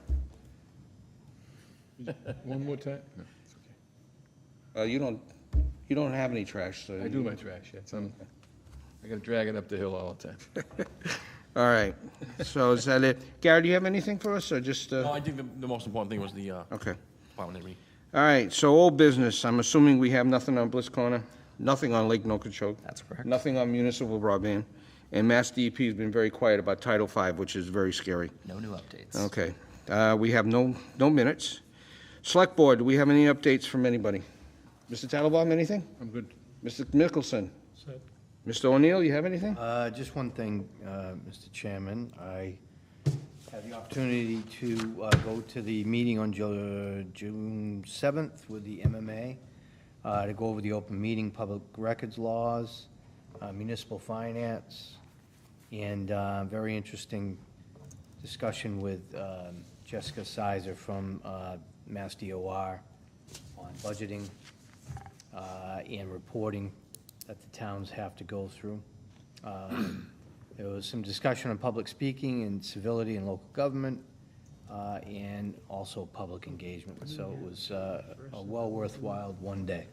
Speaker 7: One more time? No, it's okay.
Speaker 1: You don't have any trash, so.
Speaker 7: I do my trash, yeah. I gotta drag it up the hill all the time.
Speaker 1: All right, so is that it? Gary, do you have anything for us, or just?
Speaker 14: No, I think the most important thing was the
Speaker 1: Okay.
Speaker 14: department head.
Speaker 1: All right, so old business, I'm assuming we have nothing on Bliss Corner, nothing on Lake Nokichoke.
Speaker 11: That's correct.
Speaker 1: Nothing on municipal broadband, and Mass DEP has been very quiet about Title V, which is very scary.
Speaker 11: No new updates.
Speaker 1: Okay, we have no minutes. Select Board, do we have any updates from anybody? Mr. Tattlebaum, anything?
Speaker 7: I'm good.
Speaker 1: Mr. Mickelson? Mr. O'Neill, you have anything?
Speaker 4: Just one thing, Mr. Chairman. I had the opportunity to go to the meeting on June 7th with the MMA to go over the open meeting, public records laws, municipal finance, and very interesting discussion with Jessica Sizer from Mass DOR on budgeting and reporting that the towns have to go through. There was some discussion on public speaking and civility in local government, and also public engagement. So it was a well worthwhile one day.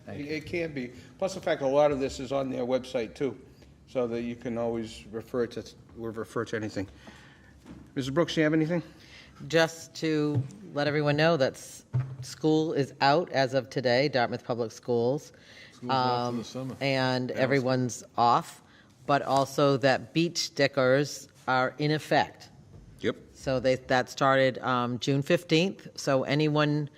Speaker 4: Thank you.
Speaker 1: It can be. Plus the fact a lot of this is on their website too, so that you can always refer to anything. Mrs. Brooks, do you have anything?
Speaker 8: Just to let everyone know that school is out as of today, Dartmouth Public Schools.
Speaker 7: School's out for the summer.
Speaker 8: And everyone's off, but also that beach stickers are in effect.
Speaker 1: Yep.
Speaker 8: So that started June 15th. So anyone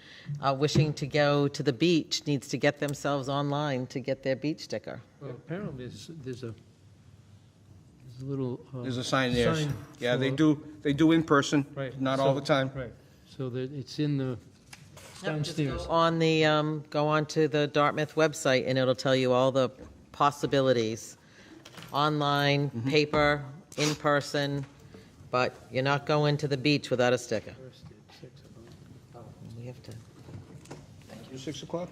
Speaker 8: wishing to go to the beach needs to get themselves online to get their beach sticker.
Speaker 5: Well, apparently there's a little.
Speaker 1: There's a sign there. Yeah,
Speaker 5: for-
Speaker 1: they do in person,
Speaker 5: Right.
Speaker 1: not all
Speaker 5: So-
Speaker 1: the time.
Speaker 5: Right. So that it's in the downstairs.
Speaker 8: Go on to the Dartmouth website and it'll tell you all the possibilities. Online, paper, in person, but you're not going to the beach without a sticker. We have to.
Speaker 1: 6 o'clock,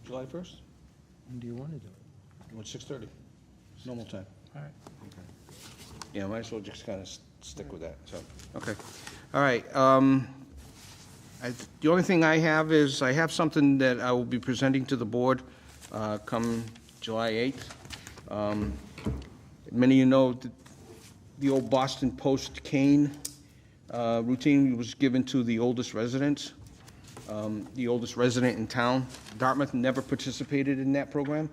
Speaker 1: July 1st?
Speaker 5: When do you want to do it?
Speaker 1: Well, 6:30, normal time.
Speaker 5: All right.
Speaker 1: Yeah, might as well just kind of stick with that, so, okay. All right, the only thing I have is, I have something that I will be presenting to the board come July 8th. Many of you know the old Boston Post cane routine was given to the oldest residents, the oldest resident in town. Dartmouth never participated in that program.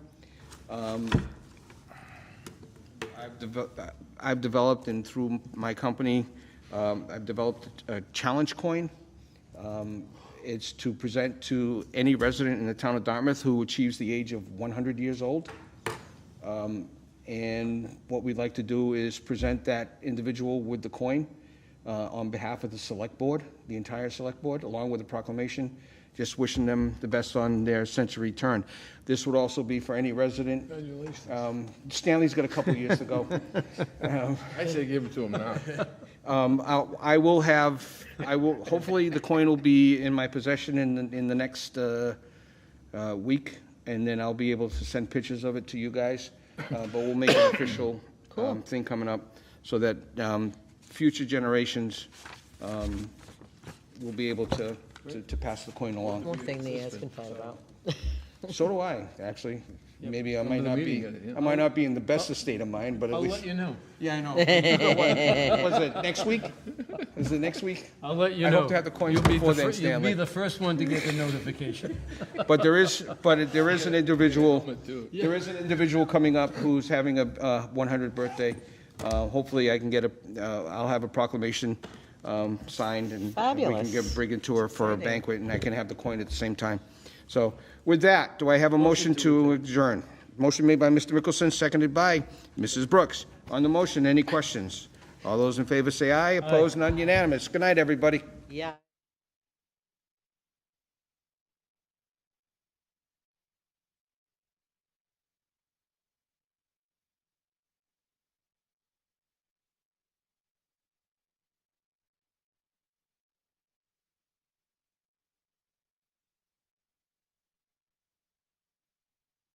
Speaker 1: I've developed, and through my company, I've developed a challenge coin. It's to present to any resident in the town of Dartmouth who achieves the age of 100 years old. And what we'd like to do is present that individual with the coin on behalf of the select board, the entire select board, along with a proclamation, just wishing them the best on their century turn. This would also be for any resident.
Speaker 7: Congratulations.
Speaker 1: Stanley's got a couple years to go.
Speaker 7: I say give it to him now.
Speaker 1: I will, hopefully the coin will be in my possession in the next week, and then I'll be able to send pictures of it to you guys. But we'll make an official thing coming up so that future generations will be able to pass the coin along.
Speaker 8: One thing the heirs can fight about.
Speaker 1: So do I, actually. Maybe I might
Speaker 7: Come to the
Speaker 1: not
Speaker 7: meeting,
Speaker 1: be,
Speaker 7: yeah.
Speaker 1: I might not be in the best of state of mind, but at
Speaker 5: I'll
Speaker 1: least.
Speaker 5: let you know.
Speaker 1: Yeah, I know. What was it, next week? Is it next week?
Speaker 5: I'll let you
Speaker 1: I
Speaker 5: know.
Speaker 1: hope to have the coins
Speaker 5: You'll be
Speaker 1: before
Speaker 5: the
Speaker 1: then,
Speaker 5: You'll
Speaker 1: Stanley.
Speaker 5: be the first one to get the notification.
Speaker 1: But there is an individual coming up who's having a 100th birthday. Hopefully I can get I'll have a proclamation signed, and we
Speaker 8: Fabulous.
Speaker 1: can bring it to her for a banquet, and I can have the coin at the same time. So with that, do I have a motion to adjourn? Motion made by Mr. Mickelson, seconded by Mrs. Brooks. On the motion, any questions? All those in favor say aye. Opposed, none unanimous. Good night, everybody.
Speaker 8: Yeah.